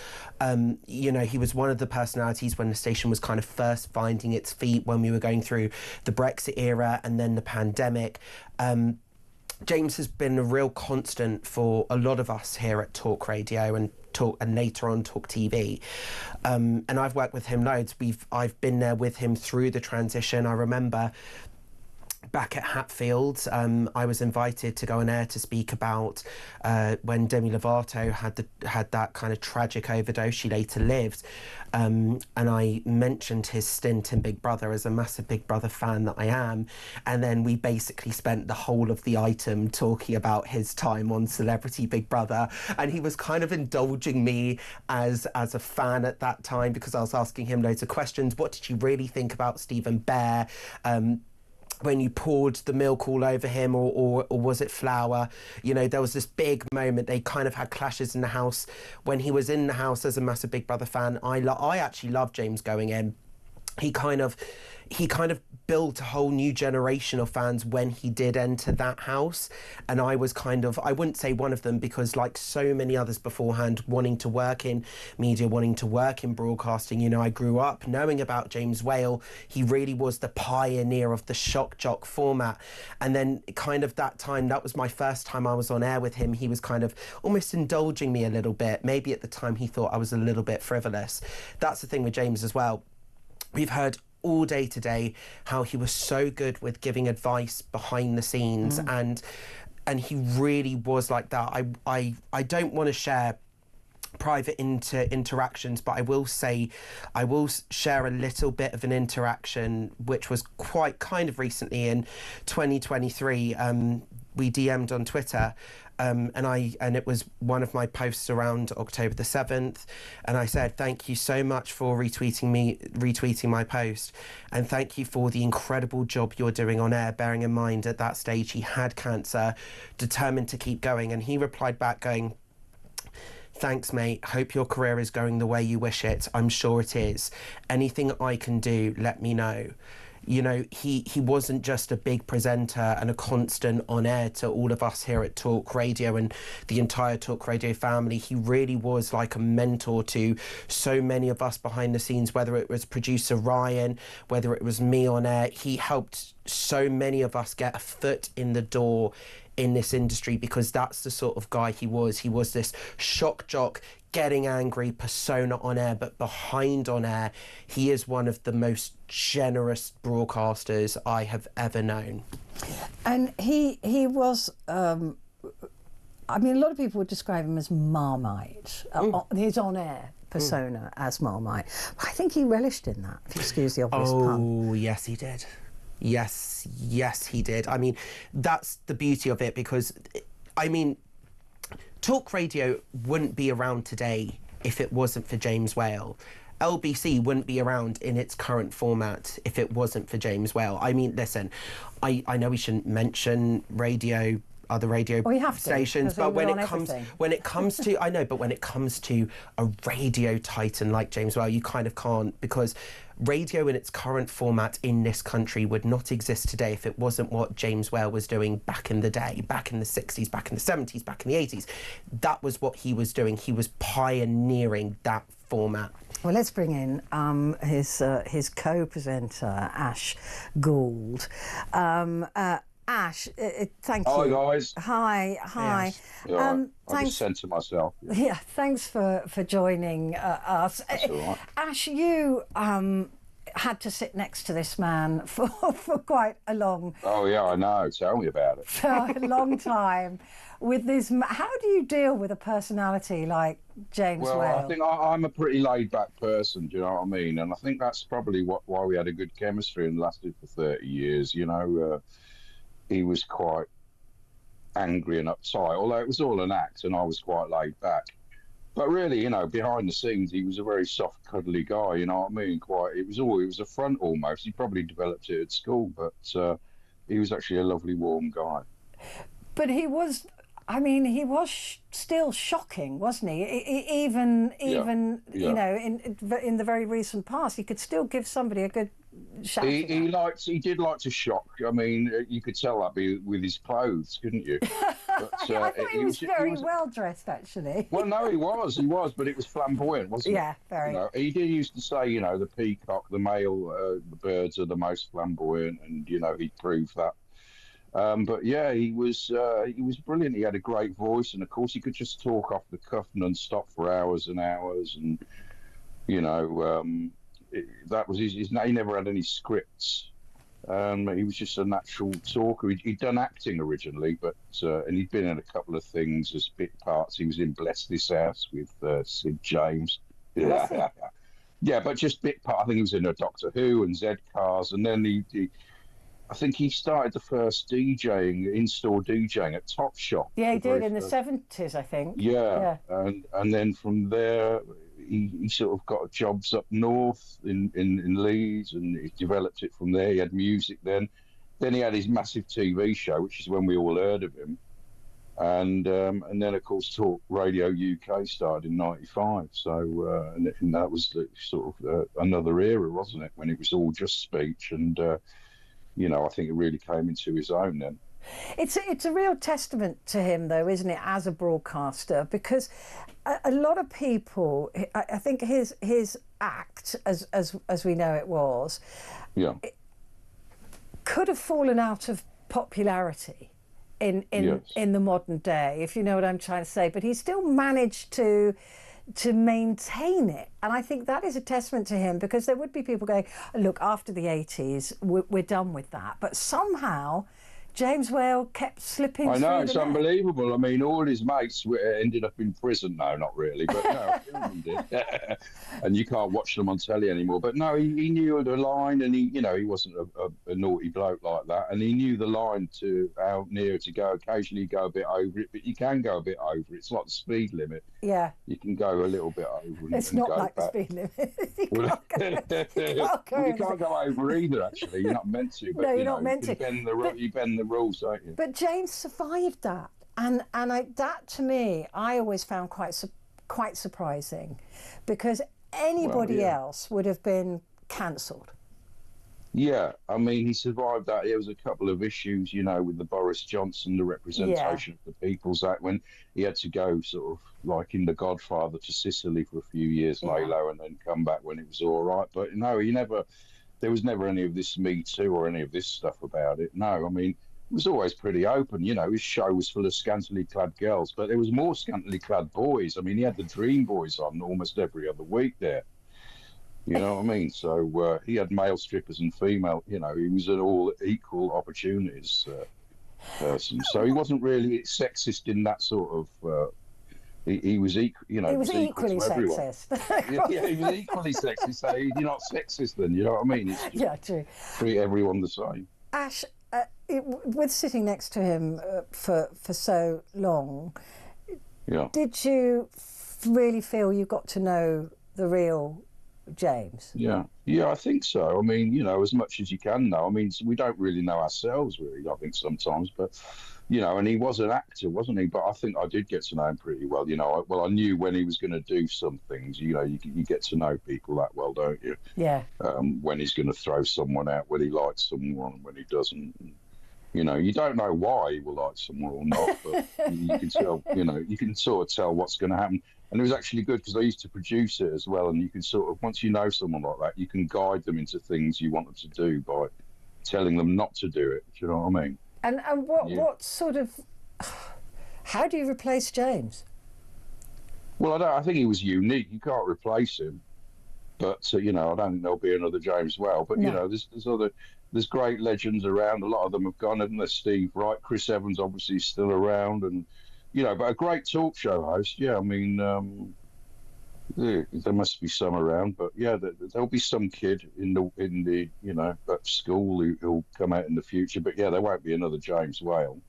He was one of the personalities when the station was kind of first finding its feet, when we were going through the Brexit era and then the pandemic. James has been a real constant for a lot of us here at Talk Radio and later on talkTV. And I've worked with him loads. I've been there with him through the transition. I remember back at Hatfield, I was invited to go on air to speak about when Demi Lovato had that kind of tragic overdose. She later lived. And I mentioned his stint in Big Brother as a massive Big Brother fan that I am. And then we basically spent the whole of the item talking about his time on Celebrity Big Brother. And he was kind of indulging me as a fan at that time, because I was asking him loads of questions. What did you really think about Stephen Bear? When you poured the milk all over him, or was it flour? You know, there was this big moment. They kind of had clashes in the house. When he was in the house as a massive Big Brother fan, I actually loved James going in. He kind of built a whole new generation of fans when he did enter that house. And I was kind of, I wouldn't say one of them, because like so many others beforehand, wanting to work in media, wanting to work in broadcasting, you know, I grew up knowing about James Whale. He really was the pioneer of the shock jock format. And then kind of that time, that was my first time I was on air with him. He was kind of almost indulging me a little bit. Maybe at the time he thought I was a little bit frivolous. That's the thing with James as well. We've heard all day today how he was so good with giving advice behind the scenes, and he really was like that. I don't want to share private interactions, but I will share a little bit of an interaction which was quite kind of recently in 2023. We DM'd on Twitter, and it was one of my posts around October the 7th, and I said, thank you so much for retweeting my post, and thank you for the incredible job you're doing on air, bearing in mind at that stage he had cancer, determined to keep going. And he replied back going, thanks, mate. Hope your career is going the way you wish it. I'm sure it is. Anything I can do, let me know. You know, he wasn't just a big presenter and a constant on air to all of us here at Talk Radio and the entire Talk Radio family. He really was like a mentor to so many of us behind the scenes, whether it was producer Ryan, whether it was me on air. He helped so many of us get a foot in the door in this industry, because that's the sort of guy he was. He was this shock jock, getting angry persona on air, but behind on air, he is one of the most generous broadcasters I have ever known. And he was, I mean, a lot of people would describe him as Marmite, his on-air persona as Marmite. I think he relished in that, if you excuse the obvious pun. Oh, yes, he did. Yes, he did. I mean, that's the beauty of it, because, I mean, Talk Radio wouldn't be around today if it wasn't for James Whale. LBC wouldn't be around in its current format if it wasn't for James Whale. I mean, listen, I know we shouldn't mention other radio stations, but when it comes to I know, but when it comes to a radio titan like James Whale, you kind of can't, because radio in its current format in this country would not exist today if it wasn't what James Whale was doing back in the day, back in the 60s, back in the 70s, back in the 80s. That was what he was doing. He was pioneering that format. Well, let's bring in his co-presenter, Ash Gould. Ash, thank you. Hi, guys. Hi. I just censor myself. Yeah, thanks for joining us. That's all right. Ash, you had to sit next to this man for quite a long... Oh, yeah, I know. Tell me about it. For a long time. With this, how do you deal with a personality like James Whale? Well, I think I'm a pretty laid-back person, do you know what I mean? And I think that's probably why we had a good chemistry and lasted for 30 years, you know. He was quite angry and uptight, although it was all an act, and I was quite laid back. But really, you know, behind the scenes, he was a very soft, cuddly guy. You know what I mean? It was a front almost. He probably developed it at school, but he was actually a lovely, warm guy. But he was. I mean, he was still shocking, wasn't he? Even you know, in the very recent past, he could still give somebody a good shout. He did like to shock. I mean, you could tell that with his clothes, couldn't you? But, I thought he was very well dressed, actually. Well, no, he was, but it was flamboyant, wasn't it? Yeah, very. You know, he did used to say, you know, the peacock, the male, the birds are the most flamboyant, and you know, he proved that. But yeah, he was brilliant. He had a great voice, and of course, he could just talk off the cuff non-stop for hours and hours. And you know, that was his. He never had any scripts. He was just a natural talker. He'd done acting originally, but and he'd been in a couple of things as bit parts. He was in Bless This House with Sid James. Yeah, yeah, but just bit part. I think he was in a Doctor Who and Z Cars, and then I think he started the first DJing, in-store DJing at Top Shop. Yeah, he did in the 70s, I think. Yeah. And then from there, he sort of got jobs up north in Leeds, and he developed it from there. He had music then. Then he had his massive TV show, which is when we all heard of him. And then, of course, Talk Radio UK started in '95. So and that was sort of another era, wasn't it, when it was all just speech. And, I think it really came into his own then. It's a real testament to him, though, isn't it, as a broadcaster? Because a lot of people, I think his act, as we know it was, it could have fallen out of popularity in the modern day, if you know what I'm trying to say. But he still managed to maintain it, and I think that is a testament to him, because there would be people going, look, after the 80s we're done with that, but somehow James Whale kept slipping through. I know, it's unbelievable. I mean, all his mates ended up in prison. No, not really, but no, did. And you can't watch them on telly anymore. But no, he knew the line, and he wasn't a naughty bloke like that, and he knew the line to how near to go. Occasionally you go a bit over it, but you can go a bit over it. It's like the speed limit. Yeah. You can go a little bit over. It's not like the speed limit. You can't go over either, actually. You're not meant to. But, no, you're not meant to. You bend the rules, don't you? But James survived that, and that to me, I always found quite surprising, because anybody else would have been cancelled. Yeah, I mean, he survived that. There was a couple of issues, with the Boris Johnson, the Representation of the People's Act, when he had to go sort of like in The Godfather to Sicily for a few years, Lalo, and then come back when it was all right. But no, there was never any of this Me Too or any of this stuff about it. No, I mean, it was always pretty open. His show was full of scantily clad girls, but there was more scantily clad boys. I mean, he had the Dream Boys on almost every other week there. You know what I mean? So he had male strippers and female, he was an all equal opportunities person. So he wasn't really sexist in that sort of, he was equal, he was equally sexist. yeah, he was equally sexist. So you're not sexist then, you know what I mean? It's just true. Treat everyone the same. Ash, with sitting next to him for so long, did you really feel you got to know the real James? Yeah, I think so. I mean, as much as you can know. I mean, we don't really know ourselves, really, I think, sometimes. But, and he was an actor, wasn't he? But I think I did get to know him pretty well. I knew when he was going to do some things. You get to know people that well, don't you? Yeah. When he's going to throw someone out, when he likes someone, when he doesn't. You don't know why he will like someone or not, but you can tell, you can sort of tell what's going to happen. And it was actually good because I used to produce it as well. And you can sort of, once you know someone like that, you can guide them into things you want them to do by telling them not to do it. Do you know what I mean? And what sort of, how do you replace James? Well, I think he was unique. You can't replace him. But, I don't think there'll be another James Whale. But, there's great legends around. A lot of them have gone, haven't there? Steve Wright, Chris Evans obviously is still around, and but a great talk show host. Yeah, I mean, there must be some around, but there'll be some kid in the at school who'll come out in the future. But there won't be another James Whale.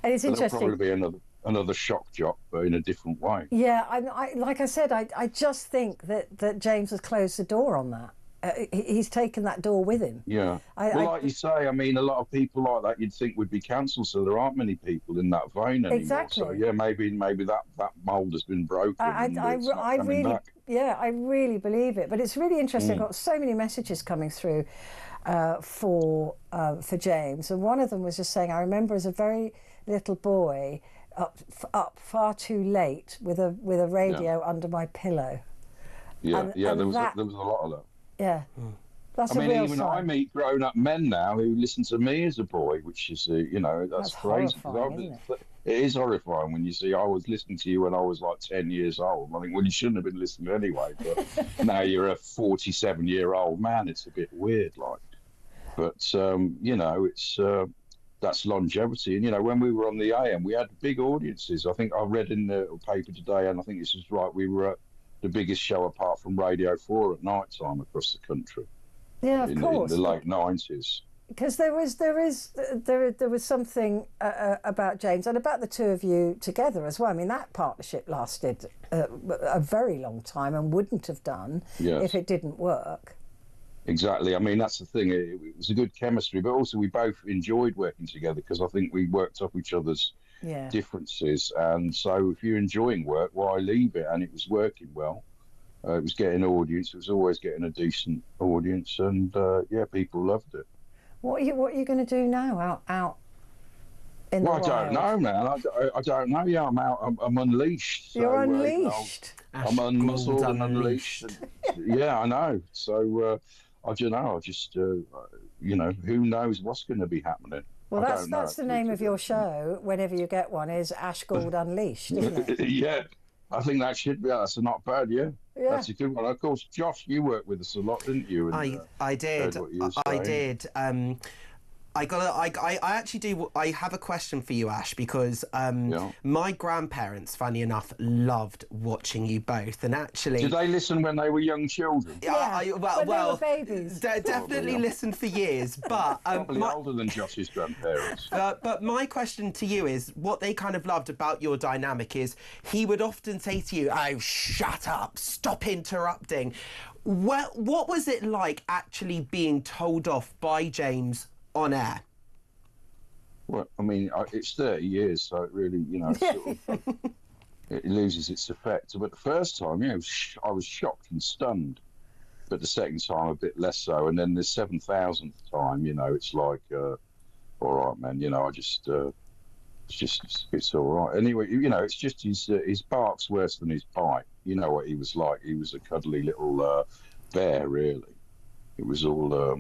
And it's interesting. There'll probably be another shock jock, but in a different way. Yeah, I like I said, I just think that James has closed the door on that. He's taken that door with him. Yeah. Like you say, I mean, a lot of people like that you'd think would be cancelled, so there aren't many people in that vein anymore. Exactly. So maybe that mould has been broken. I really believe it. But it's really interesting. I've got so many messages coming through for James, and one of them was just saying, I remember as a very little boy up far too late with a radio under my pillow. Yeah, there was a lot of that. Yeah, that's I a mean, real even sign. I meet grown-up men now who listen to me as a boy, which is, that's crazy. Horrifying, isn't it? It is horrifying when you see, I was listening to you when I was like 10 years old. I think, well, you shouldn't have been listening anyway, but now you're a 47-year-old man. It's a bit weird, like. But you know, it's that's longevity. And you know, when we were on the AM, we had big audiences. I think I read in the paper today, and I think this is right. We were at the biggest show apart from Radio 4 at night time across the country. Yeah, of course. In the late 90s. Because there was something about James and about the two of you together as well. I mean, that partnership lasted a very long time and wouldn't have done if it didn't work. Exactly. I mean, that's the thing. It was a good chemistry, but also we both enjoyed working together because I think we worked off each other's differences. And so if you're enjoying work, why leave it? And it was working well. It was getting audience. It was always getting a decent audience. And, people loved it. What are you going to do now out in the wild? I don't know, man. I don't know. Yeah, I'm out. I'm unleashed. You're unleashed. I'm unmuzzled and unleashed. Yeah, I know. So I don't know. I just who knows what's going to be happening. Well, that's the name of your show. Whenever you get one, is Ash Gould Unleashed, isn't it? Yeah, I think that should be. That's not bad. Yeah. That's a good one. Of course, Josh, you worked with us a lot, didn't you? And, I did. I did. I actually do. I have a question for you, Ash, because my grandparents, funny enough, loved watching you both, and actually, did they listen when they were young children? When they were babies. Definitely listened for years, but probably older than Josh's grandparents. But my question to you is, what they kind of loved about your dynamic is he would often say to you, "Oh, shut up! Stop interrupting." Well, what was it like actually being told off by James on air? Well, I mean, it's 30 years, so it really, it loses its effect. But the first time, I was shocked and stunned. But the second time, a bit less so. And then the 7,000th time, it's like, all right, man, it's all right. Anyway, it's just his bark's worse than his bite. You know what he was like. He was a cuddly little bear, really. It was all a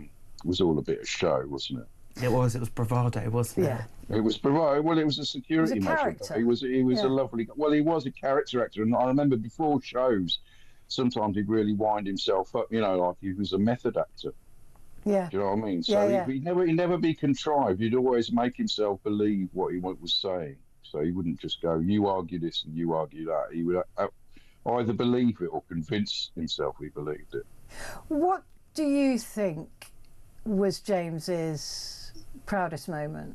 bit of show, wasn't it? It was bravado, wasn't it? It was bravado. Well, it was a security measure. He was a lovely. Well, he was a character actor, and I remember before shows, sometimes he'd really wind himself up. Like he was a method actor. Yeah. Do you know what I mean? So he'd never be contrived. He'd always make himself believe what he was saying. So he wouldn't just go, "You argue this and you argue that." He would either believe it or convince himself he believed it. What do you think was James's proudest moment?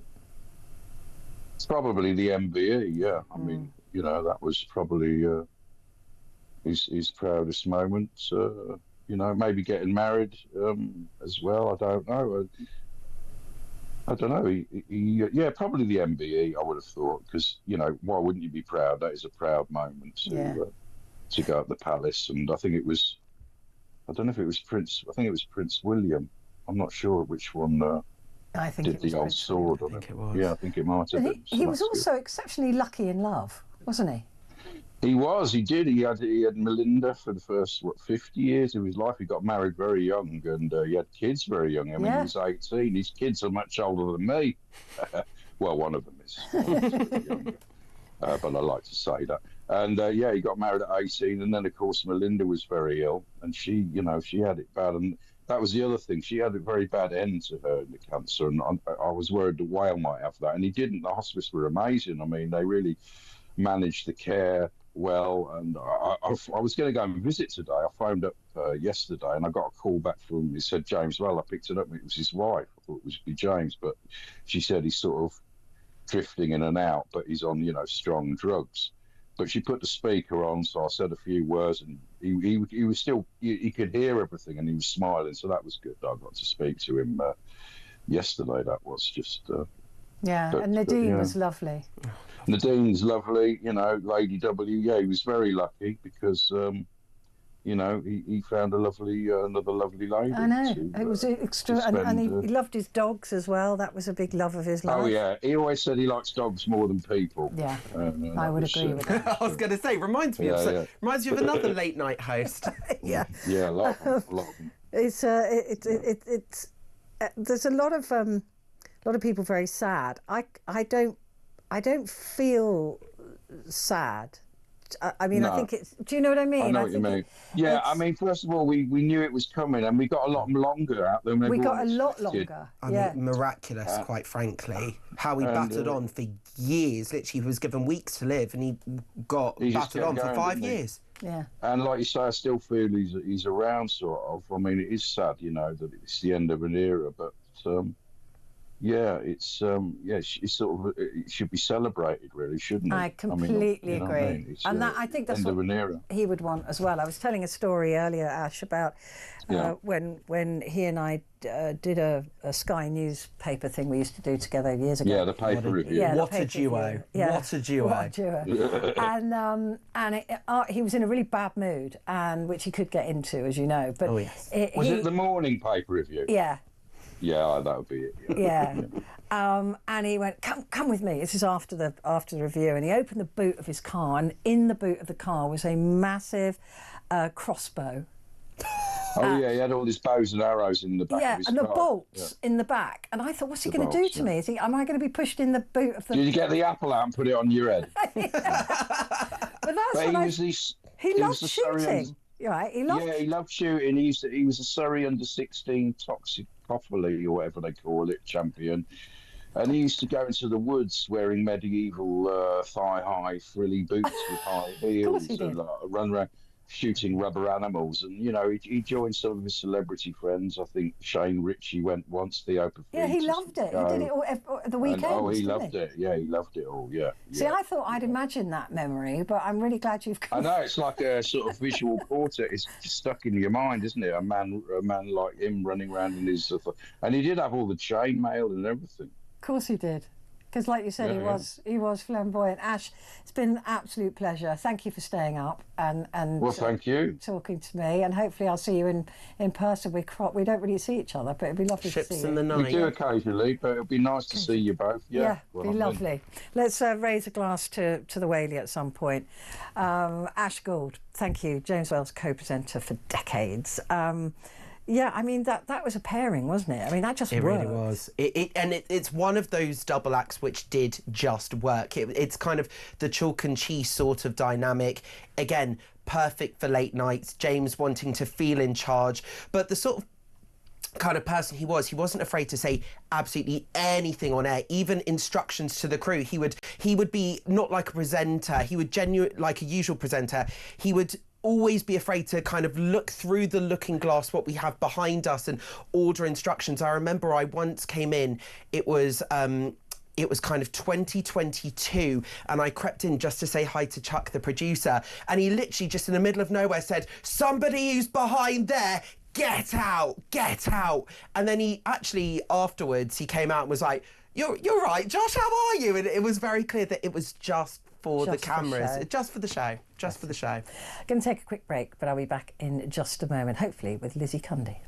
It's probably the MBE, yeah. I mean, that was probably his proudest moment. Maybe getting married as well. I don't know. He probably the MBE, I would have thought, because, why wouldn't you be proud? That is a proud moment to go up the palace. And I think it was, I don't know if it was Prince William. I'm not sure which one I think did it was the old Prince sword William. on it. Yeah, I think it might have been. He was also exceptionally lucky in love, wasn't he? He was. He did. He had Melinda for the first 50 years of his life. He got married very young, and he had kids very young. I mean, he was 18. His kids are much older than me. Well, one of them is younger, but I like to say that. And he got married at 18, and then of course Melinda was very ill, and she had it bad, and that was the other thing. She had a very bad end to her in the cancer, and I was worried the whale might have that, and he didn't. The hospice were amazing. I mean, they really managed the care well, and I was going to go and visit today. I phoned up yesterday, and I got a call back from him. He said, "James, well," I picked it up, and it was his wife. I thought it was James, but she said he's sort of drifting in and out, but he's on, strong drugs. But she put the speaker on, so I said a few words, and he was still, he could hear everything, and he was smiling, so that was good. I got to speak to him yesterday. That was just... and Nadine was lovely. Nadine's lovely, Lady W. He was very lucky because, he found another lovely lady. I know. It was extra, and he loved his dogs as well. That was a big love of his life. Oh, yeah. He always said he likes dogs more than people. Yeah, I would agree with that. I was going to say, reminds me of another late night host. Yeah, a lot of them. It's there's a lot of people very sad. I don't feel sad just, I mean, No. I think it's, do you know what I mean? I know what you mean. Yeah, I mean, first of all, we knew it was coming, and we got a lot longer out than we got a everyone lot expected. longer. I Yeah. mean, miraculous, quite frankly. How he and, battled on for years. Literally, he was given weeks to live, and he just battled on kept for going, 5 didn't he? years. Yeah. And like you say, I still feel he's around, sort of. I mean, it is sad, you know, that it's the end of an era, but yeah, it's sort of, it should be celebrated, really, shouldn't it? I completely you know agree. what I mean? It's, And that, I think that's end what of an era. he would want as well. I was telling a story earlier, Ash, about when he and I did a Sky newspaper thing we used to do together years ago. Yeah, the paper review. Yeah, What a duo. Yeah. What a duo. What a duo. And he was in a really bad mood, and which he could get into, as you know. But yes. Was it the morning paper review? Yeah. Yeah, that would be it. Yeah. And he went, come with me. This is after the review. And he opened the boot of his car, and in the boot of the car was a massive crossbow. Oh, yeah, he had all his bows and arrows in the back of his car. And the bolts in the back. And I thought, what's he going to do to me? Am I going to be pushed in the boot of the... Did you get the apple out and put it on your head? But that's But what he loved shooting. Right, he loved shooting. He was a Surrey under-16 toxicophilie, or whatever they call it, champion. And he used to go into the woods wearing medieval thigh-high frilly boots with high heels and run around shooting rubber animals. And, you know, he joined some of his celebrity friends. I think Shane Ritchie went once, the Open Yeah, he loved it. He did it all at the weekend. He loved it. Yeah, he loved it all, yeah. See, I thought I'd imagined that memory, but I'm really glad you've come. I know, it's like a sort of visual portrait. It's just stuck in your mind, isn't it? A man like him running around in his... and he did have all the chainmail and everything. Of course he did. Because, like you said, he was flamboyant. Ash, it's been an absolute pleasure. Thank you for staying up and well, thank you. Talking to me, and hopefully I'll see you in person. We don't really see each other, but it'd be lovely to see you. Ships in the night. We do occasionally, but it'd be nice to see you both. Yeah, it'd be lovely. Let's raise a glass to the Whaley at some point. Ash Gould, thank you. James Wales, co-presenter for decades. Yeah, I mean, that was a pairing, wasn't it? I mean, that just worked. It really was. It's one of those double acts which did just work. It's kind of the chalk and cheese sort of dynamic. Again, perfect for late nights, James wanting to feel in charge, but the sort of kind of person he wasn't afraid to say absolutely anything on air, even instructions to the crew. He would be not like a presenter, he would like a usual presenter. He would always be afraid to kind of look through the looking glass what we have behind us and order instructions. I remember I once came in, it was kind of 2022, and I crept in just to say hi to Chuck, the producer, and he literally just in the middle of nowhere said, "Somebody who's behind there, get out, get out." And then he actually afterwards he came out and was like, you're right, Josh, how are you? And it was very clear that it was just for the cameras, just for the show, just for the show. Going to take a quick break, but I'll be back in just a moment, hopefully with Lizzie Cundy.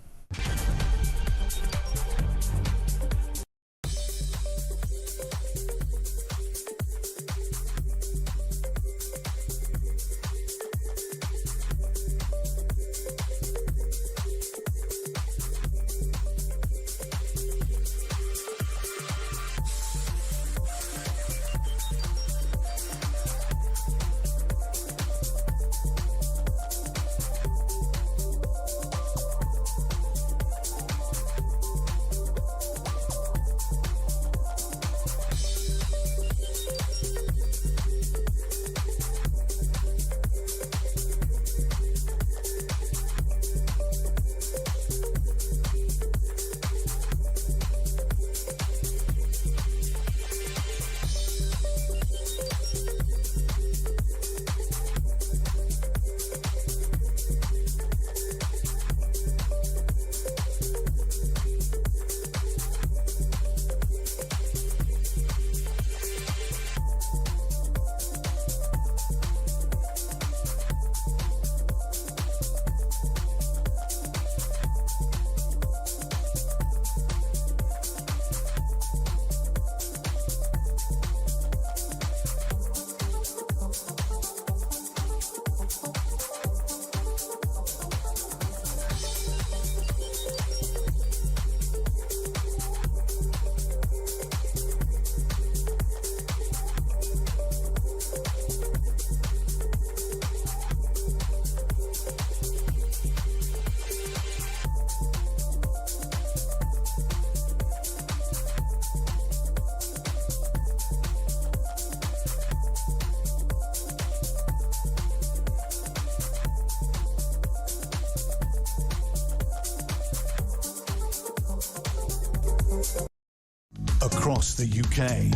across the UK.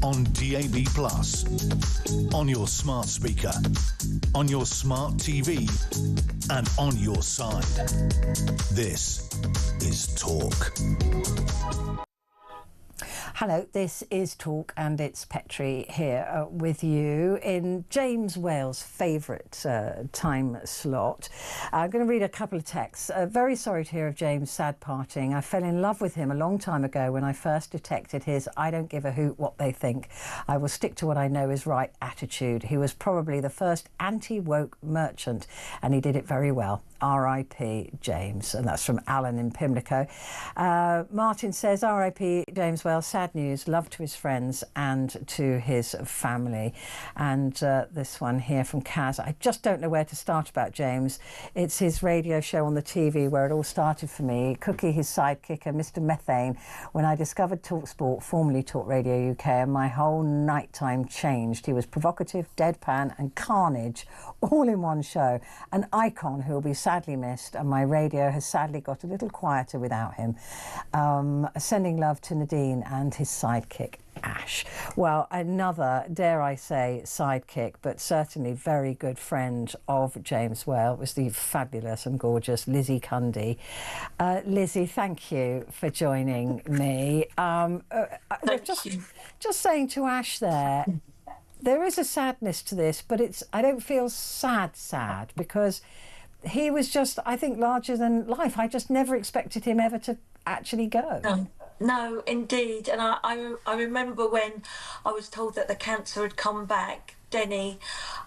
On DAB+, on your smart speaker, on your smart TV, and on your side. This is Talk. Hello, this is Talk and it's Petrie here with you in James Whale's favourite time slot. I'm going to read a couple of texts. Very sorry to hear of James' sad parting. I fell in love with him a long time ago when I first detected his I don't give a hoot what they think. I will stick to what I know is right attitude. He was probably the first anti-woke merchant and he did it very well. R.I.P. James. And that's from Alan in Pimlico. Martin says, R.I.P. James Whale, sad news, love to his friends and to his family. And this one here from Kaz, I just don't know where to start about James. It's his radio show on the TV where it all started for me. Cookie, his sidekick, and Mr. Methane, when I discovered TalkSport, formerly Talk Radio UK, and my whole nighttime changed. He was provocative, deadpan and carnage all in one show. An icon who will be sadly missed, and my radio has sadly got a little quieter without him. Sending love to Nadine and his sidekick Ash. Well, another, dare I say, sidekick, but certainly very good friend of James Whale was the fabulous and gorgeous Lizzie Cundy. Lizzie, thank you for joining me. Just saying to Ash there is a sadness to this, but I don't feel sad because he was just, I think, larger than life. I just never expected him ever to actually go. No, indeed. And I remember when I was told that the cancer had come back, Denny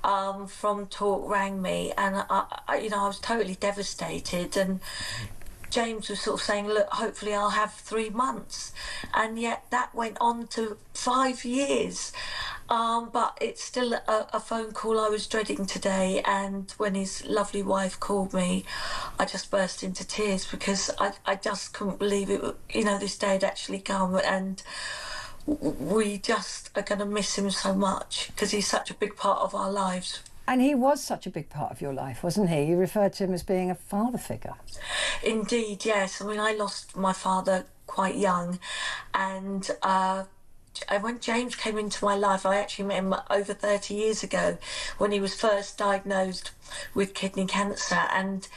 from Talk rang me, and I was totally devastated. And James was sort of saying, look, hopefully I'll have 3 months. And yet that went on to 5 years. But it's still a phone call I was dreading today. And when his lovely wife called me, I just burst into tears because I just couldn't believe it. This day had actually come. And we just are going to miss him so much because he's such a big part of our lives. And he was such a big part of your life, wasn't he? You referred to him as being a father figure. Indeed, yes. I mean, I lost my father quite young, and when James came into my life, I actually met him over 30 years ago when he was first diagnosed with kidney cancer, and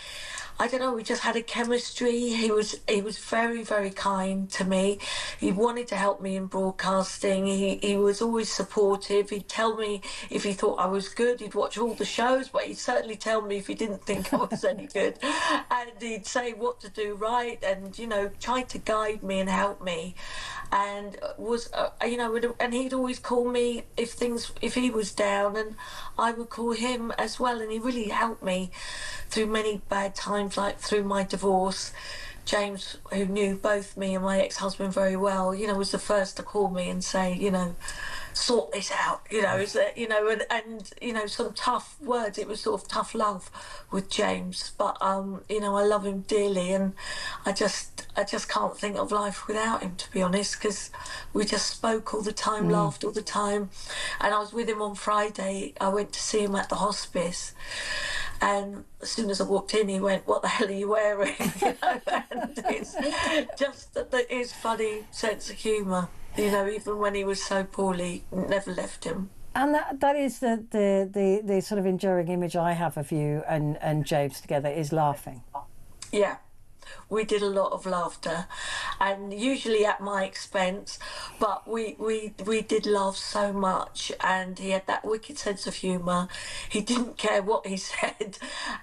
I don't know, we just had a chemistry. He was very, very kind to me. He wanted to help me in broadcasting. He was always supportive. He'd tell me if he thought I was good. He'd watch all the shows, but he'd certainly tell me if he didn't think I was any good. And he'd say what to do right and, try to guide me and help me. And and he'd always call me if he was down, and I would call him as well. And he really helped me through many bad times, like through my divorce. James, who knew both me and my ex-husband very well, was the first to call me and say, sort this out, and some tough words. It was sort of tough love with James, but I love him dearly, and I just can't think of life without him, to be honest, because we just spoke all the time, laughed all the time. And I was with him on Friday. I went to see him at the hospice, and as soon as I walked in, he went, "What the hell are you wearing?" And it's just his funny sense of humour. Even when he was so poorly, never left him. And that is the sort of enduring image I have of you and James together is laughing. Yeah. We did a lot of laughter, and usually at my expense, but we did laugh so much, and he had that wicked sense of humour. He didn't care what he said,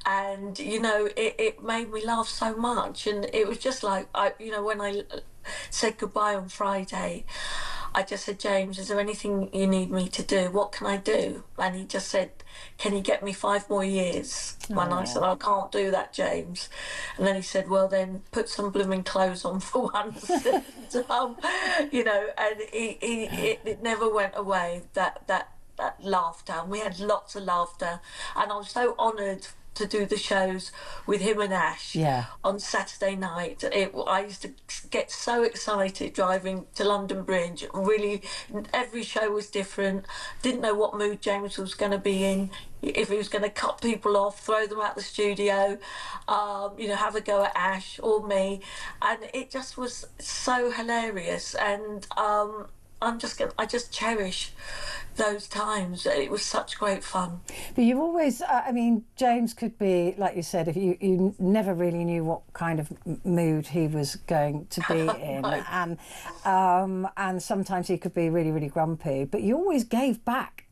and it made me laugh so much. And it was just like when I said goodbye on Friday, I just said, James, is there anything you need me to do? What can I do? And he just said, can you get me 5 more years? Aww. And I said, I can't do that, James. And then he said, well, then put some blooming clothes on for once. And it never went away, that laughter. And we had lots of laughter. And I was so honoured to do the shows with him and Ash Yeah. on Saturday night. I used to get so excited driving to London Bridge. Really, every show was different. Didn't know what mood James was going to be in. If he was going to cut people off, throw them out the studio, have a go at Ash or me, and it just was so hilarious. And I just cherish those times. It was such great fun. But you've always, James could be, like you said, if you never really knew what kind of mood he was going to be in, and sometimes he could be really, really grumpy. But you always gave back.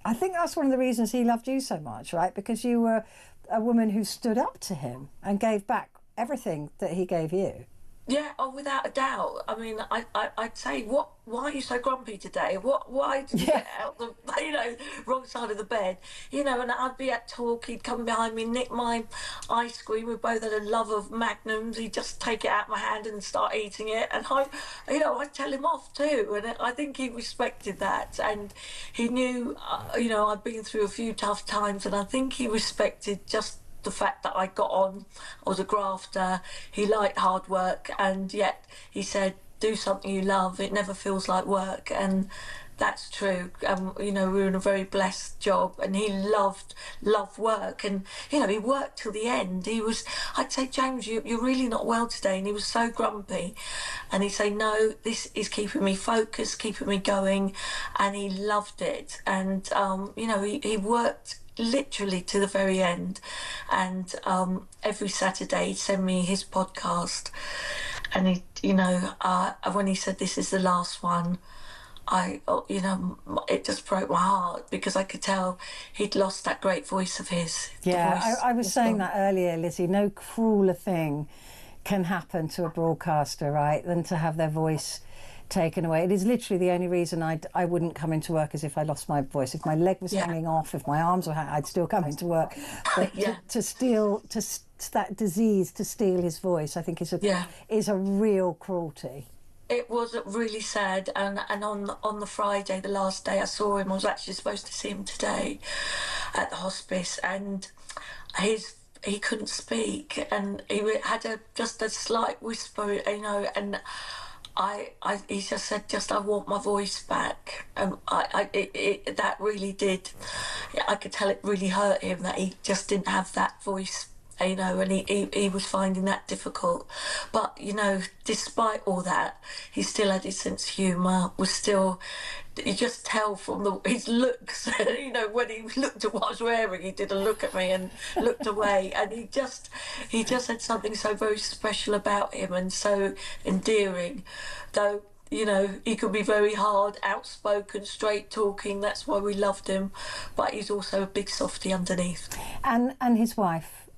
I think that's one of the reasons he loved you so much, right? Because you were a woman who stood up to him and gave back everything that he gave you. Yeah, without a doubt. I mean, I'd say, why are you so grumpy today? Why did you get out the, wrong side of the bed? And I'd be at talk, he'd come behind me, nick my ice cream. We both had a love of Magnums. He'd just take it out of my hand and start eating it. And I'd tell him off too. And I think he respected that. And he knew, I'd been through a few tough times, and I think he respected just the fact that I got on. I was a grafter. He liked hard work, and yet he said, do something you love. It never feels like work. And that's true. We were in a very blessed job, and he loved work. And, he worked till the end. I'd say, James, you're really not well today. And he was so grumpy. And he'd say, no, this is keeping me focused, keeping me going. And he loved it. And, he worked literally to the very end. And every Saturday he'd send me his podcast. And when he said, this is the last one, it just broke my heart, because I could tell he'd lost that great voice of his. Yeah, I was saying that earlier, Lizzie. No crueler thing can happen to a broadcaster, right, than to have their voice taken away. It is literally the only reason I wouldn't come into work, is if I lost my voice. If my leg was hanging off, if my arms were hanging, I'd still come into work. But to steal that disease, to steal his voice, I think is a real cruelty. It was really sad, and on the Friday, the last day I saw him, I was actually supposed to see him today at the hospice, and he couldn't speak, and he had just a slight whisper, and he just said, I want my voice back. That really did. I could tell it really hurt him that he just didn't have that voice, and he was finding that difficult. But, despite all that, he still had his sense of humour, you just tell from his looks, when he looked at what I was wearing, he didn't look at me and looked away, and he just had something so very special about him, and so endearing, though he could be very hard, outspoken, straight talking. That's why we loved him, but he's also a big softie underneath. And his wife,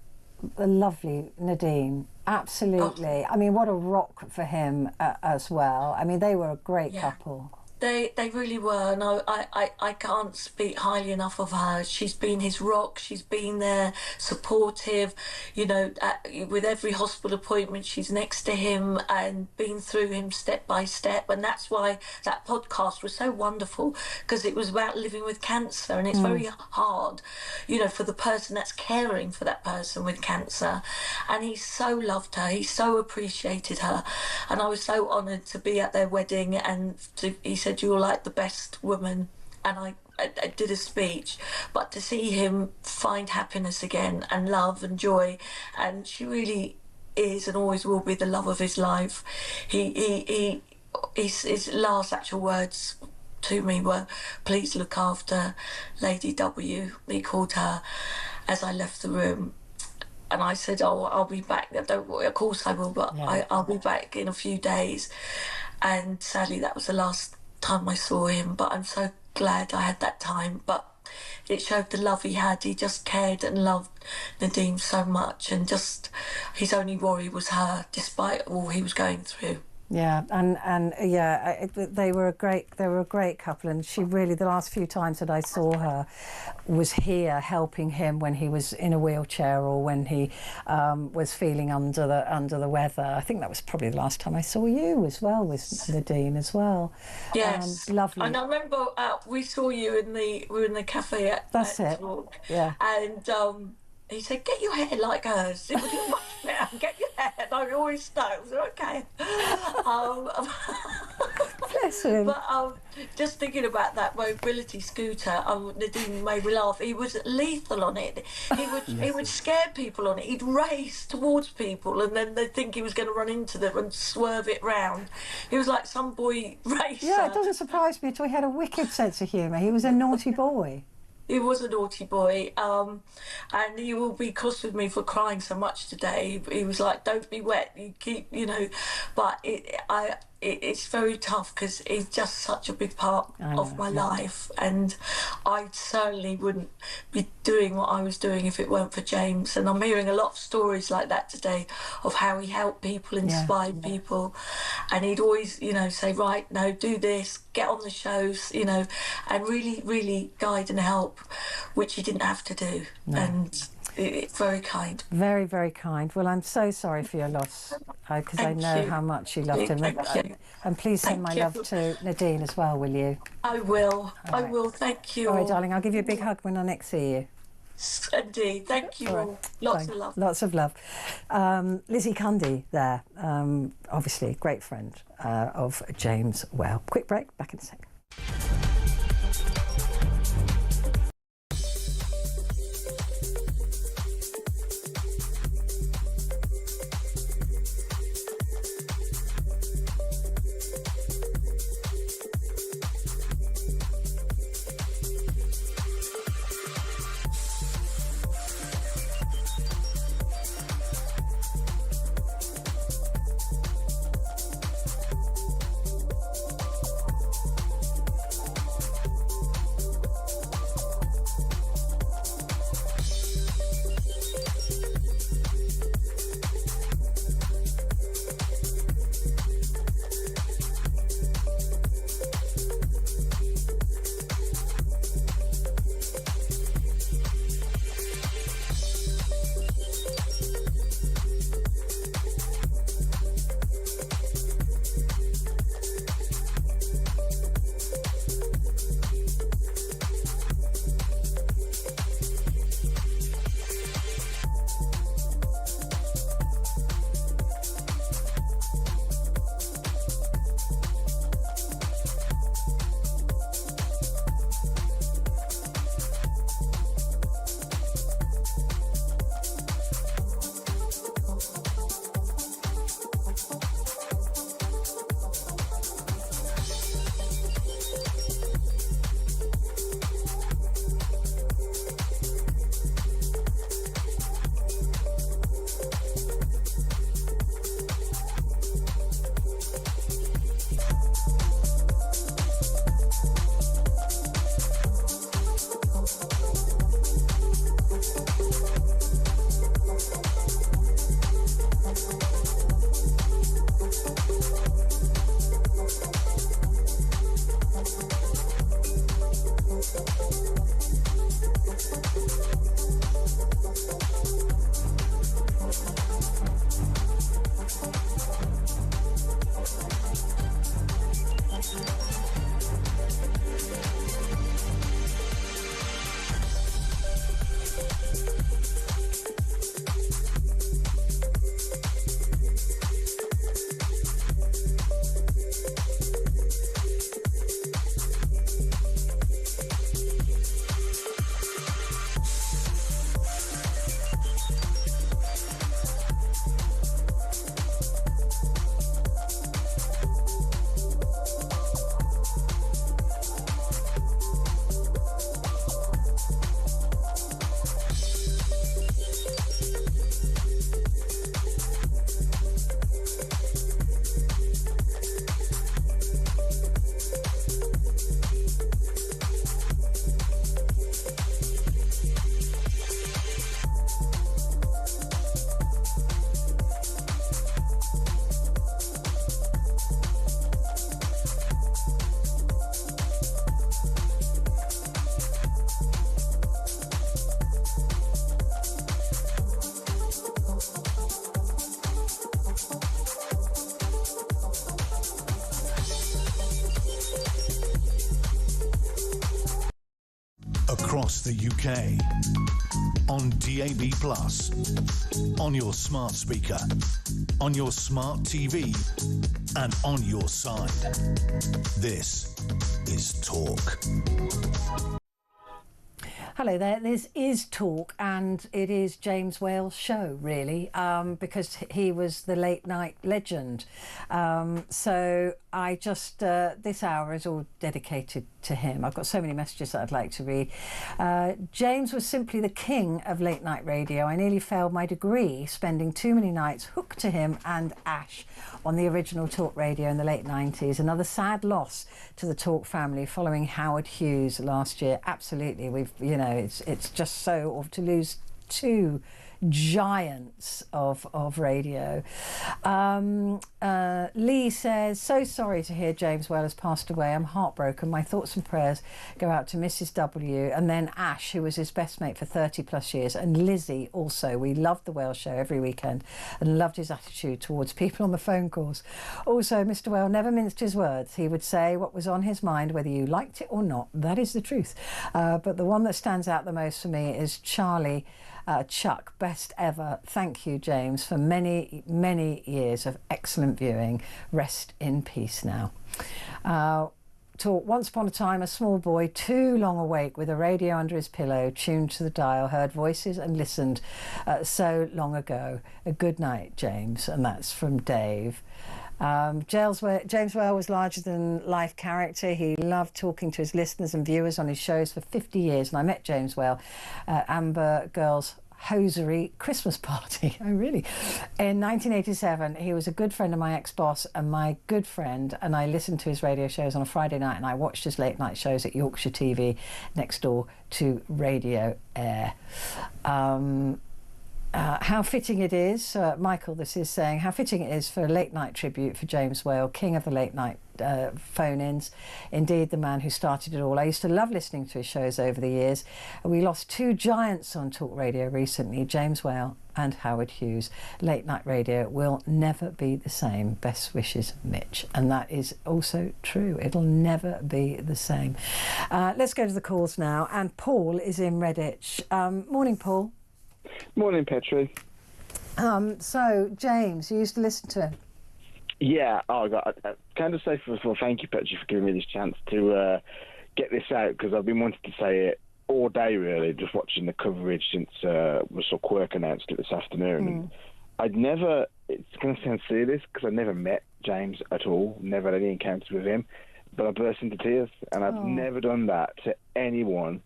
the lovely Nadine, absolutely. I mean, what a rock for him as well. I mean, they were a great couple. They really were, and I can't speak highly enough of her. She's been his rock. She's been there, supportive. With every hospital appointment, she's next to him and been through him step by step. And that's why that podcast was so wonderful, because it was about living with cancer, and it's very hard, for the person that's caring for that person with cancer. And he so loved her. He so appreciated her, and I was so honoured to be at their wedding, and he said, you're like the best woman, and I did a speech, but to see him find happiness again and love and joy, and she really is and always will be the love of his life. His last actual words to me were, please look after Lady W, he called her, as I left the room. And I said, I'll be back. Don't worry, of course I will, but I'll be back in a few days. And sadly, that was the last time I saw him, but I'm so glad I had that time. But it showed the love he had. He just cared and loved Nadine so much, and just his only worry was her, despite all he was going through. Yeah, they were a great couple, and she really, the last few times that I saw her, was here helping him when he was in a wheelchair, or when he was feeling under the weather. I think that was probably the last time I saw you as well, with Nadine as well. Yes, lovely. And I remember we saw you we were in the cafe at That's it. Talk. Yeah, and He said, get your hair like hers. It would look much better. Get your hair. And I always know. I said, okay. Bless him. But just thinking about that mobility scooter, Nadine made me laugh. He was lethal on it. He would scare people on it. He'd race towards people, and then they'd think he was going to run into them and swerve it round. He was like some boy racer. Yeah, it doesn't surprise me at all. He had a wicked sense of humour. He was a naughty boy. He was a naughty boy, and he will be cross with me for crying so much today. He was like, "Don't be wet. You keep, But it's very tough because he's just such a big part of my life, and I certainly wouldn't be doing what I was doing if it weren't for James. And I'm hearing a lot of stories like that today of how he helped people, inspired people, and he'd always, say, "Right, no, do this, get on the shows," and really, really guide and help, which he didn't have to do. No. And it's very kind. Very, very kind. Well, I'm so sorry for your loss, because I know how much you loved him. And please send my love to Nadine as well, will you? I will. I will. Thank you. All right, darling. I'll give you a big hug when I next see you. Indeed. Thank you all. Lots of love. Lots of love. Lizzie Cundy there, obviously a great friend of James Well. Quick break, back in a sec. across the UK. On DAB+, on your smart speaker, on your smart TV, and on your side. This is Talk. Hello there, this is Talk, and it is James Whale's show, really, because he was the late night legend. So I just, this hour is all dedicated to him. I've got so many messages that I'd like to read. James was simply the king of late night radio. I nearly failed my degree, spending too many nights hooked to him and Ash on the original Talk radio in the late 90s. Another sad loss to the Talk family following Howard Hughes last year. Absolutely, we've, you know, it's just so to lose two giants of radio. Lee says, so sorry to hear James Whale has passed away. I'm heartbroken. My thoughts and prayers go out to Mrs. W and then Ash, who was his best mate for 30 plus years, and Lizzie also. We loved the Whale show every weekend and loved his attitude towards people on the phone calls. Also, Mr. Whale never minced his words. He would say what was on his mind, whether you liked it or not. That is the truth. But the one that stands out the most for me is Charlie Chuck, best ever. Thank you, James, for many, many years of excellent viewing. Rest in peace now. Talk. Once upon a time, a small boy, too long awake, with a radio under his pillow, tuned to the dial, heard voices and listened so long ago. A good night, James. And that's from Dave. James Whale was larger than life character. He loved talking to his listeners and viewers on his shows for 50 years. And I met James Whale at Amber Girls' hosiery Christmas party. Oh, really? In 1987, he was a good friend of my ex-boss and my good friend, and I listened to his radio shows on a Friday night and I watched his late night shows at Yorkshire TV next door to Radio Air. How fitting it is, Michael, this is saying, how fitting it is for a late night tribute for James Whale, king of the late night phone-ins, indeed the man who started it all. I used to love listening to his shows over the years. We lost two giants on Talk Radio recently, James Whale and Howard Hughes. Late night radio will never be the same. Best wishes, Mitch. And that is also true. It'll never be the same. Let's go to the calls now. And Paul is in Redditch. Morning, Paul. Morning, Petrie. So, James, you used to listen to him? Yeah. Oh, God. I can just say, first of all, thank you, Petrie, for giving me this chance to get this out, because I've been wanting to say it all day, really, just watching the coverage since Russell Quirk announced it this afternoon. And I'd never, it's going to sound serious, because I never met James at all, never had any encounters with him, but I burst into tears, and I've never done that to anyone.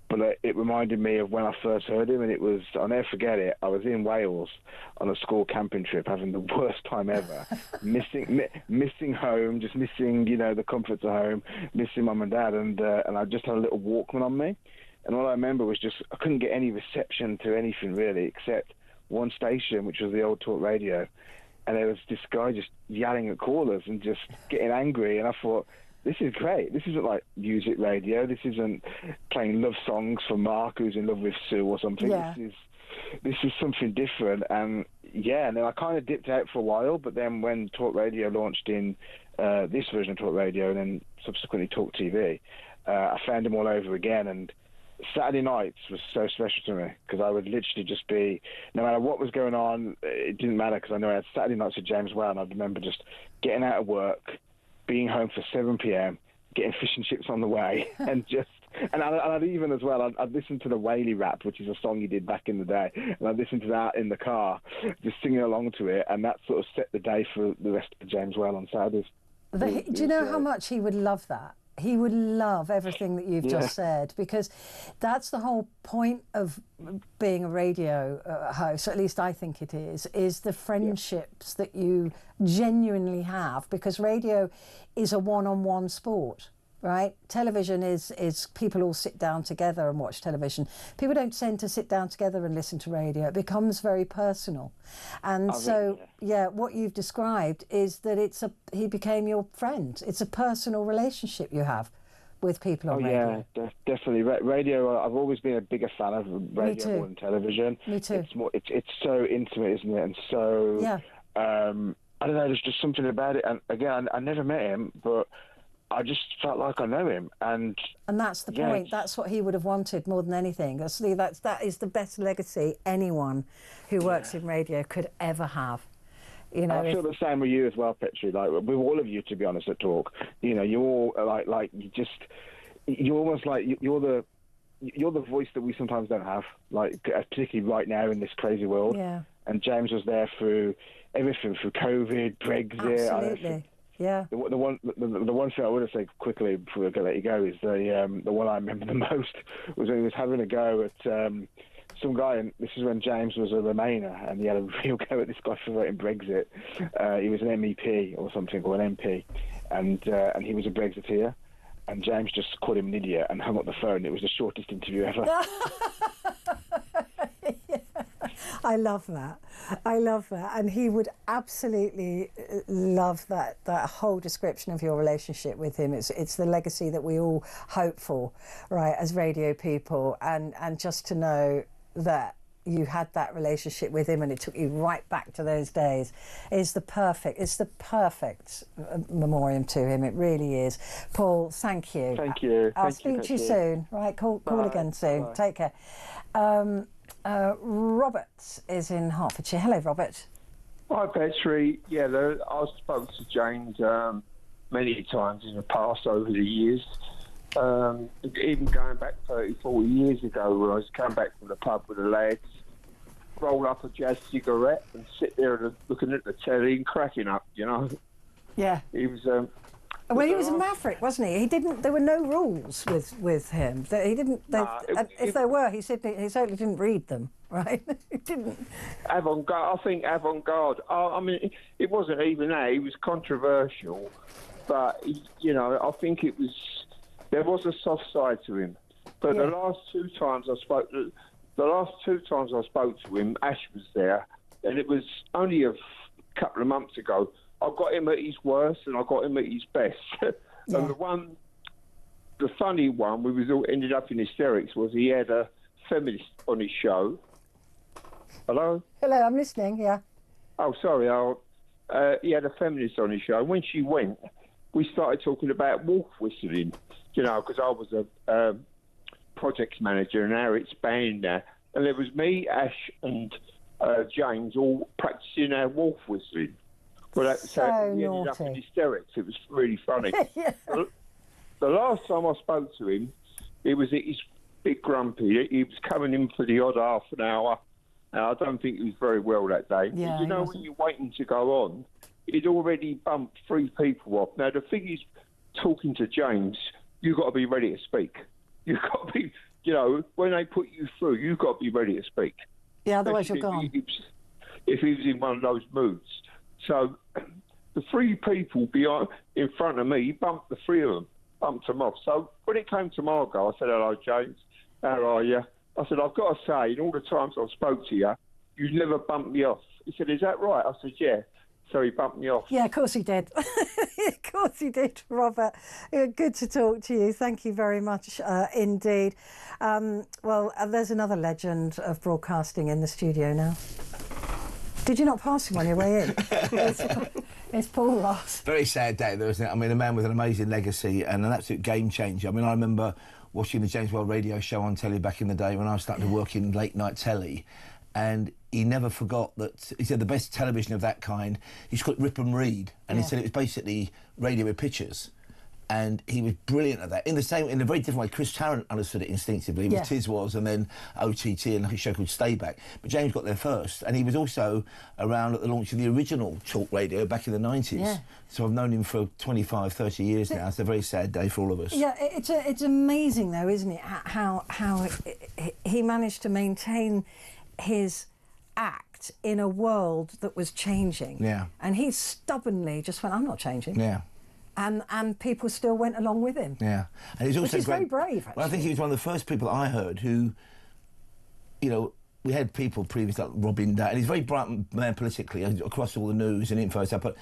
But it reminded me of when I first heard him, and it was, I'll never forget it. I was in Wales on a school camping trip, having the worst time ever, missing home, just missing, you know, the comforts of home, missing mum and dad, and I just had a little Walkman on me, and all I remember was just, I couldn't get any reception to anything really, except one station, which was the old Talk Radio, and there was this guy just yelling at callers and just getting angry, and I thought, this is great. This isn't like music radio. This isn't playing love songs for Mark, who's in love with Sue or something. Yeah. This is something different. And yeah, and then I kind of dipped out for a while, but then when Talk Radio launched in this version of Talk Radio and then subsequently Talk TV, I found him all over again. And Saturday nights was so special to me, because I would literally just be, no matter what was going on, it didn't matter, because I know I had Saturday nights with James Whale, and I remember just getting out of work, being home for 7 p.m, getting fish and chips on the way, and I'd even as well, I'd listen to the Whaley Rap, which is a song he did back in the day, and I'd listen to that in the car, just singing along to it, and that sort of set the day for the rest of James Whale on Saturdays. Do you know how much he would love that? He would love everything that you've just said, because that's the whole point of being a radio host, or at least I think it is the friendships that you genuinely have, because radio is a one-on-one sport, right? Television is people all sit down together and watch television. People don't tend to sit down together and listen to radio. It becomes very personal. And what you've described is that he became your friend. It's a personal relationship you have with people on radio. Yeah, definitely. Radio, I've always been a bigger fan of radio more than television. Me too. It's so intimate, isn't it? And so, I don't know, there's just something about it. And again, I never met him, but I just felt like I know him, and that's the point. That's what he would have wanted more than anything. That is the best legacy anyone who works in radio could ever have. You know, I feel the same with you as well, Petrie. Like with all of you, to be honest, at Talk, you know, you're all you're almost like you're the voice that we sometimes don't have, like particularly right now in this crazy world. Yeah. And James was there through everything, through COVID, Brexit. Absolutely. Yeah. The one thing I want to say quickly before I let you go is the one I remember the most was when he was having a go at some guy, and this is when James was a Remainer, and he had a real go at this guy for voting Brexit. He was an MEP or something, or an MP, and he was a Brexiteer, and James just called him an idiot and hung up the phone. It was the shortest interview ever. I love that. And he would absolutely love that whole description of your relationship with him. It's the legacy that we all hope for, right, as radio people, and just to know that you had that relationship with him and it took you right back to those days is the perfect memoriam to him. It really is. Paul, thank you. Thank you. I'll speak to you soon. Right, call again soon. Bye. Take care. Robert is in Hertfordshire. Hello, Robert. Hi, Petrie. Yeah, I've spoken to James many times in the past over the years. Even going back 30, 40 years ago, when I was coming back from the pub with the lads, roll up a jazz cigarette and sit there looking at the telly and cracking up, you know. Yeah. He was... well, he was a maverick, wasn't he? There were no rules with him. If there were, he said he certainly didn't read them, right? He didn't. Avant-garde. I think avant-garde. I mean, it wasn't even that. He was controversial, but I think there was a soft side to him. But the last two times I spoke to him, Ash was there, and it was only a couple of months ago. I got him at his worst and I got him at his best. And the funny one, we all ended up in hysterics, was he had a feminist on his show. Hello? Hello, I'm listening, yeah. Oh, sorry. He had a feminist on his show. And when she went, we started talking about wolf whistling, because I was a projects manager and now it's banned now. And there was me, Ash and James all practicing our wolf whistling. Well, so we ended up in hysterics. It was really funny. Yeah. The last time I spoke to him, it was at his big grumpy. He was coming in for the odd half an hour. And I don't think he was very well that day. Yeah, when you're waiting to go on, he'd already bumped 3 people off. Now, the thing is, talking to James, you've got to be ready to speak. You've got to be, when they put you through, you've got to be ready to speak. Yeah, otherwise you're gone. If he was in one of those moods. So the 3 people in front of me, he bumped the 3 of them, bumped them off. So when it came to my go, I said, hello, James, how are you? I said, I've got to say, in all the times I've spoke to you, you've never bumped me off. He said, is that right? I said, yeah. So he bumped me off. Yeah, of course he did. Of course he did, Robert. Good to talk to you. Thank you very much indeed. There's another legend of broadcasting in the studio now. Did you not pass him on your way in? It's Paul Ross. Very sad day, though, isn't it? I mean, a man with an amazing legacy and an absolute game changer. I mean, I remember watching the James Well radio show on telly back in the day when I was starting to work in late night telly, and he never forgot that. He said the best television of that kind, he used to call it Rip and Read, and he said it was basically radio with pictures. And he was brilliant at that. In a very different way, Chris Tarrant understood it instinctively with Tiz Was, and then OTT and a show called Stay Back. But James got there first, and he was also around at the launch of the original talk radio back in the 90s. Yeah. So I've known him for 25, 30 years now. It's a very sad day for all of us. Yeah, it's amazing though, isn't it? How he managed to maintain his act in a world that was changing. Yeah. And he stubbornly just went, I'm not changing. Yeah. And people still went along with him. Yeah, and he's also which is very brave, actually. Well, I think he was one of the first people I heard who, we had people previously like Robin Day, and he's a very bright man politically across all the news and info stuff, but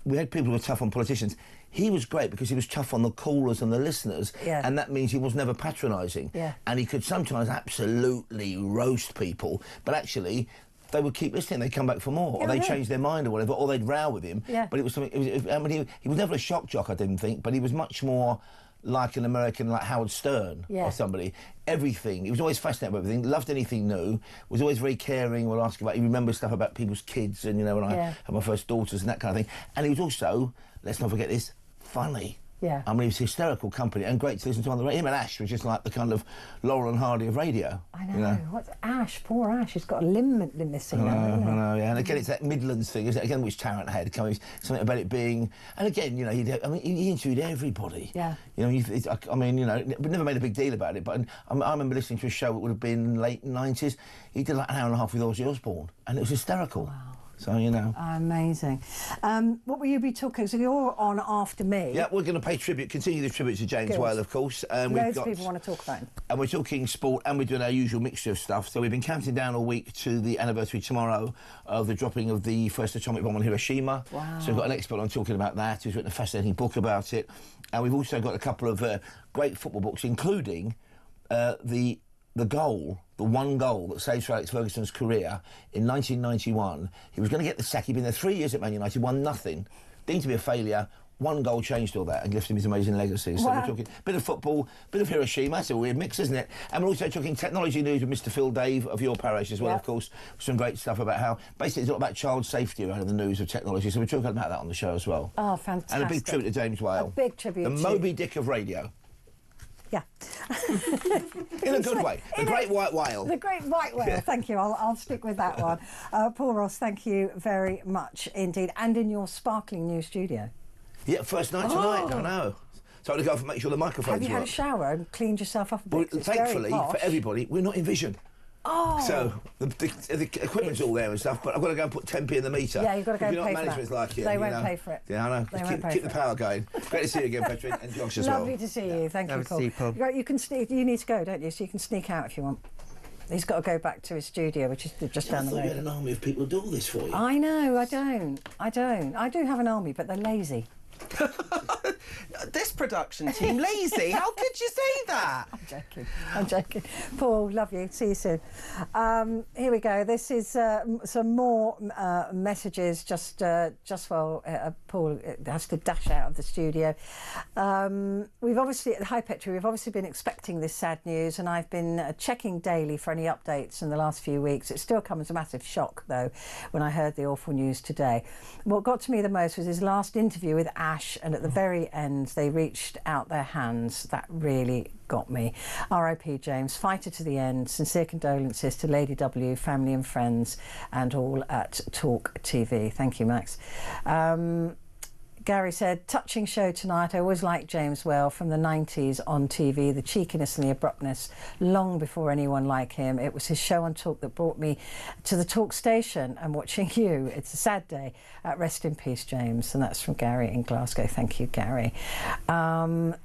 we had people who were tough on politicians. He was great because he was tough on the callers and the listeners, and that means he was never patronising. Yeah. And he could sometimes absolutely roast people, but actually they would keep listening. They'd come back for more, or they'd change their mind or whatever, or they'd row with him. Yeah. But it was something. I mean, he was never a shock jock, I didn't think, but he was much more like an American, like Howard Stern or somebody. Everything. He was always fascinated by everything. Loved anything new. Was always very caring. Would ask about. He remembers stuff about people's kids, and when I had my first daughters and that kind of thing. And he was also, let's not forget this, funny. Yeah. I mean, he was hysterical company and great to listen to on the radio. Him and Ash was just like the kind of Laurel and Hardy of radio. I know. What's Ash? Poor Ash. He's got a limb missing. I know, yeah. And again, it's that Midlands thing, isn't it? Again, which Tarrant had, something about it being... And again, he interviewed everybody. Yeah. We never made a big deal about it, but I remember listening to a show that would have been late 90s. He did like an hour and a half with Ozzy Osbourne, and it was hysterical. Wow. So, Amazing. What will you be talking? So you're on after me. Yeah, we're going to continue the tribute to James Whale, of course. Loads of people want to talk about him. And we're talking sport, and we're doing our usual mixture of stuff. So we've been counting down all week to the anniversary tomorrow of the dropping of the first atomic bomb on Hiroshima. Wow. So we've got an expert on talking about that, who's written a fascinating book about it. And we've also got a couple of great football books, including the one goal that saved Sir Alex Ferguson's career in 1991. He was going to get the sack. He'd been there 3 years at Man United, won nothing, deemed to be a failure. One goal changed all that and left him his amazing legacy. So we're talking a bit of football, bit of Hiroshima. That's a weird mix, isn't it? And we're also talking technology news with Mr. Phil Dave of your parish as well, of course. Some great stuff about how basically it's all about child safety around the news of technology. So we're talking about that on the show as well. Oh, fantastic! And a big tribute to James Whale. A big tribute. The Moby Dick of radio. Yeah. In a good way. The Great White Whale. The Great White Whale, thank you. I'll stick with that one. Paul Ross, thank you very much indeed. And in your sparkling new studio. Yeah, first night tonight, I know. So I'm going to go off and make sure the microphones work. Have you had a shower and cleaned yourself up a bit? Well, thankfully, for everybody, we're not in vision. Oh. So the equipment's all there and stuff, but I've got to go and put 10p in the meter. Yeah, you've got to go and pay for that. Management's like it. They won't pay for it. Yeah, I know. Keep the power going. Great to see you again, Petrie, and Josh as well. Lovely to see you. Thank you, Paul. See you, Paul. You can sneak. You need to go, don't you? So you can sneak out if you want. He's got to go back to his studio, which is just down the road. I thought you had an army of people do all this for you. I know. I don't. I do have an army, but they're lazy. This production team lazy. How could you say that? I'm joking. Paul, love you. See you soon. Here we go. This is some more messages. Just while Paul has to dash out of the studio. Hi Petrie. We've obviously been expecting this sad news, and I've been checking daily for any updates in the last few weeks. It still comes as a massive shock though when I heard the awful news today. What got to me the most was his last interview with Ash, and at the very end they reached out their hands. That really got me. R.I.P. James, fighter to the end. Sincere condolences to Lady W, family and friends, and all at Talk TV. Thank you, Max. Gary said, touching show tonight. I always liked James Whale from the 90s on TV, the cheekiness and the abruptness, long before anyone like him. It was his show on Talk that brought me to the Talk station and watching you. It's a sad day. Rest in peace, James. And that's from Gary in Glasgow. Thank you, Gary. And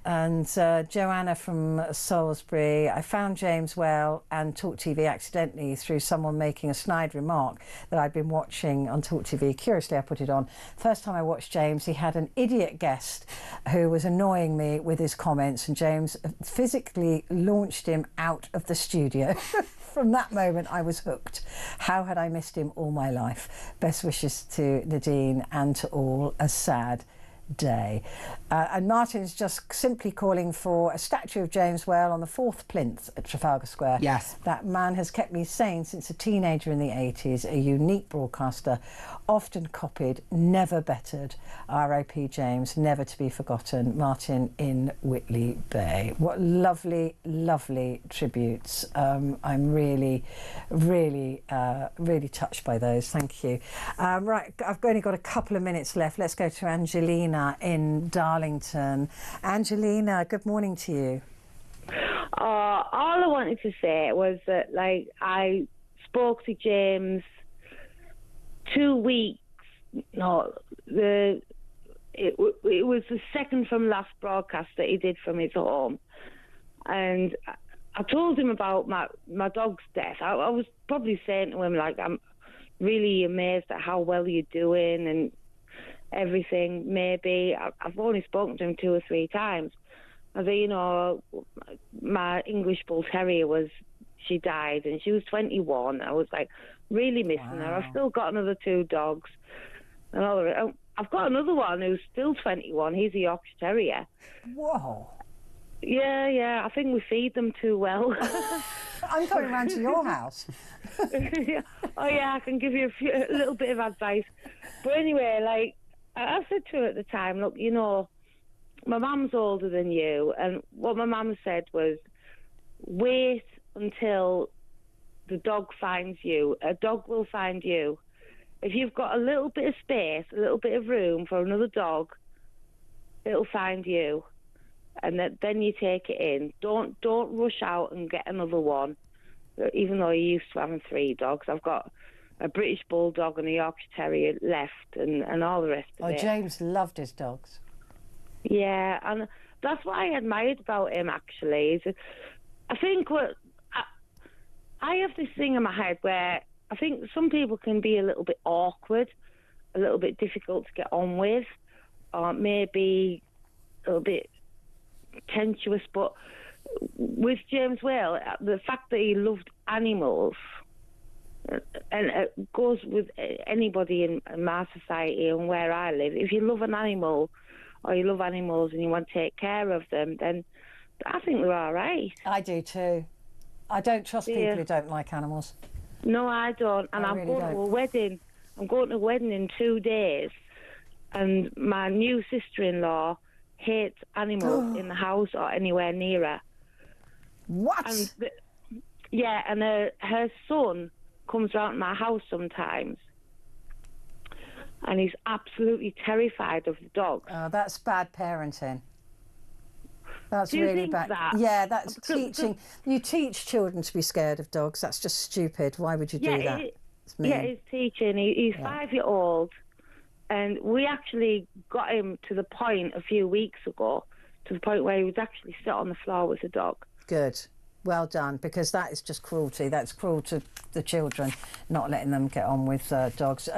Joanna from Salisbury. I found James Whale and Talk TV accidentally through someone making a snide remark that I'd been watching on Talk TV. Curiously, I put it on. First time I watched James, he had an idiot guest who was annoying me with his comments, and James physically launched him out of the studio. From that moment, I was hooked. How had I missed him all my life? Best wishes to Nadine and to all. A sad day. And Martin's just simply calling for a statue of James Whale on the 4th plinth at Trafalgar Square. Yes. That man has kept me sane since a teenager in the 80s, a unique broadcaster, often copied, never bettered. R.I.P. James, never to be forgotten. Martin in Whitley Bay. What lovely, lovely tributes. I'm really, really, really touched by those. Thank you. Right, I've only got a couple of minutes left. Let's go to Angelina in Darlington. Angelina, good morning to you. All I wanted to say was that, I spoke to James 2 weeks. No, it was the second from last broadcast that he did from his home, and I told him about my dog's death. I was probably saying to him, I'm really amazed at how well you're doing and everything. Maybe I've only spoken to him 2 or 3 times. I said, my English Bull Terrier was she died, and she was 21. I was like really missing her. I've still got another 2 dogs, and I've got another one who's still 21. He's a Yorkshire Terrier. Whoa. Yeah. I think we feed them too well. I'm coming round to your house. Oh yeah, I can give you a little bit of advice. But anyway, like I said to her at the time, look, you know, my mum's older than you, and what my mum said was, wait until the dog finds you. A dog will find you. If you've got a little bit of space, a little bit of room for another dog, it'll find you. And then you take it in. Don't rush out and get another one, even though you're used to having 3 dogs. I've got a British Bulldog and a Yorkshire Terrier left, and all the rest of it. Oh, James loved his dogs. Yeah, and that's what I admired about him, actually. I think I have this thing in my head where I think some people can be a little bit awkward, a little bit difficult to get on with, or maybe a little bit contentious, but with James Whale, the fact that he loved animals, and it goes with anybody in my society and where I live. If you love an animal, or you love animals and you want to take care of them, then I think they're all right. I do too. I don't trust people who don't like animals. No, I don't. And I'm going to a wedding. I'm going to a wedding in 2 days, and my new sister-in-law hates animals in the house or anywhere near her. What? And and her son comes round to my house sometimes, and he's absolutely terrified of the dogs. Oh, that's bad parenting. That's Do you really think bad. that? Yeah, that's teaching. You teach children to be scared of dogs. That's just stupid. Why would you do that? It's mean. Yeah, he's teaching. He's 5-year-old, and we actually got him to the point a few weeks ago, to the point where he was actually sit on the floor with a dog. Good. Well done, because that is just cruelty. That's cruel to the children, not letting them get on with dogs.